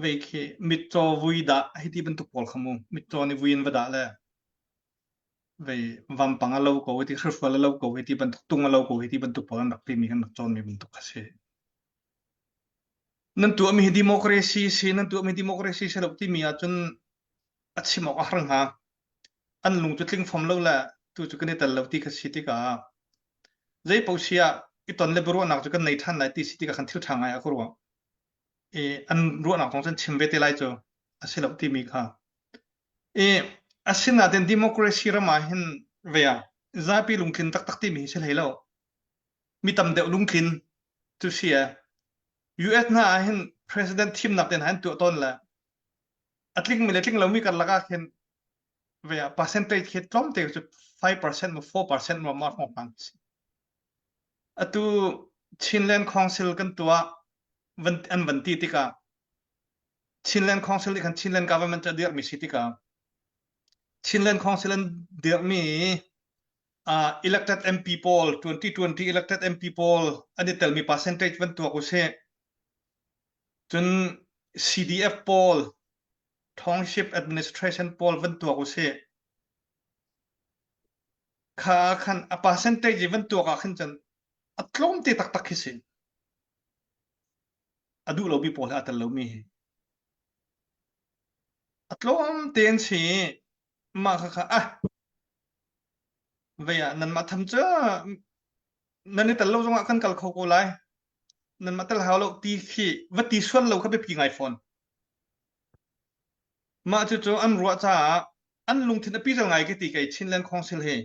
ve ke mitro vuida hiti ban tu pol khamu mitro ni vuin wada le ve vam pang alo ko hiti khrufa lo ko hiti ban tung alo ko hiti ban tu pol nak pi mi kan nak chon mi ban tu khase nan tu mi democracy si nan tu mi democracy se lo ti mi a chun achimok a hrang ha an lung tu tling phom lo la tu chu kan tal lo ti khasitika zai pausia iton le bro nak chu kan nei than lai ti sitika kan thil thanga a korwa an ro nak tong chen chimbe te lai cho asilo ti mi kha asina den democracy rama hin veya zapi lungkin tak tak ti mi sel helo mi tam de lungkin tu sia US na hin president team nak den han tu ton la atling mi letling lo mi kan laga khen veya percentage khet tlom te 5% or 4% ma ma pang atu Chinland Council kan tua van ti tika Chinland Council kan Chinland government adir mi sitika Chinland Council an dir mi elected MP poll 2020 elected MP poll ani tel mi percentage van tua ko se chun CDF poll township administration poll van tua ko se kha khan a percentage van tua ka khan chan atlom te tak tak hisin adu lo bi pola atal lo mi atlom ten si ma kha veya nan ma tham cha nan ni tal lo zonga kan kal kho ko lai nan ma tal halo ti khi vati swan lo kha be pi ngai phone ma chu chu an ruwa cha an lung thin api ngai ke ti kai Chinland Council he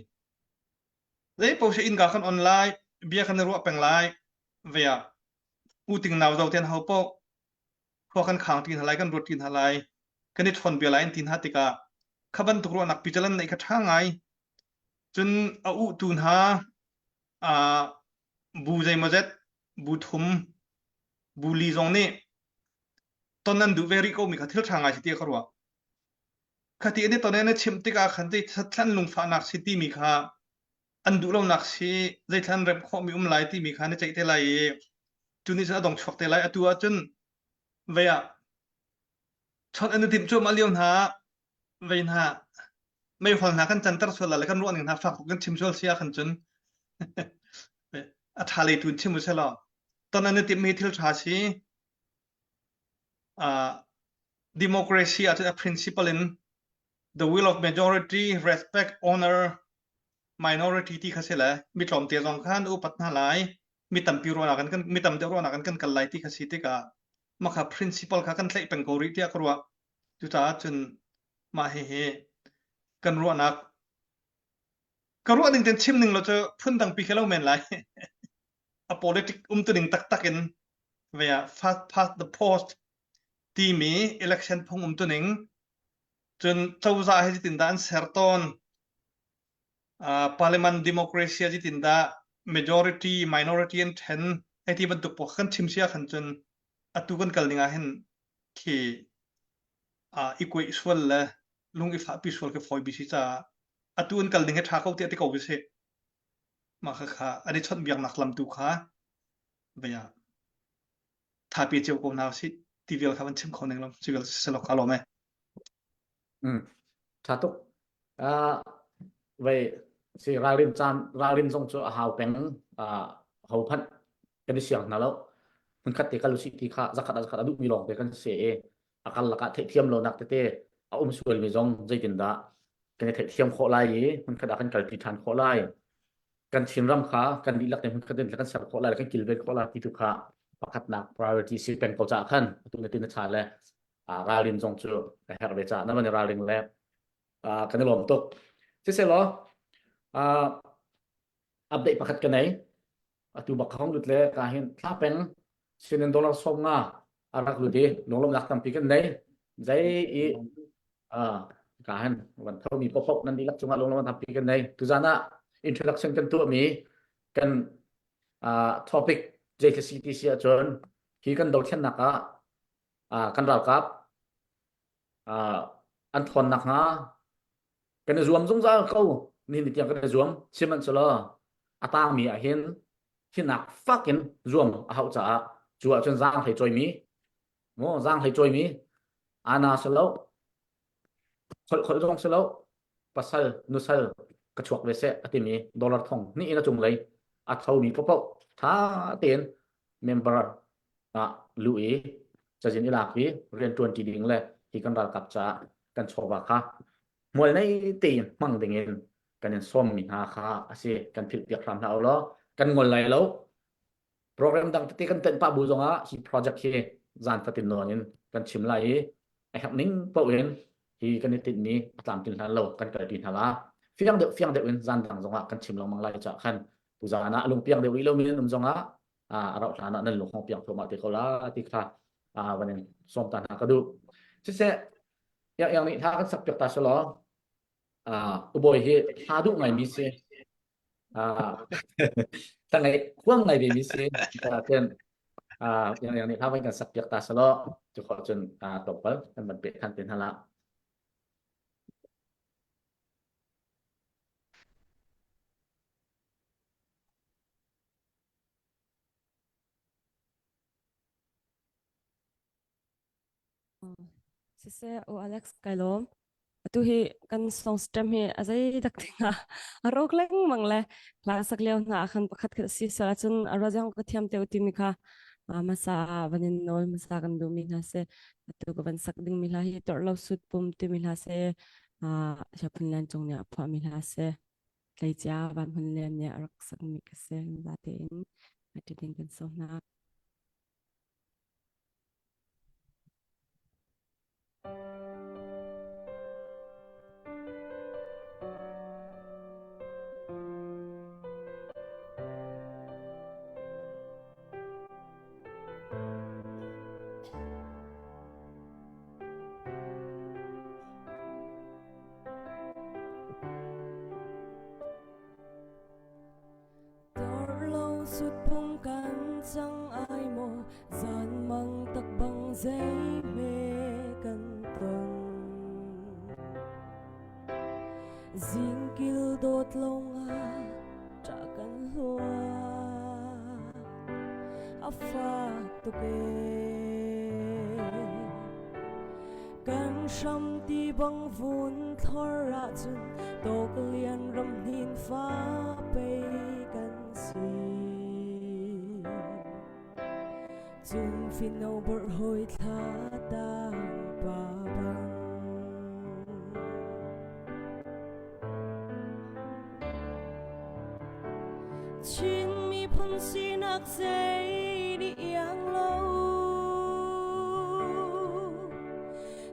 lei po se in ga khan online bia khan ruwa peng lai veya uting naw daw ten hau po kho kan khang tin halai kan rut tin halai kan it phon bia lai tin hatika khaban tukro nak pichalan nei kha thangai chun a u tun ha bu jai majet bu thum bu li zong ne tonan du very ko mi kha thil thangai ti kharwa khati ani tonen chimtika khanti thlan lung fa nak city mi kha an du lo nak si zai thlan rep kho mi lai ti mi kha ne chaite lai chuni sa dong chok te lai atua chun veya chot an tim chu ma liom ha vein haไม่ฟังนะกันจันทร์ส่วนละกันรู้อันหนึ่งนะฝากกันชิมชวนเสียกันจนอัฐาเลยทุนชิมมุสลาตอนนั้นติดมีทิลชาชี democracy as a principle in the will of majority respect honor minority ที่เขาเสียละมีตรอมเตียจงขันอุปัตนาหลายมีตำปีรวนากันมีตำเดียวรวนากันกันหลายที่เขาสิติกามาค่ะ principle เขากันใช้เป็นกอริที่กรัวจุดท้ายจนมาเฮกันรัวนักกันรัวหนึ่งเต็มชิมหนึ่งเราจะพุ่นดังปีแค่เราเมนไรa politicตัวหนึ่งตักตักกันเวีย fast the post ที่มี election พงตัวหนึ่งจนเจ้าจ่าให้จิตด้านเซอร์ตอนparliament democracy จิตด้าน majority minority and 10ไอ้ที่บรรทุกพวกกันชิมเสียขันจนตุกันกันลิงาเห็นที่equal เลยลุงอีฟ้าพิสูจน์กับฟอยบิชิจ้าตุนกัลดิ้งให้ท้าเขาเตี้ยที่เขาวิเศษมาค่ะอันนี้ชดเบียงนักลำตุค่ะเบียถ้าปีเจ้ากูน่าสิทีวีเขาเป็นชิมคนหนึ่งลำทีวีสลอกอารมณ์ไหมsatu về si ralin chan ralin song chu hau peng hau phat กันดิเสียงนั่นแล้วมันคัดเตะกันลุสิที่ข้าจักขัดดุมีลองเตะกันเสียอาการละกันเทียมโลนักเตะเอาสวยมีจงใจตินดากันเทียมโคไลมันคัดกันกัลปิทันโคไลกันชินรำขากันดีลักเนี่ยมันคัดเดินกันสับโคไลกันกิลเวตโคไลที่ทุกข้าประคัดหนัก priority สิเป็นเกาจากขันตุนตินชาเลยราลินจงจูแต่เฮร์เบจ่านั่นมันราลินแล้วกันลมตกที่เสร็จแล้วอัปเดตประคัดกันไหนtu bak khong lut le ka hin tha pen $1 som nga arak lu di lom lak tam pi kan nei zai i ka han wan thau mi pop nan di lak chunga lom tam pi kan nei tu jana introduction kan tu mi kan topic JCT sia chon ki kan dol chen naka kan ral kap an thon nak nga kan zoom zung za ko ni ni tiang kan zoom siman solo ata mi a hin khi nạc fucking zoom hậu trả chùa chân giang thầy trôi mí ngô giang thầy trôi mí ana sơ lâu khởi rong sơ lâu pasal nu sal cái chuột về xe tìm mí dollar thong ní nó chung lấy thâu mí pop thá tiền member lưu ý cho dân đi lạc phí riêng tuần chỉ định là thì cần đặt cặp trả cần cho vào khác mỗi này tiền mang tiền cần xóm mình ha khá sẽ cần thiết việc làm nào đóกันงอนไหลแล้วโปรแกรมดังที่กันเต็นป้าบูจงที่โปรเจกต์ที่จานติดนอนกันชิมไหลไอ้ครับนิ่งเปล่าเองที่กันติดนี้ตามติดทันเรากันเกิดติดทันละเฟียงเดือดจานดังจงกันชิมลงมังไหลจากขันปูจานะลุงเปียงเดือดวิโลมีนุ่มจงเราฐานะนั่นหลวงของเปียงโทมาติเขาละที่ค่ะวันนี้ส่งตาหากระดูเช่นอย่างนี้ถ้ากันสักเปียกตาชะลออุบอยที่หาดูไงมีเสียตั้งไงห่วงไงเบบี้ซีเป็นอย่างนี้ถ้าเป็นการสักยกตาสโลจะขอจนตบไปมันเป็นขั้นเป็นทันละSise o Alex Kailom tu hi kan song stem hi azai dak tinga arok leng mangle klasak leo na khan pakhat kha si sala chun arajang ka thiam te uti mi kha masa vanin nol masa kan du mi na se tu ko ban sak ding mi la hi tor lo sut pum ti mi la se shapun lan chong nya pha mi la se kai cha ban hun len nya arak sak mi ka se ba te in ati ding kan so na suốt bông can chẳng ai mò gian mang tắc bằng giấy mê cần tuần riêng kêu đốt lông trả cần lúa pha tu kê cần sắm ti bằng vun thor ra chun tộc liền râm hin phá bay cần si chun phin nâu bờ hồi tha ta ba bang chin mi phun si nak say đi yang lâu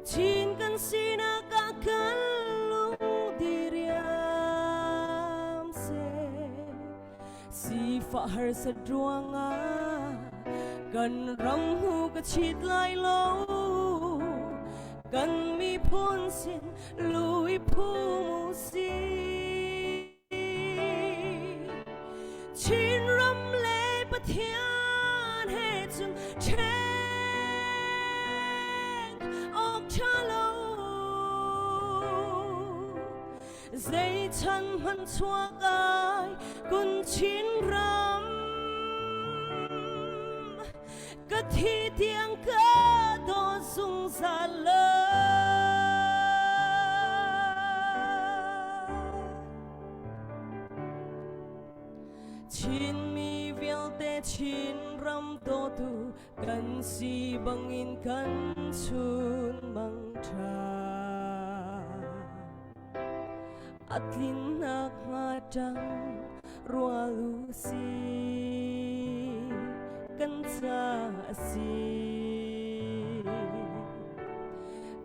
chin kan si nak akan lung diriam se si fa har sa duangaกันรำหูกระชิดลายโลกันมีพ้นสิ้นลุยผู้มูสีชินรำเลปะเทียนให้จนเชงออกชาโลใจฉันมันชัวกายกุนชินรำก็ที่เตียงก็โดนสุงสารเลยชินมีเวลแต่ชิ ชินรำโตตูกันสีบังอินกันชุนมังทราอัดลินนักมาจังรัวลูซีกันซาซี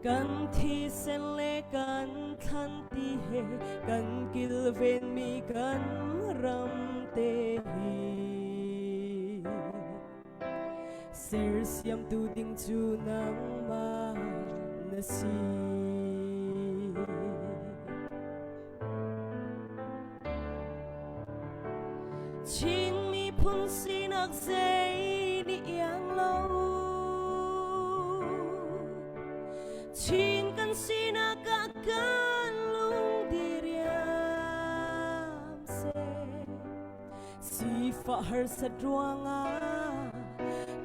กันที่เส้นเลกันทันตีเฮกันกิลเวนมีกันรำเตฮีเสียเสียมตูดิงจูนังมาเนซีชิงมีพุนสีนักเซนี่ยังเล่าชิงกันสีนักกันลุงดีเรียมเซสีฟ้าเฮอร์สะดวงอา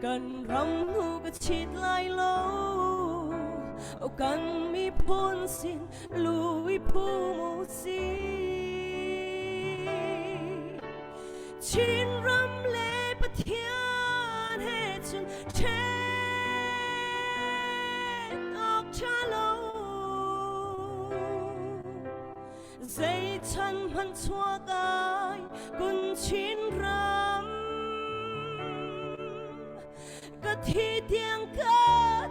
กันรำหูกชิดไล่โลเอากันมีพุนสินลุยผู้มูสีชินรำเลปะเทียนให้ฉันเชนออกชาโลใจฉันพันชั่วกายกุนชินรำก็ที่เตียงก็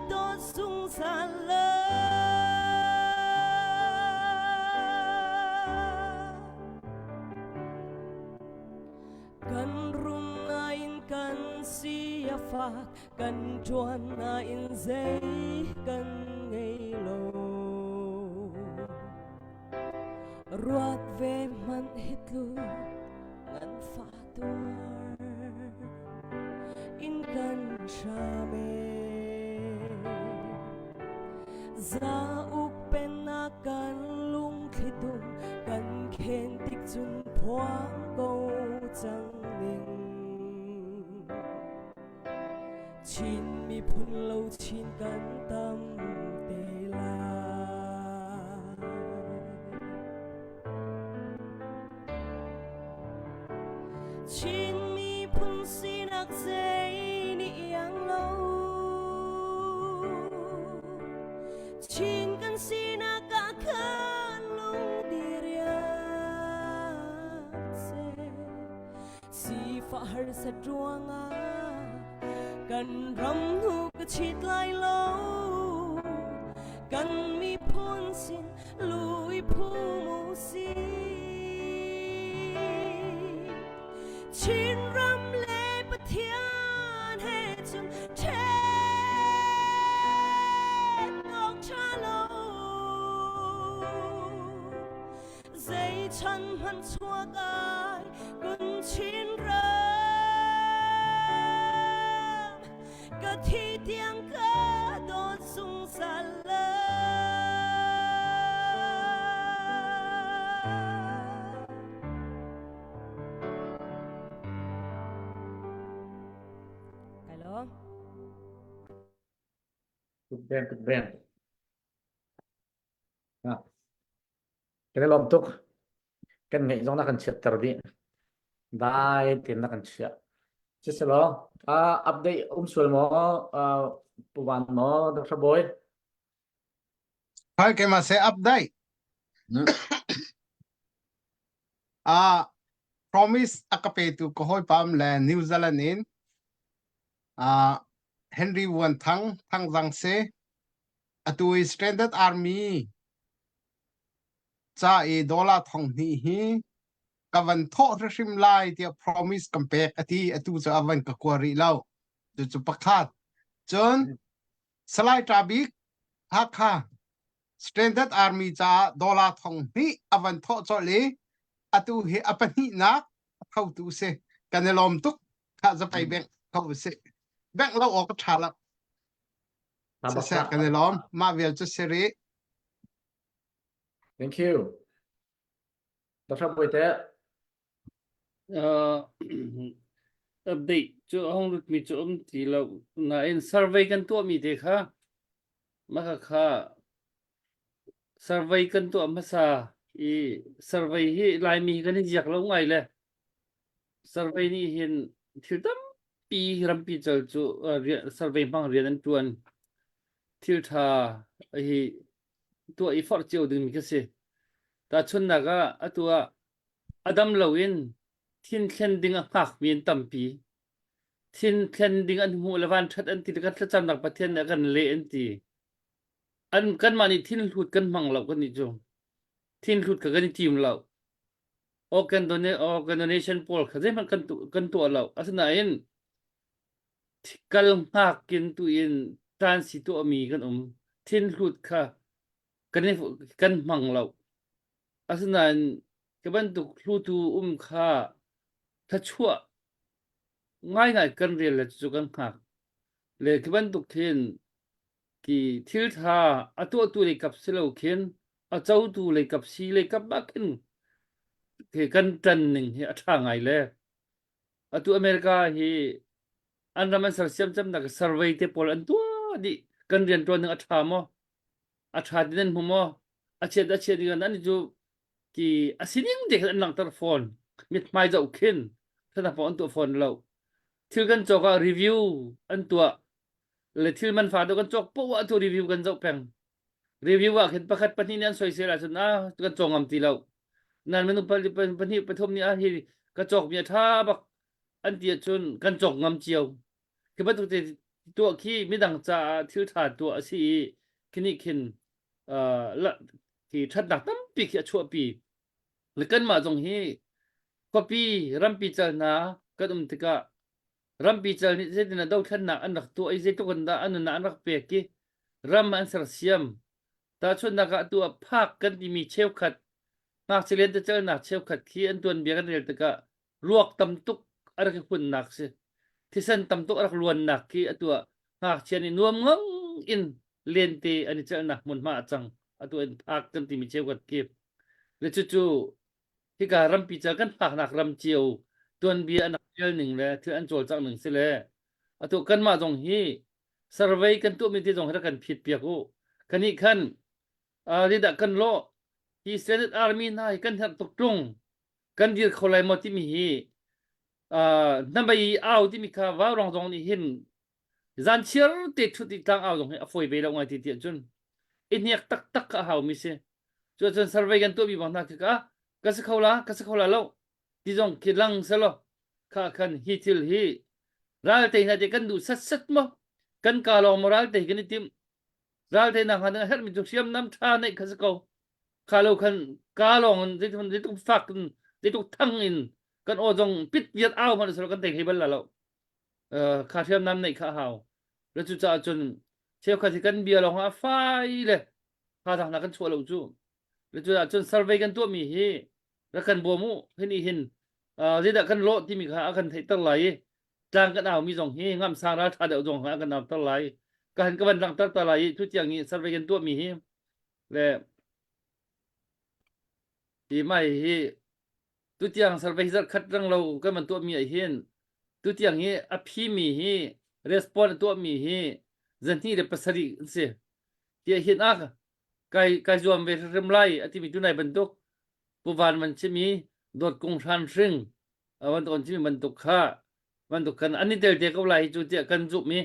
โดนสุงสารเลยกันรุมนาอินกันเสียฝากกันจวนนาอินใจกันไงโลรวดเวมันฮิตลูงันฟ้าตัวอินกันชาเมซาอุกเป็นนากันลุงคิดุงกันเข็นติกจุนพวงโกจังนิงชินมีพุนโลชินกันตำเตลาชินมีพุนสีนักเซนี่ยังโลชินกันสีนักกันลุงดีเรียเซสีฟ้าเฮอร์สะดวงอากันรำหูกชิดไล่โลกันมีพุนสินลุยผู้มูสีชินรำเลปะเทียนให้ฉันเทนออกชาโลใจฉันพันชั่วกายกุนชินรำก็ที่เตียงก็โดนสุงสารเลยฮัลโหล Good band, good band. À, cái này lom tuk, cái ngày giống nó cần chết tờ đi, đại tiền nó cần chết. Chết sao lo? Update xuân mò, buwan mò, Dr. Boy. Hai cái mà sẽ update promise akapetu ko hoy pam le New Zealand in Henry Won thang jang se atui Standard Army cha e dola thong ni hi kavan tho rashim lai tia promise compare ati atu cha avan ka kwari lau chu pakhat chon salai trabik hakha Standard Army cha dola thong ni avan tho cho le atu he apani na khau tu se kanelom tuk kha za pai beng khau se beng lo ok thala se kanelom ma vel chu seri Thank you. Dr. Boy te. Update chỗ hong được mi chỗ thì là in survey kan tua mi de kha maka kha survey kan tua masa i survey hi lai mi kan hi jak lo ngai le survey ni hin thil dam ปีรำปีเจอจูเรียนสเวมังเรียนนั้นจวนทิลทาไอตัวอีฟอร์เจียวดึงมีก็สิแต่ชนนักอะตัวอดัมลาวินทินเคนดิงอักหักมีนตัมปีทินเคนดิงอันหูละวันชัดอันที่กันจำหนักประเทศนักกันเละอันที่อันกันมานี่ทินหลุดกันมังเรากันนี่จงทินหลุดกันนี่ทีมเรา organization poll เขาจะมันกันตัวเราอาศัยกัลมากกินตัวอินทรานสิตัวมีกันทินหลุดค่ะกันนี่กันมังเราอาศัยกับบันตุกรูตูค่ะถ้าชั่วง่ายกันเรียนเลยจุกันหักเลยกับบันตุกเขียนกี่ทิลทาตัวเลยกับเสลาเขียนเจ้าตัวเลยกับซีเลยกับบักอินกันจันหนึ่งเฮียทางไงเลยตัวอเมริกาเฮอันนั้นมันสัมนัก survey เทปอลอันตัวดิกันเรียนตัวหนึ่งทามที่นั่นผมเชียดีกันนั่นจูกี่สิ่งเด็กอันหลังตัวโฟนมิดไม่จะอุคินถ้านับอันตัวโฟนเราที่กันจอกรีวิวอันตัวเลยที่มันฟาดกันจอกปุ๊บตัวรีวิวกันจอกแพงรีวิวว่าเห็นประคัดปนินันสวยเสียละจนกันจองอันที่เรานั่นมันต้องปนิปฐมนี่ฮีกระจกมีท่าบักอันเดียจนกันจอกงำเจียวคือว่าตัวขี้ไม่ดังจะทิวถาตัวสิคินิคินละที่ทัดดักตั้มปีขี้ชั่วปีหรือกันมาตรงนี้ก็ปีรำปีเจนะก็ต้องติกะรำปีเจนี่เจดินดาวทันนักอันนักตัวไอ้เจตุกันดาอันนั้นอันนักเปียกี้รำอันสรเสียมแต่ชนนักตัวภาคกันที่มีเชลขัดนักเฉลี่ยจะเจอนักเชลขัดขี้อันตัวเบียกันเรียนติกะลวกตำตุกอะไรก็คุณนักสิที่เส้นตำตุกอะไรล้วนนักขี้ตัวนักเชียนี่นวมงงอินเลียนตีอันนี้เจอนักมุนมาจังตัวภาคกันที่มีเชลขัดขี้แล้วจู่ที่การรำปีเจกันภาคนักรำเจียวตัวเบียอันนักเจียวหนึ่งเลยที่อันโจลจากหนึ่งสิเลยตัวกันมาตรงนี้ survey กันตัวมีที่ตรงให้กันผิดเปียกูคันนี้ขั้นที่ดักกันโลที่ Standard Army นายกันตกตรงกันดีเขาเลยมาที่มีนั่นไปเอาที่มีข่าวว่ารองตรงนี้เห็นจันเชื่อติดชุดที่ตั้งเอาตรงนี้ฝอยไปแล้วไงที่เดียจนอินเนียกตักเอามิเสจน survey กันตัวมีบางนักก็สักเขาละแล้วที่ตรงคิดลังเสร็จข้าคันฮิติลฮีรัลเตยน่าจะกันดูสัดมั้งกันกาลองมารัลเตยกันนี่ทีมรัลเตยนักหันเฮร์มิจุเชียมน้ำชาในข้าสักเขาข้าเราคันกาลองที่ต้องฟักที่ต้องทั้งอินกันโอจงปิดยัดเอามันสำหรับกันเตะให้บัลลังข้าเทียมน้ำในข้าหาวแล้วจุดจนเชี่ยวข้าที่กันเบียร์ลองไฟเลยข้าทางนักกันชัวร์เราจู่แล้วจุดจน survey กันตัวมีเฮแล้วกันบัวมูเห็นอีเห็นที่ดักกันโลที่มีข้ากันไทยตั้งหลายจางกันเอามีสองเฮงามสร้างราชาเดียวจงหากันเอาตั้งหลายการกันดังตั้งหลายทุกอย่างนี้ survey กันตัวมีเฮและที่ไม่เฮทุกอย่าง survey จัดคัดรังเราก็มันตัวมีเห็นทุกอย่างนี้อภิมีเฮ response ตัวมีเฮจันที่เรื่องภาษาดิเสียที่เห็นกายจวมเวทเริ่มไล่ที่มีตัวไหนบรรทุกผู้วานมันจะมีโดดกงชันซึ่งวันตอนที่มีบรรทุกข้าบรรทุกกันอันนี้เดี๋ยวก็ไล่จุดเดียกันจุดมี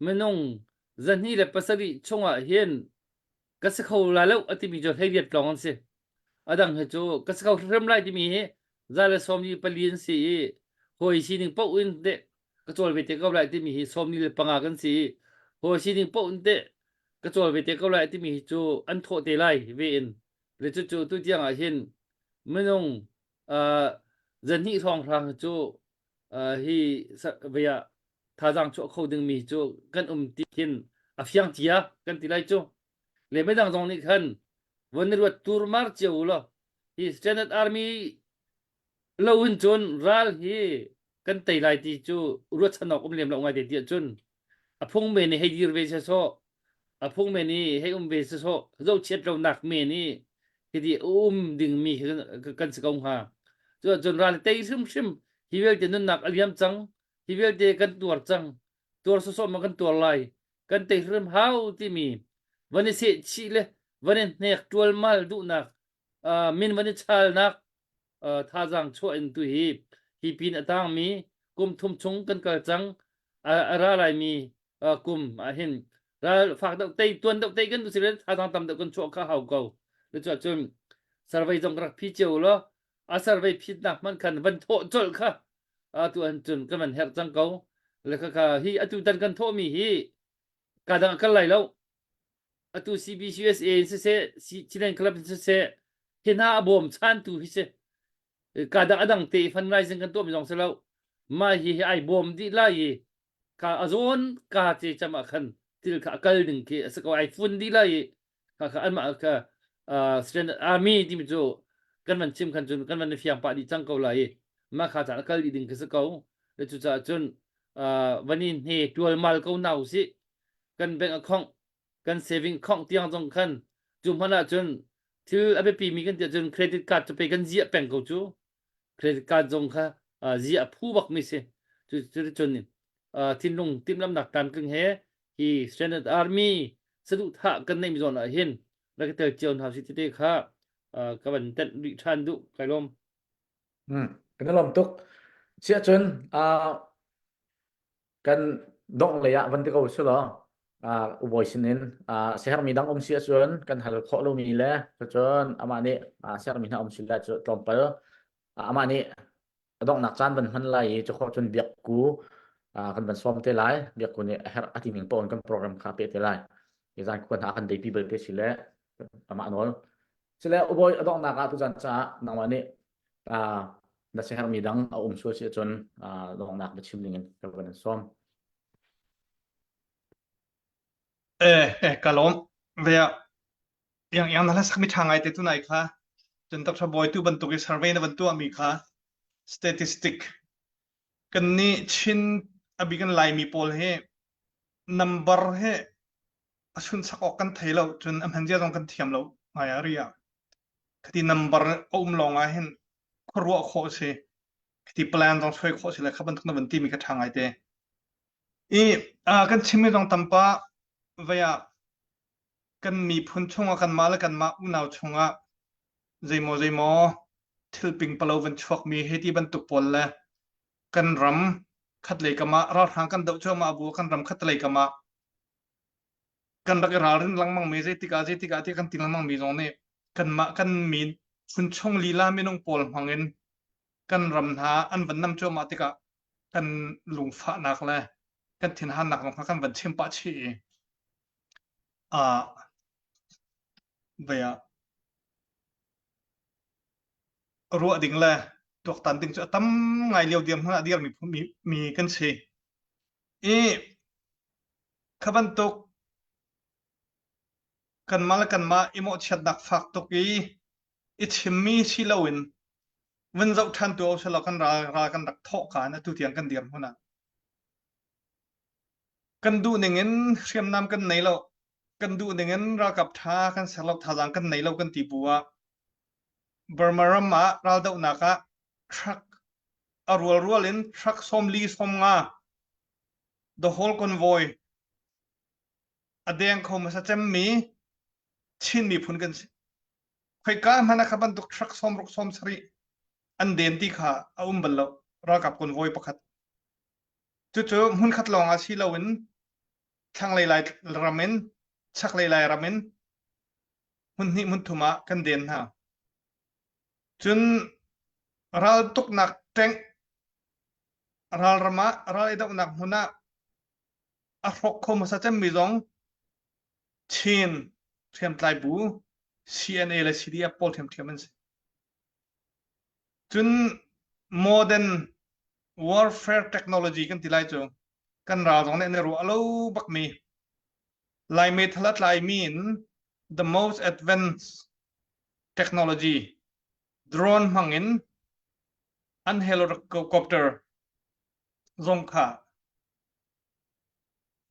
ไม่น้องจันที่เรื่องภาษาดิช่วงว่าเห็นก็สักเขาไล่แล้วที่มีจุดให้เรียดกลองเสียดังเหตุก็สักเขาเริ่มไล่ที่มีจะเลยสมดีปลีนสีหอยสีหนึ่งปุ๊บอินเดก็จวดเวทก็ไล่ที่มีสมดีเลยปังอากันสีหอยสีหนึ่งปุ๊บอินเดก็จวดเวทก็ไล่ที่มีจูอันโทเตไลเวนหรือจู่ตัวอย่างเช่นไม่น้องจันที่ทองทางจู่ที่เวียท่าจังจู่เขาดึงมีจู่กันที่เห็นเฟียงเจียกันที่ไรจู่เลยไม่ดังตรงนี้ขันวันนี้ว่าตูร์มาร์เจ้าละที่ Standard Army เราหุ่นจนรัลฮีกันที่ไรที่จู่รัชนกเลียมเราไงเดียจนพงเมนี่ให้ดีเวชโซพงเมนี่ให้เวชโซเราเช็ดเราหนักเมนี่ที่ดึงมีกันสกองหาจนรัลเตยซึมฮิเวลเจนนักอเลียมจังฮิเวลเจกันตัวโซมันกันตัวลายกันเตยซึมฮาวที่มีวันนี้เสียชีเลยวันนี้เนี่ยตัวมาลดูนักมินวันนี้ชาลนักท่าจังช่วยตัวฮีปีนตั้งมี กุมทุมชงกันกระจังอะไรมีกุมเห็นเราฝากตัวเตยตัวตัวเตยกันดูสิเลยทางตำตัวกันชั่วข้าวเก่าแล้วจนสารไปจงกระพิจิวแล้วสารไปพิจนักมันกันวันโทจลค่ะตัวอันจนก็มันเฮรจังเก่าแล้วก็ฮีตัวดันกันโทมีฮีการดังกันไหลแล้วตัว CBCSA เสชินันคลับเสเห็นหน้าบวมชันตัวฮิเสการดังเตะฟันไรซิงกันตัวมีสองเสแล้วมาฮีไอบวมดีไล่ข้าอจวนข้าเจจะมาขันที่ข้ากัลดึงที่สกไอฟุนดีไล่ข้าอันมาข้าสแตนอาร์มี่ที่มิจูกันมันชิมกันจนกันมันเฟียงปะดีจังเกาไล่มาข้าจะกัลดึงคือสกเอาแล้วจุดจนวันนี้เฮตัวมาลเขาหนาวสิกันแบ่งของกันเซฟิงของที่ยังต้องขันจุ่มพนักจนที่เอาไปปีมีกันจนเครดิตการ์ดจะไปกันเสียแบ่งเขาจูเครดิตการ์ดจงค่ะเสียผู้บักไม่เสียจุดจนนี่ทิ้งลงทิ้งลำหนักตามกึ่งเฮที่ Standard Army สะดุดท่ากันในมิจอนเห็นแล้วก็เจอเจียวหาสิทธิเด็กค่ะกับวันเต้นริชันดุไกลลมกันลมตุกเสียจนกันดงเลยวันที่เขาสุดอุบลสินินเสียมีดังเสียจนกันหัดข้อลงมีแล้วจนอามานี่เสียมีหน้าสิแล้วจนตรงไปอามานี่ดงนักจานมันไล่จะข้อจนเบียกกูกันเป็นซ้อมเตลัยเบียกกูเนี่ยอาทิตย์หนึ่งปอนกันโปรแกรมคาเปเตลัยที่จานควรหากันได้ปีเบิร์ดสิแล้วอามาโนลสิแล้วอุบลดงนักทุกจานจ้านาวันนี้นักเสียมีดังช่วยเสียจนดงนักไปชิมลิงกันกับกันซ้อมกะล้มเวียอย่างนั้นแล้วสักมิทางไงแต่ตัวไหนคะจนตักชบอยตัวบรรทุกอีสารเวนะบรรทุกมีค่ะ statistic กันนี่ชินอบิกันไลมีโพลเฮ number เฮชุนสักออกกันไทยเราจนอมันจะต้องกันเทียมเราไงอะไรอ่ะคดี number ลงเห็นครัวโคเชคดี plan ต้องช่วยโคเชเลยครับบรรทุกนับที่มีกระทางไงแต่กันชิมไม่ต้องตั้มปะเวียกันมีพุ่นชงกันมาแล้วกันมาอุณาวชงใจโมทิลปิงเปล่าวันชวกมีให้ที่บรรทุกปนเลยกันรำคัดเลยกันมาเราทางกันเดาเชื่อมาบัวกันรำคัดเลยกันมากันรักรารินลังมังมีใจติกาที่กันติลังมังมีตรงนี้กันมากันมีพุ่นชงลีลาไม่น้องปนหังเงินกันรำหาอันวันน้ำเชื่อมาติกากันลุงฟ้านักเลยกันถิ่นหันหนักของกันวันเชื่อมปะชีเบียรัวดิ่งเลยตัวตันดิ่งจะตั้มไงเลี้ยวเดียมขนาดเดียวมีกันสิขบันตุกกันมาแล้วกันมาอิโมชัดดักฝักตุกชิมมีชิลาวินวันเจ้าทันตัวเอาฉลากันรากันดักทอกกันนะตัวเทียงกันเดียมขนาดกันดูหนึ่งเงินเชื่อมนำกันไหนเรากันดูหนึ่งเงินรากับท่ากันสลับท่าหลังกันไหนเรากันตีบัวบร์มารัมมาเราเดาหนักทรัครัวลินทรัคส้มลีส้มงา the whole convoy อเดียงเขามาสัจจมีชินมีพุ่นกันสิใครกล้ามันนะครับบรรทุกทรัคส้มรุกส้มสรีอันเดียนที่ขาบัลลเรากับ convoy ประคัดจู่ๆหุ่นขัดลองอาชีลาวินทางไล่รามินชักไล่รามินหุ่นนี่มุนทุมากันเดียนฮะจนเราตกหนักเต็งเราละมาเราไอ้ดอกหนักหัวหน้าอารมณ์ของมันสัจจมีสองเทียมไตรบู CNA และ CDF พอเทียมมันสิจน modern warfare technology กันที่ไรจงกันเราตรงนี้ในรู้เราบักมีลายเมทัลลายมีน the most advanced technology drone มังอินอันเฮลิคอปเตอร์ซงค่ะ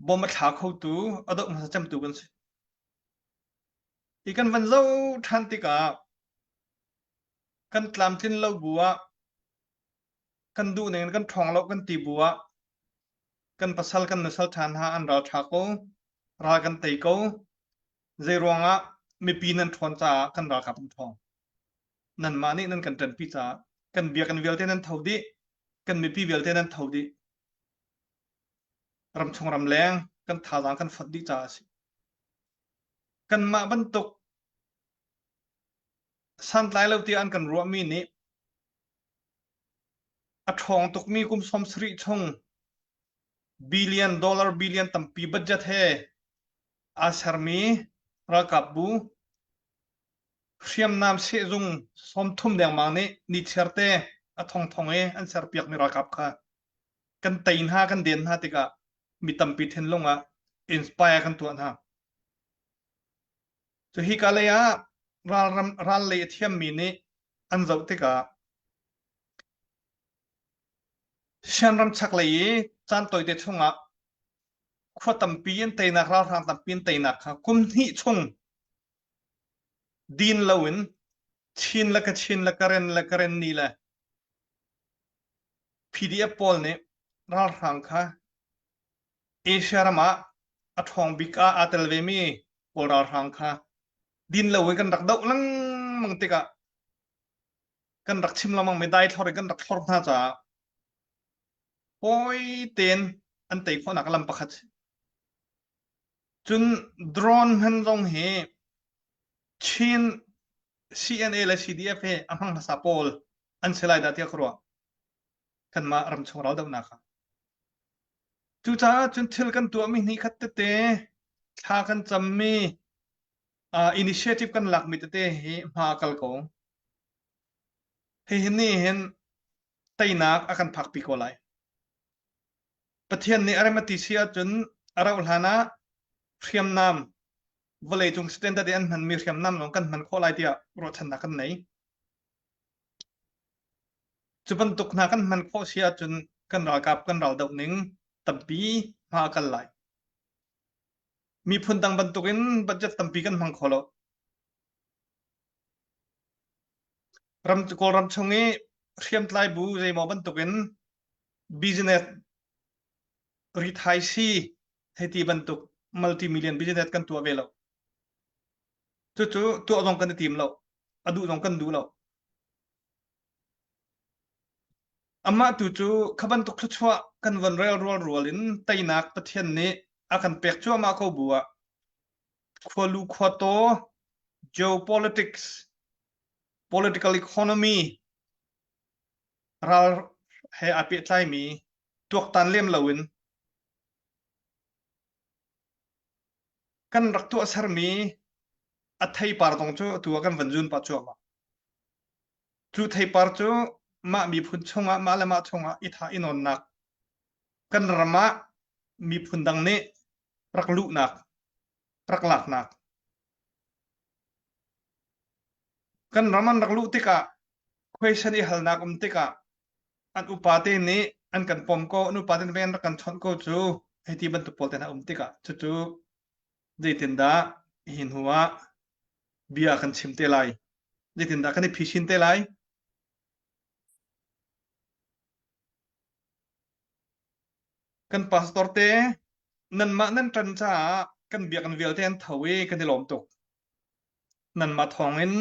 บอมมาถาเขาตัวอดมาจำตัวกันสิอีกันวันเจ้าทันติกากันกลามทิ้นเราบัวกันดูเนี่ยกันทองเรากันตีบัวกันปัสสาวะกันนึกสัลทานหาอันเราทักเขารากันตีเขาเจรวงมีปีนันทอนจ้ากันรากับทองนั่นมานี่นั่นกันเดินพิจากันเบียกันเวลที่นั่นเท่าดี กันมีพี่เวลเทนั้นเท่าดีรำชงรำแรงกันท่าทางกันฟัดดีจ้าสิกันมาบรรทุกสันไลเลวที่อันกันรัวมีนี้อัฐองตุกมีกุมสมสริชง$1 billionตัมปีบัจจัตเฮอาสารมีรักับบูเชียมนามเสจุงสมทุมแดงมังนี้นิเชอร์เตอัฐองทองอันสารเปียกมีรักับค่ะกันตีนหากันเดียนหาติกะมีตัมปีเทนลงอ่ะอินสปายกันตัวนะจะฮิกาเลยะรัลเลยเทียมมีนี้อันเจ้าติกะฉันรำชักเลยจันตัวเด็ดชงอ่ะขวดตัมปีนเตนักเราทางตัมปีนเตนักค่ะกุมที่ชงดินลาวินชินละก็ชินละก็เรนนี่แหละ PDF ปอลเนี่ยเราทางค่ะเอเชียร์มาอัฐองบิกาอัตเลเวมีปอลเราทางค่ะดินลาวินกันรักดอกลังมังติกะกันรักชิมละมังไม่ได้ทอร์กันรักทอร์น่าจะโอ้ยเต็นอันเตะคนนักลำประคัดจนโดรนหันตรงเหชิน CNA และ CDF เฮอำพังภาษาโปลอันเสลายดาที่ครัวกันมารำชงเราดาวนักจูจ้าจนเทลกันตัวมีนี่ขัดเตะทากันจำมีinitiative กันหลักมิตรเตะเฮมาคัลกงเฮนี่เห็นไตนักอาการพักปีโกไลประเทศนี้อะไรมาติเสียจนเราหานะเรียมนำวลัยจงสแตนดาร์ดอันมันมีเรียมนำลงกันมันโคไลเดียรถชนะกันไหนจุบันตุกนักกันมันโคเสียจนกันรอกับกันเราดาวนึงตัมปีมากันไหลมีพุนดังบรรทุกินบัจจัตตัมปีกันมังโคโลรำโกรำชงนี้เรียมไลบูใจมอบรรทุกินบิสเนสรีไทซีให้ที่บรรทุกมัลติมิลเลียนบิสเนสกันตัวเวลาจู่ๆตัวตรงกันทีมเราอดูตรงกันดูเราอามาจู่ๆขบันตุกชัวกันวันเรียลรัวลินไตนักประเทศนี้อาการเปียกชัวมาเขาบัวขวลูขวโต geopolitics political economy เราให้อาเปียใจมีตัวตันเลี่ยมเหล่าวินกันรักตัวสารมีอัฐิปาร์ตงจูตัวกันวันจุนปัจจุบันจูไทยปาร์จูมามีพุนชงะมาเลมาชงะอิทาอินอนนักกันรำมามีพุนดังนี้รักลุนักรักหลักนักกันรำมันรักลุติกะคุยชนิฮัลนักติกะอันอุปาเทนี้อันกันปมโกอนุปาเทนเป็นรักกันชนโกจูให้ที่บรรทุกโปลเทนะติกะจู่ๆได้ตินดาหินหัวเบียกันชิมเตลัยได้ตินดากันพิชินเตลัยกันพาสตอร์เตนั่นมานั่นจันจ้ากันเบียกันเวลเทนทวีกันที่หลอมตกนั่นมาทองเงิน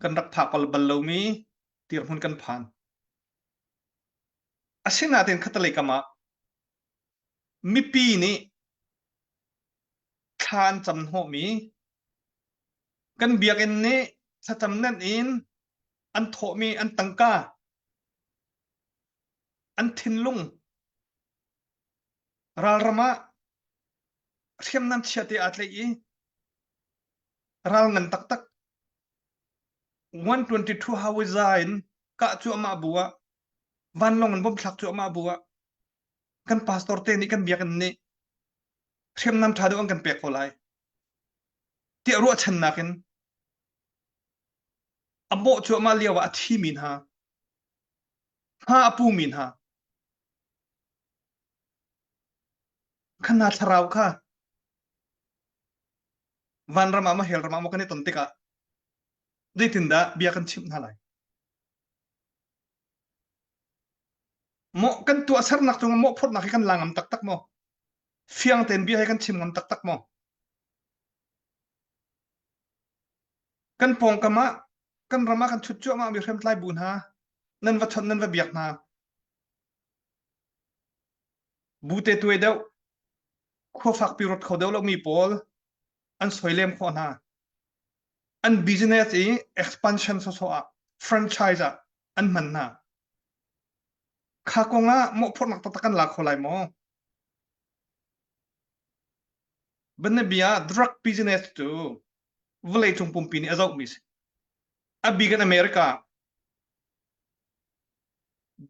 กันรักผักอลบัลลูมีตีรหุ่นกันผ่านอาเช่นนาเทนขัตเลกามามีปีนี้คานจำหัวมีกันเบียกันนี้ถ้าจำนั่นเองอันโถมีอันตังกาอันทินลุงราลมาเรียมนั้นเชียติอัตเลยราลเงินตัก122 hours zain ka chu ama buwa van long an bom thak chu ama buwa kan pastor te ni kan biak an ni threm nam thadu ang kan pek kolai ti ru chan nakin abo chu ama liawa athi min ha apu min ha khana tharau kha van rama ma hel rama mo kan ni tontikaได้ถึงดาเบียกันชิมอะไรโมกันตัวสารนักจงโมพดนักให้กันลางอันตักโมเฟียงเต็นเบียให้กันชิมอันตักโมกันปองกะมะกันรำมากันชุดจ้วมามีเริ่มไล่บุญฮะนั่นว่าชนนั่นว่าเบียกนา บูเตตัวเดียวขั้วฝักปีรถเขาเดียวเรามีปอลอันสวยเลี่ยมคนหาอัน business อี expansion โซๆอ่ะ franchise อ่ะอันมันน่ะข้ากงอ่ะหมอพนักตะกันหลักคนไรหมอบันเนบีย drug business ตัววลัยจงปุ่มปีนี้อาจจะมิสอ่ะบีกันอเมริกา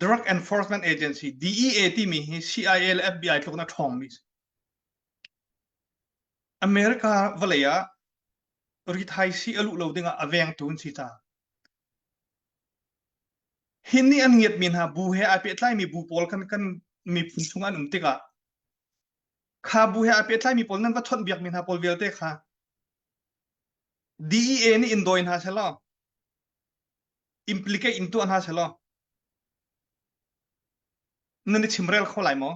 drug enforcement agency DEA ที่มี CIA และ FBI ทุกนักท่องมิสอเมริกาวลัยอ่ะริทายซีอลุเราดึงอ่ะเวียงตุนสิตาหินนี่อันเงียบมินฮะบูเฮอาเปิดไลมีบูปอลกันมีพุ่งชงอันติกะข้าบูเฮอาเปิดไลมีปอลนั่นว่าทนเบียกมินฮะปอลเวลเตค่ะ DEA นี่อินโดอินฮะเชลล์ implicate อินตัวอันฮะเชลล์นั่นนี่ชิมเรลเขาไหลหมอ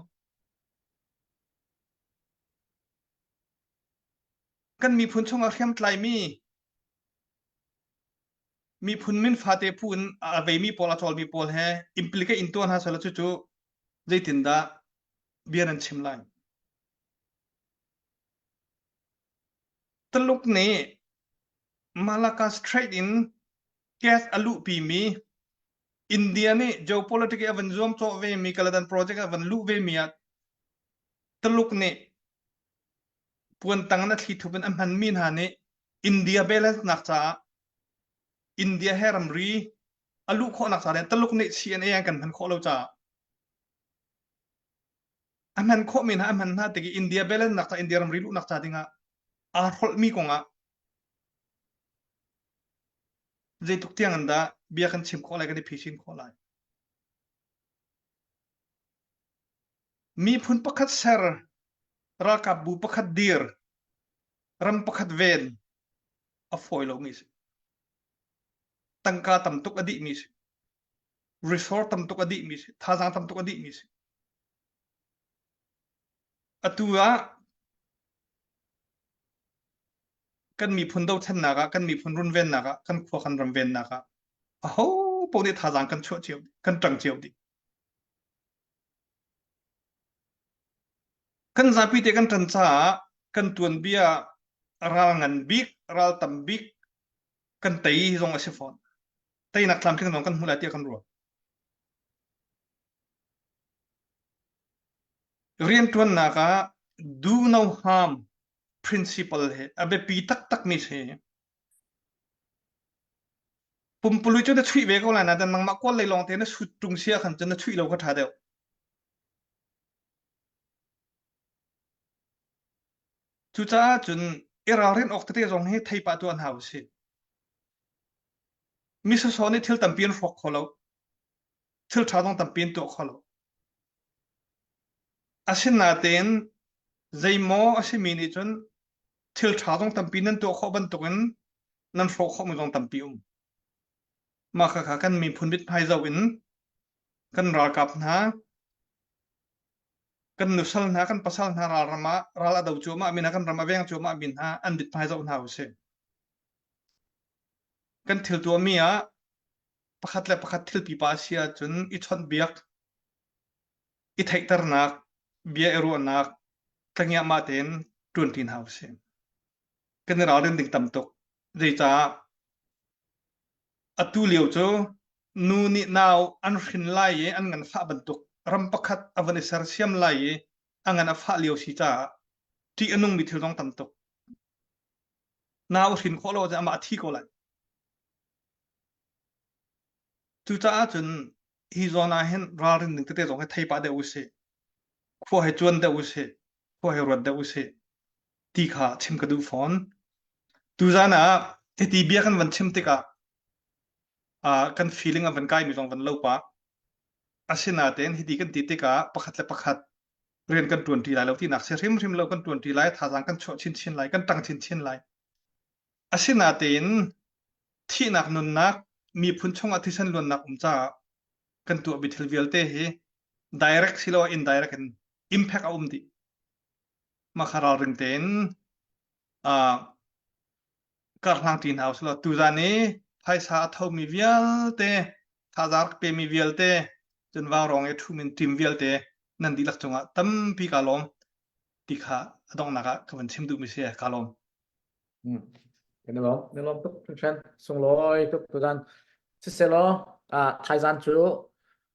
กันมีพุ่งชงอาเทียมไลมีพุ่นมินฟาเตพุ่นเวมีปอลาทอลมีปอลเฮ implicate อินตัวอันฮะเชลล์จู่ๆใจตินดาเบียรันชิมไลตลุกนี้มาลากาสเทรดอินแก๊สอลูปีมีอินเดียนี่ geopolitics อวันจอมโตเวมีกลดันโปรเจกต์อวันลูเวมีอ่ะตลุกนี้ปวนตังนัดที่ทุบเป็นอันพันมีนหานี่อินเดียเบลส์นักจ้าอินเดียเฮรัมรีอลูข้อนักจ้าเนี่ยตลุกนี้ CNA กันพันข้อเราจ้าอันพันข้อมีนะอันพันหน้าตะกี้อินเดียเบลส์นักจ้าอินเดียรัมรีลูนักจ้าดิ่งอ่ะอาร์ฮอลมีกงอ่ะใจทุกเที่ยงอันดาเบียกันชิมข้ออะไรกันที่พิชินข้ออะไรมีพุ่นประคัดเซอร์รักกับบุประคัดดีร์รำประคัดเวนอฟอยล์ลมิสตั้งกาตำตุกอดีมิสรีสอร์ทตำตุกอดีมิสท่าจางตำตุกอดีมิสอตัวกันมีพุ่นดาวเทนนักกันมีพุ่นรุนเวนนักกันขวากันรำเวนนักโอ้โหพวกนี้ท่าจางกันชั่วเจียวกันจังเจียวดิกันซาปีเตกันจันทรากันตวนเบียรัลงันบิกรัลตัมบิกกันไตซงอาเซฟอนไตนักทำที่กันกันมุลาเตียกันรัวเรียนตวนนักdo no harm principle เฮอเบปีตักมิเฮปุ่มปลุยจนจะช่วยเวกอะไรนะแต่มังมักว่าเลยลองเทนสุดตรงเสียขันจนจะช่วยเราก็ท่าเดียวจุจ้าจนเอราเรนออกเตะจงให้ไทยปะตัวหาวสิมิสซอนี่ทิลตัมปีนฟอกขอเราทิลชาดงตัมปีนตัวขอเราอาศินนาเตนใจโมอาศิมินิจนทิลชาดงตัมปีนันตัวขอบันตุกันนั่นฟอกขอมือจงตัมปีมาค่ะกันมีพุนบิดไพเจ้าวินกันรักกับนะกันนุสัลนะกันปัสสัลนะราลมาราลาดาวจูมามินะกันรามาเวียงจูมามินฮะอันบิดไพเจ้าหนาวเสกันทิลตัวมีอะประคัดและประคัดทิลปีปาเซียจนอิชอนเบียกอิทัยตร์นักเบียเอรัวนักตั้งยามาเต็นตุนทินหาวเสกันเราเรื่องดิ่งต่ำตกใจจ้าอตุเลียวโจนูนี่นาวอันขินไล่อันงันฟ้าบรรทุกรำประคัดอวันเสาร์เสียมไล่อันงันฟ้าเลียวสิจ้าที่อนุมิทิลต้องต่ำตกนาวขินข้อเราจะมาที่ก็เลยจุจ้าจนฮิจอนาเห็นรารินหนึ่งที่เตะจงให้ไทยปาเดอุเสขั้วให้จวนเดอุเสขั้วให้รถเดอุเสที่ข้าชิมกระดูฟอนจุจ้านะที่เบียกันวันชิมติกากัน feeling วันใกล้มีตรงวันเล่าปะอาศินาเต็นที่ดีกันติดติกาประคัดและประคัดเรียนกันตวนทีไรแล้วที่หนักเสียริมเรากันตวนทีไรท่าทางกันโชว์ชินไรกันตั้งชินไรอาศินาเต็นที่หนักนุนนักมีพุ่นช่องอธิสันล้วนนักจ้ากันตัวบิทลเวลเตะ direct สิโล indirect กัน impact เอาดิมาคาราเริงเต็นการทางทีนเฮาส์เราตัวจานี้ไพศาลเท่ามีเวลเตะท่าจากเปมีเวลเตะจนว่ารองเอทูมินทีมเวลเตะ นั่นดีลักจงอ่ะตั้มพี่กาลมที่ข้าต้องนักอ่ะกับวันชิมดูมิเสียกาลม Cái này lom tuk chen sung loi tuk tu dan se lo thai gian chu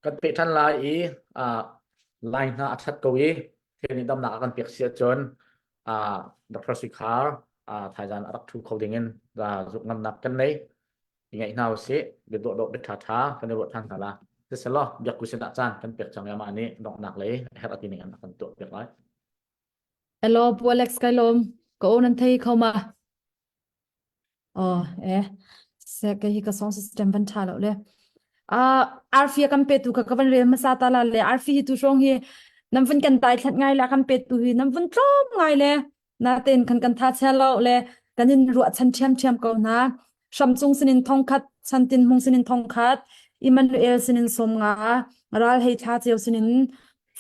kan pe than lai i line na achat ko i he ni dam na kan pek sia chon Dr. Sikhar thai gian arak thu coding in da zuk ngam nak kan nei ngai nào se be do bit tha tha kan ro than ta la se lo biak ku se da chan kan pek chang ya ma ni dok nak le her atini an kan tu pek lai Hello, bu Alex Kailom. Có ôn anh thấy không à? Sẽ cái cái song system vẫn trả lại. Arfi kan pe tu ka kavan re ma sa ta la le Arfi hi tu song hi nam vun kan tai thlat ngai la kan pe tu hi nam vun trom ngai le na ten kan tha chalo le kanin ru chan thiam ko na Samsung sinin thongkhat chantin mong sinin thongkhat Emmanuel sinin somnga ral hei tha cheu sinin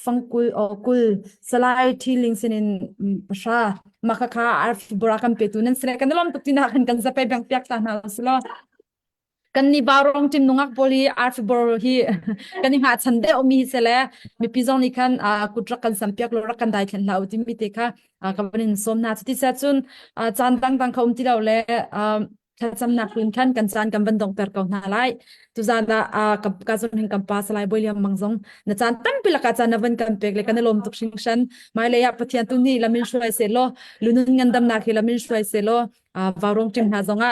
fangkul kul salai thiling sinin pasha makaka Arfi bora kan pe tu nan sre kan lom tu tina kan zape bang piak ta na slo kan ni barong tim nungak poli arfibor hi kan ni ha chande omi sele mi pizong ni kan kutrak kan sampiak lo kan dai thlan lau tim mi te kha kabanin somna chati sa chun chan tang khom ti lo le cham na pin khan kan chan kan ban dong per ko na lai tu za da ka zon hin kan pa salai boiliam mangjong na chan tam pila ka chan na van kan pek le kan lom tuk sing shan mai le ya pathian tu ni lamin shwai se lo lunun ngandam na khi lamin shwai se lo warong tim na zonga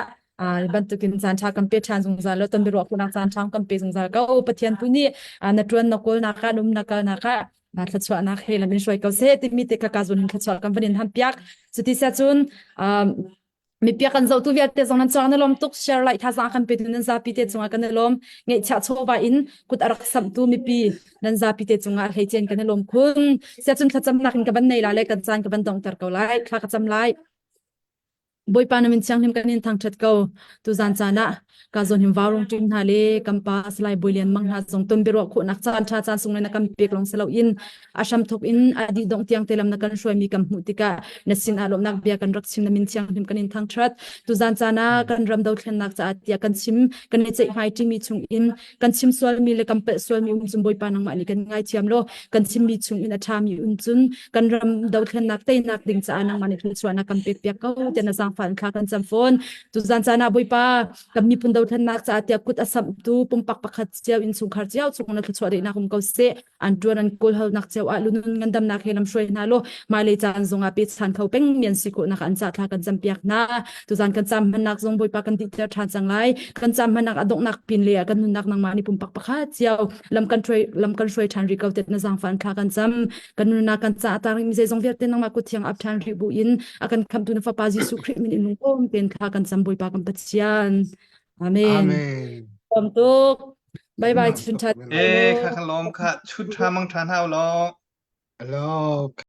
ban tu kin chan cha kan pe chan zung za lo ton bi ro ku na chan chang kan pe zung za ka o pathian pu ni na tuan na kol na ka num na ka na thla chwa na khel min shwai ka se ti mi te ka zun hin khachwa kan vanin ham piak chuti sa chun mi piak kan zo tu viat te zong nan chang na lom tuk share lai tha za kan pe tu nan za pi te chunga kan lom ngei cha cho ba in kut arak sam tu mi pi nan za pi te chunga hei chen kan lom khun se chun thla cham na kin ka ban nei la le kan chan ka ban dong tar ko lai thla ka cham lai boy pa namin chang him kanin thang chat ko tu zan chana ka zon him warung tin ha le kam pa slai boilian mang ha zong tom biro khu nak chan tha chan sung na kam pek long selo in asham thok in adi dong tiang telam na kan shoi mi kam hutika na sin alom nak bia kan rak sim namin chang him kanin thang chat tu zan chana kan ram do thlen nak cha atia kan sim kan ne chei hai ting mi chung in kan sim swal mi le kam pe swal mi zum boy pa nang ma ni kan ngai chiam lo kan sim mi chung in a tha mi un chun kan ram do thlen nak te nak ding cha nang ma ni thil chwa na kam pek pek ko te na sang fan kha kan cham phone tu zan chana boy pa kam mi pun do thlen nak cha atia kut asam tu pum pak pakhat chiao in chung khar chiao chung na thchwa de na kum ko se an tuan an kol hal nak chiao a lunun ngandam na khelam shoi na lo mai le chan zonga pe chan khau peng mian si ko na kan cha thla kan cham piak na tu zan kan cham man nak zong boy pa kan ti ter than chang lai kan cham man nak adok nak pin le kan nun nak nang ma ni pum pak pakhat chiao lam kan shoi than ri ko te na sang fan kha kan cham kan nun na kan cha tar mi ze zong viat te nang ma ku thiang ap than ri bu in akan kham tu na fa pa jisu khri min in ko pen kha kan cham boy pa kan pathian amen Amen. tom tu bye bye chun chat ข้าขลมข้าชุดทามังทานเฮาลอง Hello.